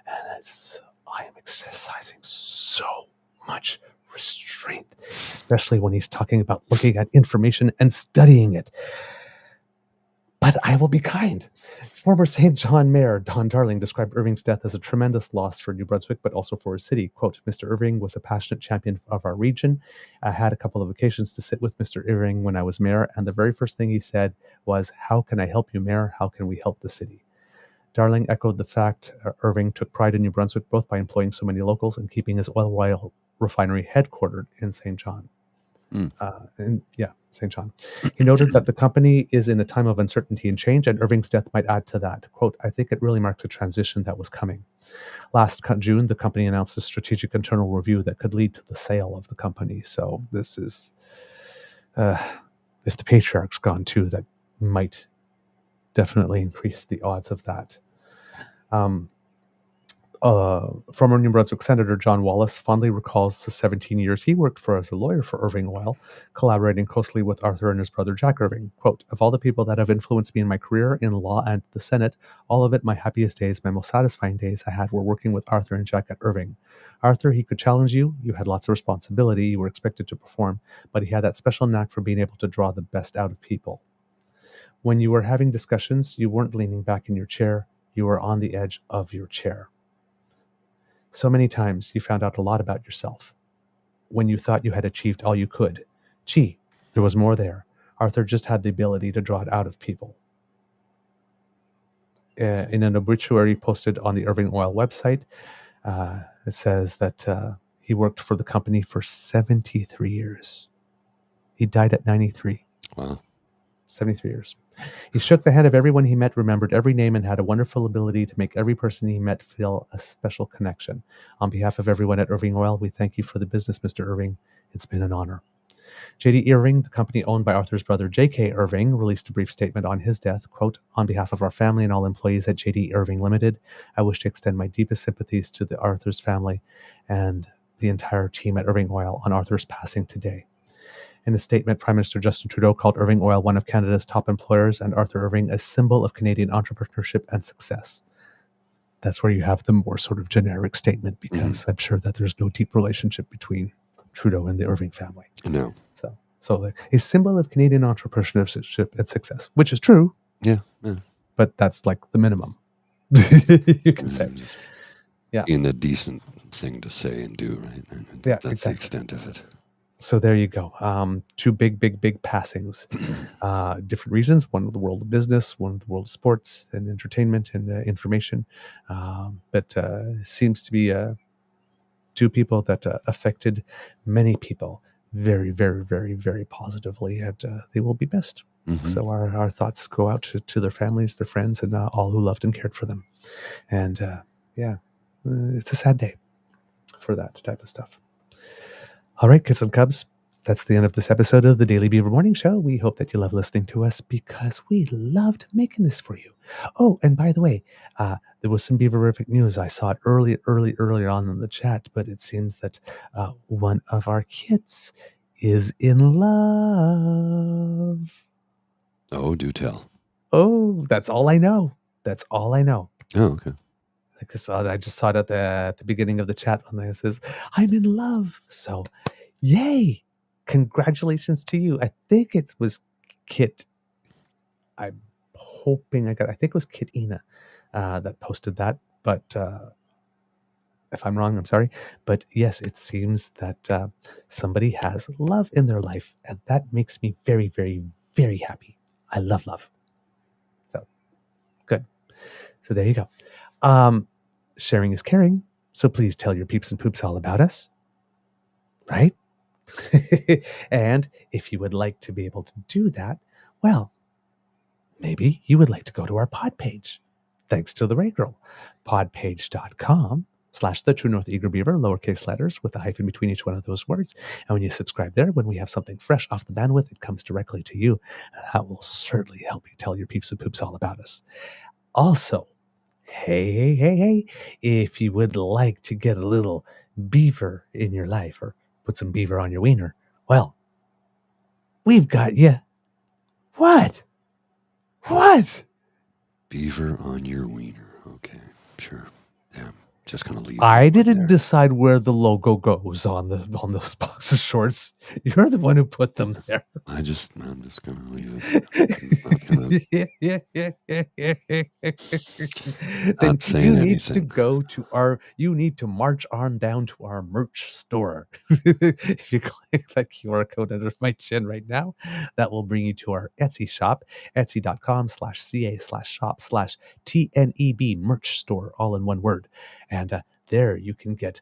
Speaker 2: And I am exercising so much restraint, especially when he's talking about looking at information and studying it. But I will be kind. Former St. John Mayor Don Darling described Irving's death as a tremendous loss for New Brunswick, but also for his city. Quote, Mr. Irving was a passionate champion of our region. I had a couple of occasions to sit with Mr. Irving when I was mayor, and the very first thing he said was, how can I help you, Mayor? How can we help the city? Darling echoed the fact Irving took pride in New Brunswick, both by employing so many locals and keeping his oil refinery headquartered in St. John. St. John. He noted that the company is in a time of uncertainty and change, and Irving's death might add to that. Quote, I think it really marks a transition that was coming. Last June, the company announced a strategic internal review that could lead to the sale of the company. So this is, if the patriarch's gone too, that might definitely increase the odds of that. Former New Brunswick Senator John Wallace fondly recalls the 17 years he worked for as a lawyer for Irving Oil, collaborating closely with Arthur and his brother Jack Irving. Quote, of all the people that have influenced me in my career in law and the Senate, all of it, my happiest days, my most satisfying days I had were working with Arthur and Jack at Irving. Arthur, he could challenge you, you had lots of responsibility, you were expected to perform, but he had that special knack for being able to draw the best out of people. When you were having discussions, you weren't leaning back in your chair, you were on the edge of your chair. So many times you found out a lot about yourself. When you thought you had achieved all you could, gee, there was more there. Arthur just had the ability to draw it out of people. In an obituary posted on the Irving Oil website, it says that he worked for the company for 73 years. He died at 93.
Speaker 3: Wow.
Speaker 2: 73 years. He shook the hand of everyone he met, remembered every name, and had a wonderful ability to make every person he met feel a special connection. On behalf of everyone at Irving Oil, we thank you for the business, Mr. Irving. It's been an honor. J.D. Irving, the company owned by Arthur's brother J.K. Irving, released a brief statement on his death. Quote, on behalf of our family and all employees at J.D. Irving Limited, I wish to extend my deepest sympathies to the Arthur's family and the entire team at Irving Oil on Arthur's passing today. In a statement, Prime Minister Justin Trudeau called Irving Oil one of Canada's top employers and Arthur Irving a symbol of Canadian entrepreneurship and success. That's where you have the more sort of generic statement, because I'm sure that there's no deep relationship between Trudeau and the Irving family.
Speaker 3: No.
Speaker 2: So a symbol of Canadian entrepreneurship and success, which is true.
Speaker 3: Yeah.
Speaker 2: But that's like the minimum you can say. Yeah.
Speaker 3: In the decent thing to say and do, right? And
Speaker 2: Yeah,
Speaker 3: that's
Speaker 2: exactly.
Speaker 3: the extent of it.
Speaker 2: So there you go. Two big passings. Different reasons. One of the world of business, one of the world of sports and entertainment and information. But seems to be two people that affected many people very, very, very, very positively. And they will be missed. So our thoughts go out to their families, their friends, and all who loved and cared for them. And it's a sad day for that type of stuff. All right, kids and cubs, that's the end of this episode of the Daily Beaver Morning Show. We hope that you love listening to us because we loved making this for you. Oh, and by the way, there was some Beaverific news. I saw it earlier on in the chat, but it seems that one of our kids is in love.
Speaker 3: Oh, do tell.
Speaker 2: Oh, that's all I know.
Speaker 3: Oh, okay.
Speaker 2: I just saw it at the beginning of the chat when it says, I'm in love. So, yay. Congratulations to you. I think it was Kit. I'm hoping I think it was Kit Ina that posted that. But if I'm wrong, I'm sorry. But yes, it seems that somebody has love in their life. And that makes me very, very, very happy. I love love. So, good. So there you go. Sharing is caring, so please tell your peeps and poops all about us, right? And if you would like to be able to do that, well, maybe you would like to go to our pod page. Thanks to the Ray Girl. podpage.com/the True North Eager Beaver, lowercase letters with a hyphen between each one of those words. And when you subscribe there, when we have something fresh off the bandwidth, it comes directly to you. And that will certainly help you tell your peeps and poops all about us. Also, hey, if you would like to get a little beaver in your life or put some beaver on your wiener, well, we've got you. What?
Speaker 3: Beaver on your wiener. Okay, sure. Yeah, just gonna leave.
Speaker 2: I didn't
Speaker 3: there.
Speaker 2: decide where the logo goes on those boxer shorts. You're the one who put them there.
Speaker 3: I'm just gonna leave it.
Speaker 2: Then
Speaker 3: Not saying
Speaker 2: you need
Speaker 3: anything.
Speaker 2: to go to you need to march on down to our merch store. If you click that QR code under my chin right now, that will bring you to our Etsy shop, etsy.com/ca/shop/TNEB merch store, all in one word. And there you can get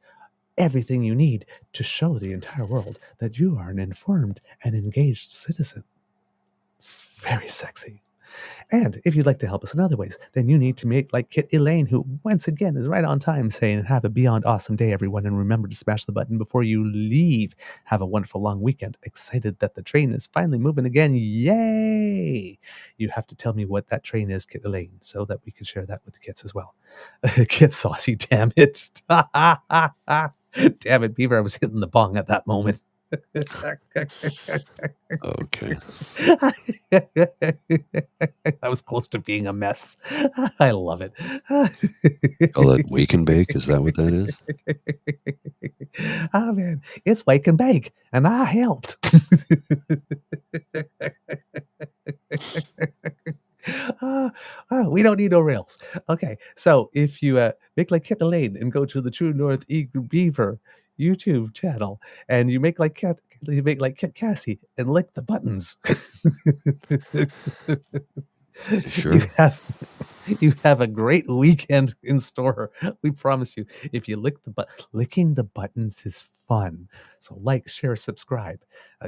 Speaker 2: everything you need to show the entire world that you are an informed and engaged citizen. It's very sexy. And if you'd like to help us in other ways, then you need to make like Kit Elaine, who once again is right on time saying, have a beyond awesome day, everyone. And remember to smash the button before you leave. Have a wonderful long weekend. Excited that the train is finally moving again. Yay! You have to tell me what that train is, Kit Elaine, so that we can share that with the kids as well. Kit Saucy, damn it. Damn it, Beaver. I was hitting the bong at that moment.
Speaker 3: Okay.
Speaker 2: I was close to being a mess. I love it.
Speaker 3: Call that wake and bake? Is that what that is?
Speaker 2: Oh man, it's wake and bake, and I helped. We don't need no rails. Okay, so if you make like Kit Elaine and go to the True North Eager Beaver YouTube channel, and you make like Kit Cassie and lick the buttons.
Speaker 3: Sure.
Speaker 2: You have a great weekend in store. We promise you. If you licking the buttons is fun. So like, share, subscribe.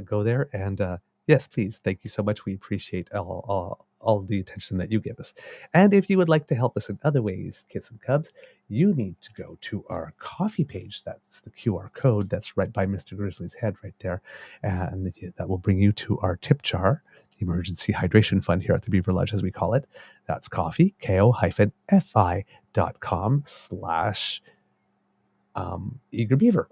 Speaker 2: Go there and yes, please. Thank you so much. We appreciate all the attention that you give us. And if you would like to help us in other ways, kids and cubs, you need to go to our coffee page. That's the QR code that's right by Mr. Grizzly's head right there. And that will bring you to our tip jar, the emergency hydration fund here at the Beaver Lodge, as we call it. That's coffee, ko-fi.com/Eager Beaver.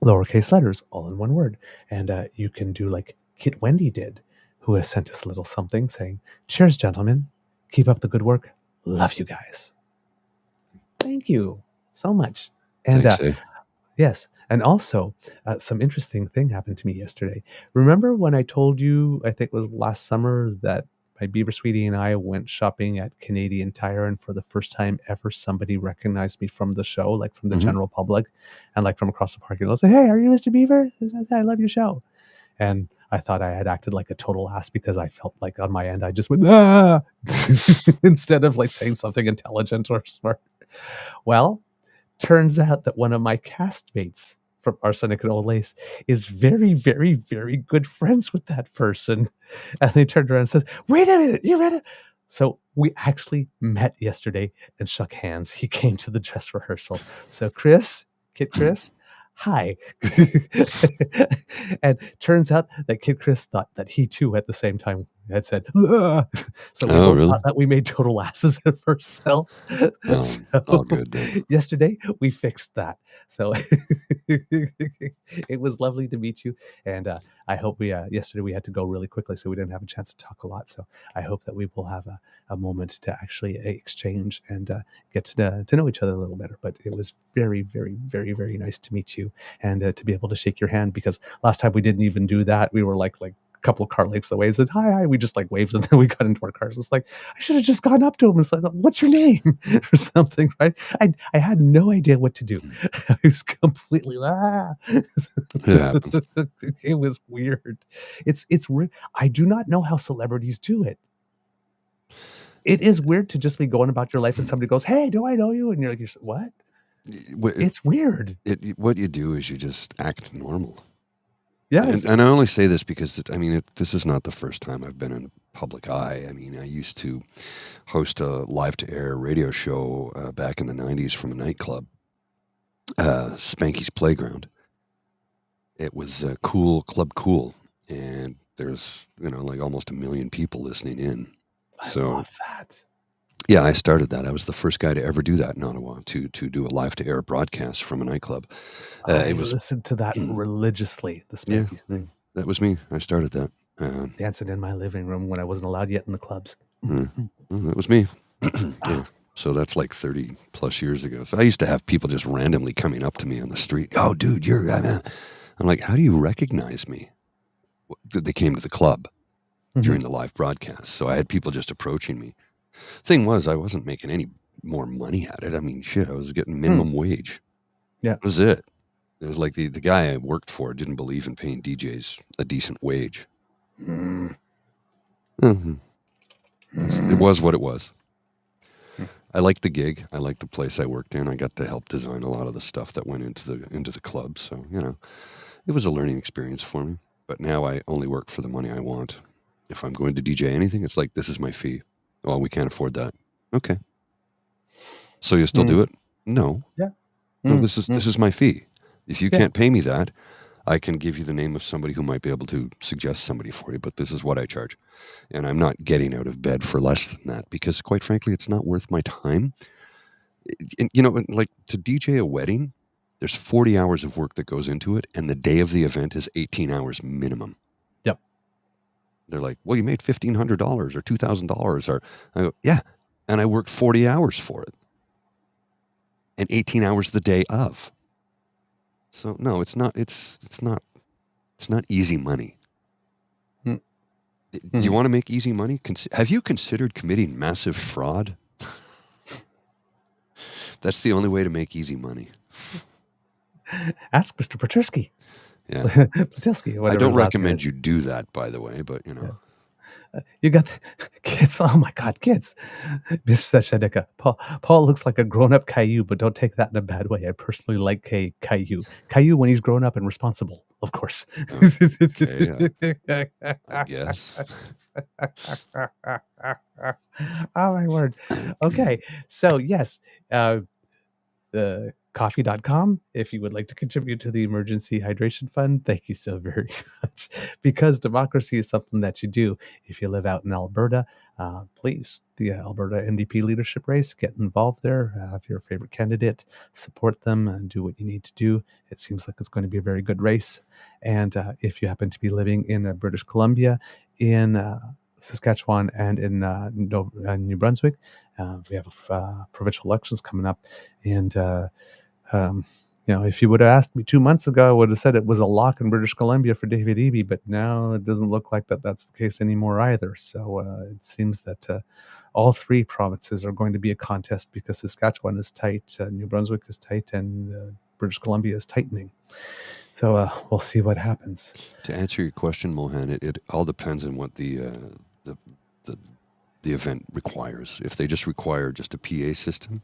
Speaker 2: Lowercase letters, all in one word. And you can do like Kit Wendy did, who has sent us a little something saying, cheers, gentlemen. Keep up the good work. Love you guys. Thank you so much. And
Speaker 3: Thanks,
Speaker 2: yes, and also some interesting thing happened to me yesterday. Remember when I told you, I think it was last summer, that my Beaver Sweetie and I went shopping at Canadian Tire, and for the first time ever, somebody recognized me from the show, like from the general public, and like from across the parking lot. Say, hey, are you Mr. Beaver? I love your show. And I thought I had acted like a total ass because I felt like on my end I just went, ah, instead of like saying something intelligent or smart. Well, turns out that one of my castmates from Arsenic and Old Lace is very, very, very good friends with that person. And they turned around and says, wait a minute, you read it? So we actually met yesterday and shook hands. He came to the dress rehearsal. So Kid Chris, hi. And turns out that Kid Chris thought that he too at the same time had said, ah. So we both thought that we made total asses of ourselves.
Speaker 3: All good then.
Speaker 2: Yesterday we fixed that. So it was lovely to meet you. And I hope yesterday we had to go really quickly, so we didn't have a chance to talk a lot. So I hope that we will have a moment to actually exchange and get to know each other a little better. But it was very, very, very, very nice to meet you and to be able to shake your hand, because last time we didn't even do that. We were like a couple of car lengths away and said, hi. We just like waved and then we got into our cars. It's like, I should have just gone up to him and said, what's your name? Or something, right? I had no idea what to do. I was completely,
Speaker 3: It happens.
Speaker 2: It was weird. It's I do not know how celebrities do it. It is weird to just be going about your life and somebody goes, hey, do I know you? And you're like, what? It's weird.
Speaker 3: What you do is you just act normal.
Speaker 2: Yes.
Speaker 3: And I only say this because, this is not the first time I've been in the public eye. I mean, I used to host a live-to-air radio show back in the 90s from a nightclub, Spanky's Playground. It was Club Cool, and there's, like almost 1 million people listening in.
Speaker 2: I love that.
Speaker 3: Yeah, I started that. I was the first guy to ever do that in Ottawa, to do a live-to-air broadcast from a nightclub.
Speaker 2: I listened to that religiously, the Spanky's thing.
Speaker 3: That was me. I started that.
Speaker 2: Dancing in my living room when I wasn't allowed yet in the clubs.
Speaker 3: That was me. Yeah. So that's like 30 plus years ago. So I used to have people just randomly coming up to me on the street. Oh, dude, I'm like, how do you recognize me? They came to the club during the live broadcast. So I had people just approaching me. Thing was, I wasn't making any more money at it. I mean, shit, I was getting minimum wage.
Speaker 2: Yeah.
Speaker 3: That was it. It was like the guy I worked for didn't believe in paying DJs a decent wage. It was what it was. I liked the gig. I liked the place I worked in. I got to help design a lot of the stuff that went into the club. So, it was a learning experience for me. But now I only work for the money I want. If I'm going to DJ anything, it's like, this is my fee. Oh, we can't afford that. Okay. So you still do it? No.
Speaker 2: Yeah.
Speaker 3: No, this is my fee. If you can't pay me that, I can give you the name of somebody who might be able to suggest somebody for you, but this is what I charge. And I'm not getting out of bed for less than that because, quite frankly, it's not worth my time. And, like to DJ a wedding, there's 40 hours of work that goes into it, and the day of the event is 18 hours minimum.
Speaker 2: Yep.
Speaker 3: They're like, well, you made $1,500 or $2,000. Or I go, yeah, and I worked 40 hours for it. And 18 hours the day of. So no, it's not easy money. Do you want to make easy money? Have you considered committing massive fraud? That's the only way to make easy money.
Speaker 2: Ask Mr. Petersky.
Speaker 3: Yeah.
Speaker 2: Petersky,
Speaker 3: I don't recommend you do that, by the way, but
Speaker 2: Yeah. You got kids. Oh my God, kids. Mr. Shadika. Paul looks like a grown-up Caillou, but don't take that in a bad way. I personally like Caillou. Caillou when he's grown up and responsible, of course.
Speaker 3: Okay, I guess.
Speaker 2: Oh my word. Okay. So yes, the coffee.com, if you would like to contribute to the emergency hydration fund, thank you so very much. Because democracy is something that you do. If you live out in Alberta, please, the Alberta NDP leadership race, get involved there. Have your favorite candidate, support them, and do what you need to do. It seems like it's going to be a very good race. And if you happen to be living in British Columbia, in Saskatchewan, and in New Brunswick, we have provincial elections coming up. And if you would have asked me 2 months ago, I would have said it was a lock in British Columbia for David Eby, but now it doesn't look like that's the case anymore either. So it seems that all three provinces are going to be a contest because Saskatchewan is tight, New Brunswick is tight, and British Columbia is tightening. So we'll see what happens.
Speaker 3: To answer your question, Mohan, it all depends on what the event requires. If they just require just a PA system,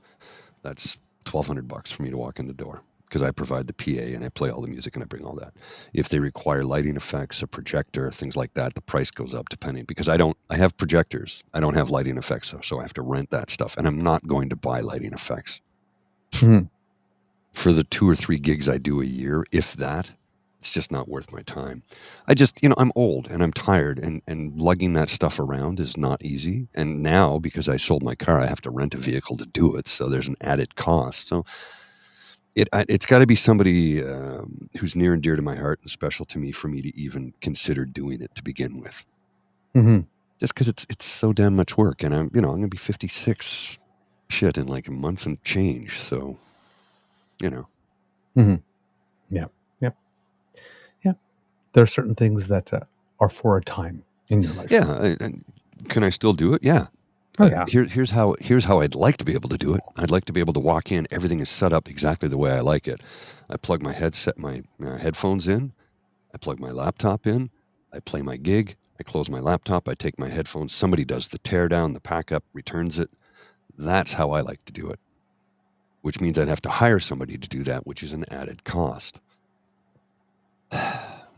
Speaker 3: that's $1,200 for me to walk in the door because I provide the PA and I play all the music and I bring all that. If they require lighting effects, a projector, things like that, the price goes up depending because I have projectors. I don't have lighting effects, so I have to rent that stuff, and I'm not going to buy lighting effects. For the 2 or 3 gigs I do a year, if that, it's just not worth my time. I just, I'm old and I'm tired, and lugging that stuff around is not easy. And now, because I sold my car, I have to rent a vehicle to do it. So there's an added cost. So it's got to be somebody who's near and dear to my heart and special to me for me to even consider doing it to begin with. Just because it's so damn much work. And I'm going to be 56 in like a month and change. So,
Speaker 2: Yeah. There are certain things that are for a time in your life.
Speaker 3: Yeah. Can I still do it? Yeah.
Speaker 2: Oh, yeah.
Speaker 3: Here's how I'd like to be able to do it. I'd like to be able to walk in. Everything is set up exactly the way I like it. I plug my headphones in. I plug my laptop in. I play my gig. I close my laptop. I take my headphones. Somebody does the tear down, the pack up, returns it. That's how I like to do it, which means I'd have to hire somebody to do that, which is an added cost.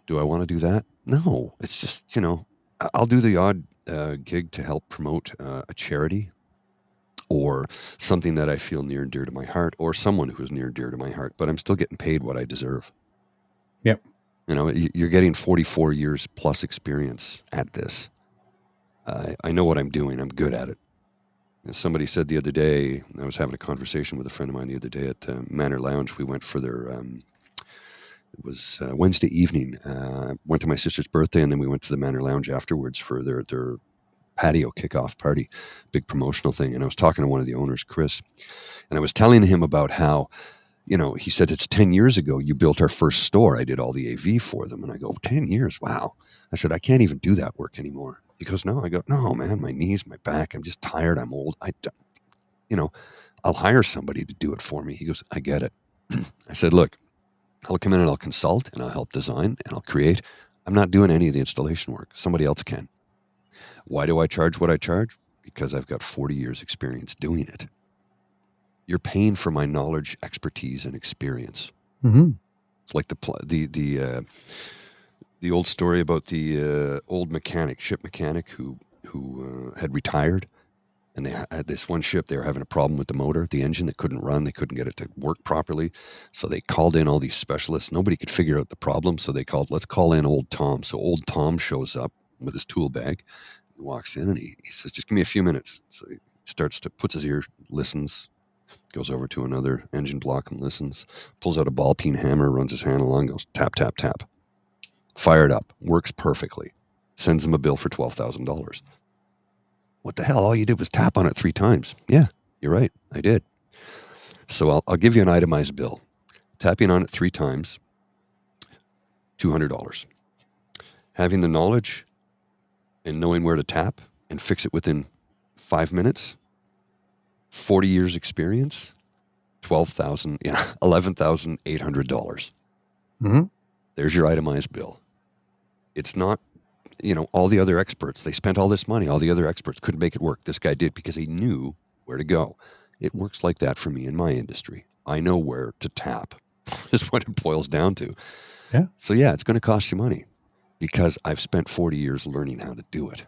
Speaker 3: Do I want to do that? No. It's just, I'll do the odd gig to help promote a charity or something that I feel near and dear to my heart, or someone who is near and dear to my heart, but I'm still getting paid what I deserve.
Speaker 2: Yep.
Speaker 3: You're getting 44 years plus experience at this. I know what I'm doing. I'm good at it. And somebody said the other day, I was having a conversation with a friend of mine the other day at Manor Lounge. We went for their, it was Wednesday evening. Went to my sister's birthday, and then we went to the Manor Lounge afterwards for their patio kickoff party, big promotional thing. And I was talking to one of the owners, Chris, and I was telling him about how, he said, it's 10 years ago you built our first store. I did all the AV for them. And I go, 10 years? Wow. I said, I can't even do that work anymore. He goes, no. I go, no, man, my knees, my back, I'm just tired. I'm old. I'll hire somebody to do it for me. He goes, I get it. I said, look, I'll come in and I'll consult and I'll help design and I'll create. I'm not doing any of the installation work. Somebody else can. Why do I charge what I charge? Because I've got 40 years experience doing it. You're paying for my knowledge, expertise, and experience.
Speaker 2: Mm-hmm.
Speaker 3: It's like the old story about the old ship mechanic who had retired, and they had this one ship. They were having a problem with the motor, the engine that couldn't run. They couldn't get it to work properly, so they called in all these specialists. Nobody could figure out the problem, so let's call in old Tom. So old Tom shows up with his tool bag. He walks in and he says, "Just give me a few minutes." So he puts his ear, listens, goes over to another engine block and listens, pulls out a ball peen hammer, runs his hand along, goes tap, tap, tap. Fired up, works perfectly. Sends him a bill for $12,000. What the hell? All you did was tap on it 3 times. Yeah, you're right. I did. So I'll give you an itemized bill. Tapping on it 3 times, $200. Having the knowledge and knowing where to tap and fix it within 5 minutes, 40 years experience, $11,800.
Speaker 2: Mm-hmm.
Speaker 3: There's your itemized bill. It's not, all the other experts, they spent all this money. All the other experts couldn't make it work. This guy did because he knew where to go. It works like that for me in my industry. I know where to tap is what it boils down to.
Speaker 2: Yeah.
Speaker 3: So yeah, it's going to cost you money because I've spent 40 years learning how to do it.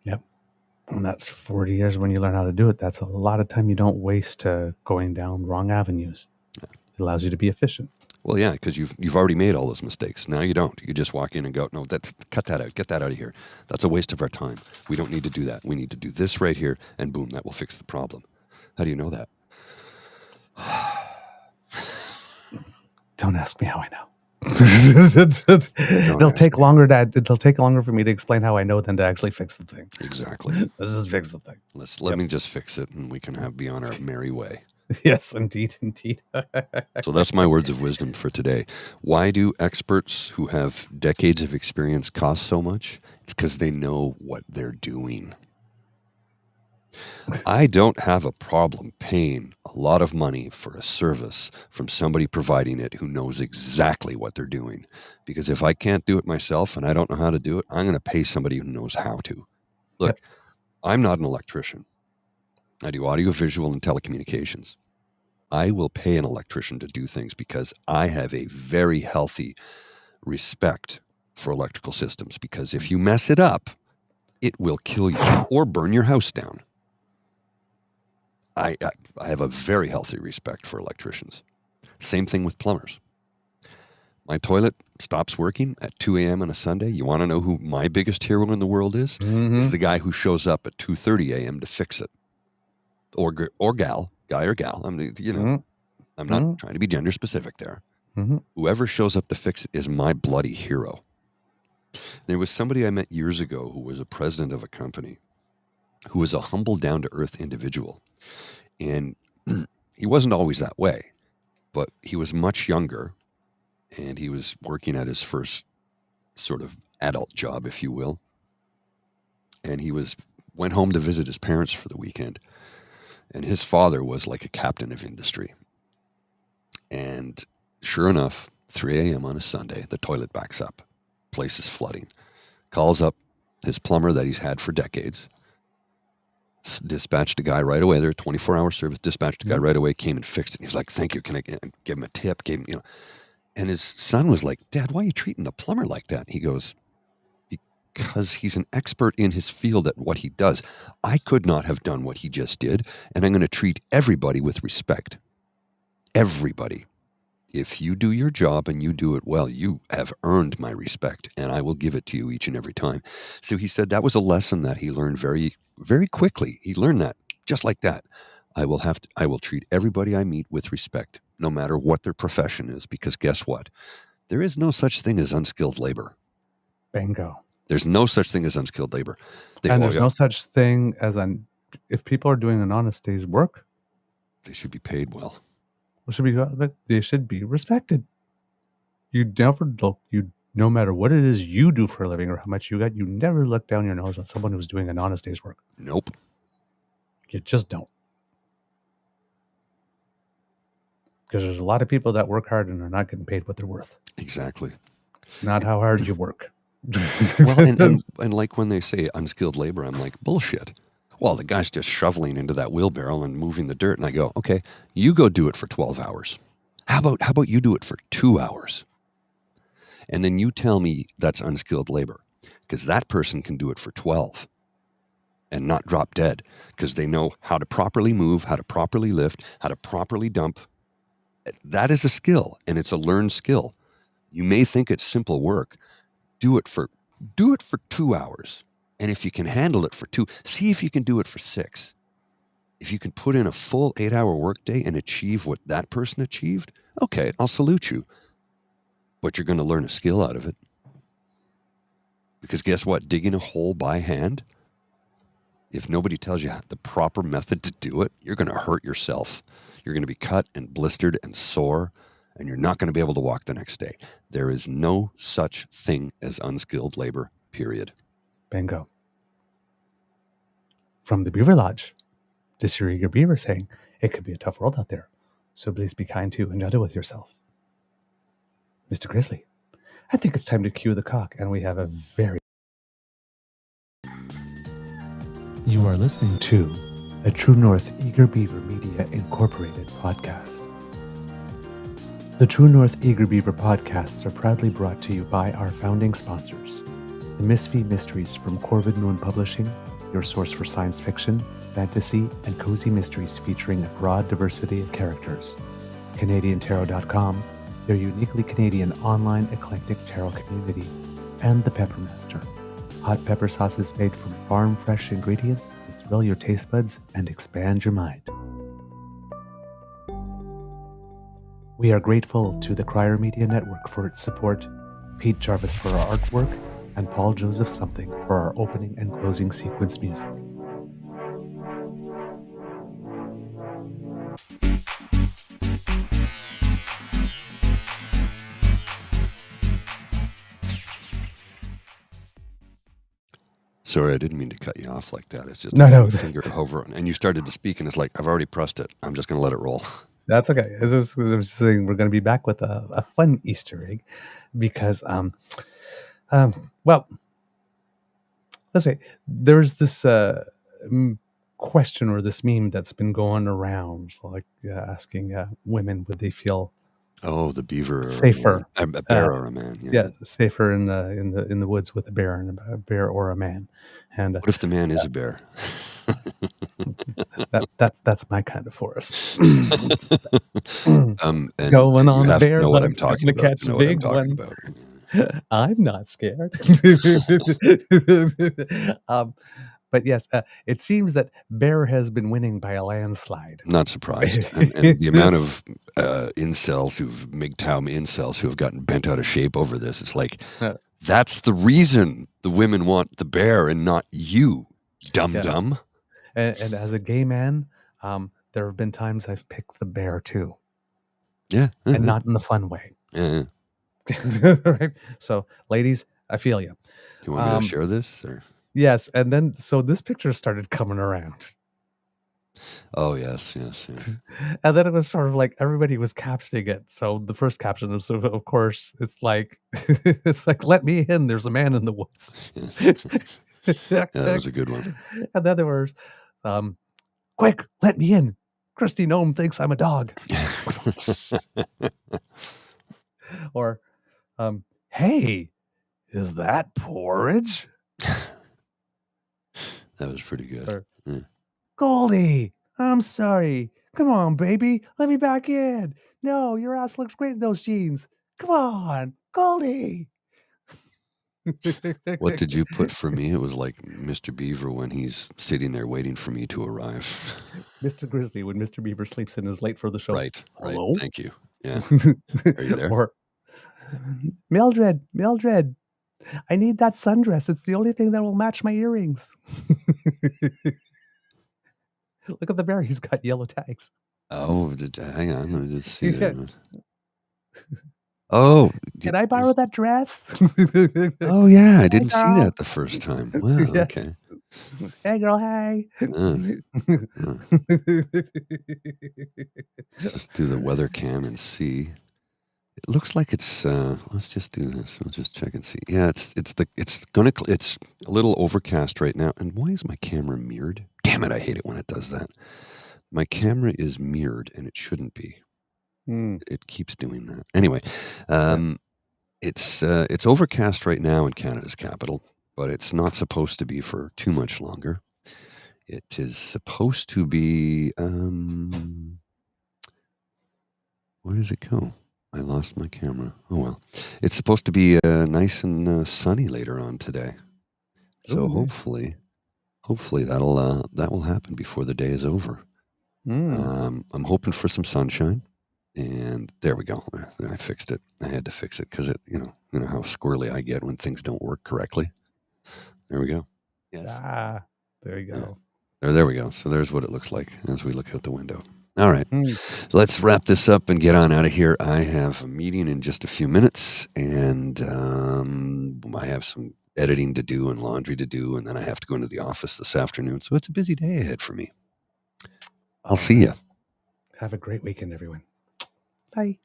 Speaker 2: Yep. And that's 40 years when you learn how to do it. That's a lot of time you don't waste going down wrong avenues. Yeah. It allows you to be efficient.
Speaker 3: Well, yeah, because you've already made all those mistakes. Now you don't. You just walk in and go, no, cut that out. Get that out of here. That's a waste of our time. We don't need to do that. We need to do this right here, and boom, that will fix the problem. How do you know that?
Speaker 2: Don't ask me how I know. It'll take longer for me to explain how I know than to actually fix the thing.
Speaker 3: Exactly.
Speaker 2: Let's just fix the thing.
Speaker 3: Let me just fix it, and we can be on our merry way.
Speaker 2: Yes, indeed.
Speaker 3: So that's my words of wisdom for today. Why do experts who have decades of experience cost so much? It's because they know what they're doing. I don't have a problem paying a lot of money for a service from somebody providing it who knows exactly what they're doing. Because if I can't do it myself and I don't know how to do it, I'm going to pay somebody who knows how to. Look, yep. I'm not an electrician. I do audio, visual, and telecommunications. I will pay an electrician to do things because I have a very healthy respect for electrical systems. Because if you mess it up, it will kill you or burn your house down. I have a very healthy respect for electricians. Same thing with plumbers. My toilet stops working at 2 a.m. on a Sunday. You want to know who my biggest hero in the world is? Mm-hmm. Is the guy who shows up at 2:30 a.m. to fix it. Or gal, guy or gal. I mean,
Speaker 2: mm-hmm.
Speaker 3: I'm not trying to be gender specific there.
Speaker 2: Mm-hmm.
Speaker 3: Whoever shows up to fix it is my bloody hero. There was somebody I met years ago who was a president of a company, who was a humble, down-to-earth individual. And he wasn't always that way, but he was much younger, and he was working at his first sort of adult job, if you will. And he went home to visit his parents for the weekend. And his father was like a captain of industry. And sure enough, 3 a.m. on a Sunday, the toilet backs up. Place is flooding. Calls up his plumber that he's had for decades. Dispatched a guy right away. They're a 24-hour service. Dispatched a guy right away, came and fixed it. He's like, thank you. Can I give him a tip? And his son was like, Dad, why are you treating the plumber like that? He goes, because he's an expert in his field at what he does. I could not have done what he just did, and I'm going to treat everybody with respect. Everybody. If you do your job and you do it well, you have earned my respect, and I will give it to you each and every time. So he said that was a lesson that he learned very, very quickly. He learned that just like that. I will treat everybody I meet with respect, no matter what their profession is, because guess what? There is no such thing as unskilled labor.
Speaker 2: Bingo.
Speaker 3: There's no such thing as unskilled labor.
Speaker 2: And there's no such thing as if people are doing an honest day's work,
Speaker 3: they should be paid well.
Speaker 2: They should be respected. No matter what it is you do for a living or how much you got, you never look down your nose at someone who's doing an honest day's work.
Speaker 3: Nope.
Speaker 2: You just don't. Because there's a lot of people that work hard and are not getting paid what they're worth.
Speaker 3: Exactly.
Speaker 2: It's not how hard you work.
Speaker 3: Well, and like when they say unskilled labor, I'm like, bullshit. Well, the guy's just shoveling into that wheelbarrow and moving the dirt. And I go, okay, you go do it for 12 hours. How about you do it for 2 hours? And then you tell me that's unskilled labor, because that person can do it for 12 and not drop dead, because they know how to properly move, how to properly lift, how to properly dump. That is a skill, and it's a learned skill. You may think it's simple work. Do it for 2 hours. And if you can handle it for 2, see if you can do it for 6. If you can put in a full 8-hour workday and achieve what that person achieved, okay, I'll salute you. But you're going to learn a skill out of it. Because guess what? Digging a hole by hand, if nobody tells you the proper method to do it, you're going to hurt yourself. You're going to be cut and blistered and sore, and you're not going to be able to walk the next day. There is no such thing as unskilled labor, period.
Speaker 2: Bingo. From the Beaver Lodge, this is your eager beaver saying, it could be a tough world out there, so please be kind to and gentle with yourself. Mr. Grizzly, I think it's time to cue the cock, and we have a very... You are listening to a True North Eager Beaver Media Incorporated podcast. The True North Eager Beaver podcasts are proudly brought to you by our founding sponsors, the Misfit Mysteries from Corvid Moon Publishing, your source for science fiction, fantasy, and cozy mysteries featuring a broad diversity of characters. CanadianTarot.com, their uniquely Canadian online eclectic tarot community, and the Peppermaster, hot pepper sauces made from farm-fresh ingredients to thrill your taste buds and expand your mind. We are grateful to the Crier Media Network for its support, Pete Jarvis for our artwork, and Paul Joseph Something for our opening and closing sequence music.
Speaker 3: Sorry, I didn't mean to cut you off like that. It's just
Speaker 2: No.
Speaker 3: finger hover, and you started to speak, and it's like, I've already pressed it. I'm just going to let it roll.
Speaker 2: That's okay. As I was saying, we're going to be back with a fun Easter egg because, well, let's say there's this question or this meme that's been going around, like asking women would they feel
Speaker 3: the beaver,
Speaker 2: safer,
Speaker 3: a bear or a man?
Speaker 2: Yeah, safer in the woods with a bear or a man. And
Speaker 3: what if the man is a bear?
Speaker 2: That's my kind of forest.
Speaker 3: And
Speaker 2: Going on a bear,
Speaker 3: know what
Speaker 2: but
Speaker 3: I'm talking about.
Speaker 2: catch a big one. I'm not scared. But yes, it seems that Bear has been winning by a landslide.
Speaker 3: Not surprised. And the amount of incels, MGTOW incels who have gotten bent out of shape over this, it's like, that's the reason the women want the bear and not you, dum-dum.
Speaker 2: And as a gay man, there have been times I've picked the bear too.
Speaker 3: Yeah.
Speaker 2: And not in the fun way.
Speaker 3: Yeah.
Speaker 2: Right? So, ladies, I feel you.
Speaker 3: You want me to share this? Or?
Speaker 2: Yes, and then so this picture started coming around.
Speaker 3: Oh yes.
Speaker 2: And then it was sort of like everybody was captioning it. So the first caption was, of course, it's like let me in. There's a man in the woods.
Speaker 3: Yeah, that was a good one.
Speaker 2: And then there was, quick, let me in. Christy Gnome thinks I'm a dog. Or, hey, is that porridge?
Speaker 3: That was pretty good.
Speaker 2: Or, Goldie, I'm sorry. Come on, baby. Let me back in. No, your ass looks great in those jeans. Come on, Goldie.
Speaker 3: What did you put for me? It was like Mr. Beaver when he's sitting there waiting for me to arrive.
Speaker 2: Mr. Grizzly when Mr. Beaver sleeps and is late for the show.
Speaker 3: Right.
Speaker 2: Hello?
Speaker 3: Thank you. Yeah. Are you there?
Speaker 2: Or, Mildred, I need that sundress. It's the only thing that will match my earrings. Look at the bear. He's got yellow tags.
Speaker 3: Oh, hang on. Let me just see. Oh.
Speaker 2: Can I borrow that dress?
Speaker 3: Oh, yeah. I didn't see that the first time. Wow. Yeah. Okay.
Speaker 2: Hey, girl. Hey.
Speaker 3: Let's do the weather cam and see. It looks like it's. Let's just do this. We'll just check and see. Yeah, it's a little overcast right now. And why is my camera mirrored? Damn it, I hate it when it does that. My camera is mirrored, and it shouldn't be. It keeps doing that. Anyway, it's overcast right now in Canada's capital, but it's not supposed to be for too much longer. It is supposed to be... where did it go? I lost my camera. Oh, well. It's supposed to be nice and sunny later on today. So hopefully that will happen before the day is over. I'm hoping for some sunshine, and there we go. I fixed it. I had to fix it because you know how squirrely I get when things don't work correctly. There we go. Yes.
Speaker 2: There you go.
Speaker 3: There we go. So there's what it looks like as we look out the window. All right, let's wrap this up and get on out of here. I have a meeting in just a few minutes, and I have some editing to do and laundry to do, and then I have to go into the office this afternoon. So it's a busy day ahead for me. I'll see you.
Speaker 2: Have a great weekend, everyone. Bye.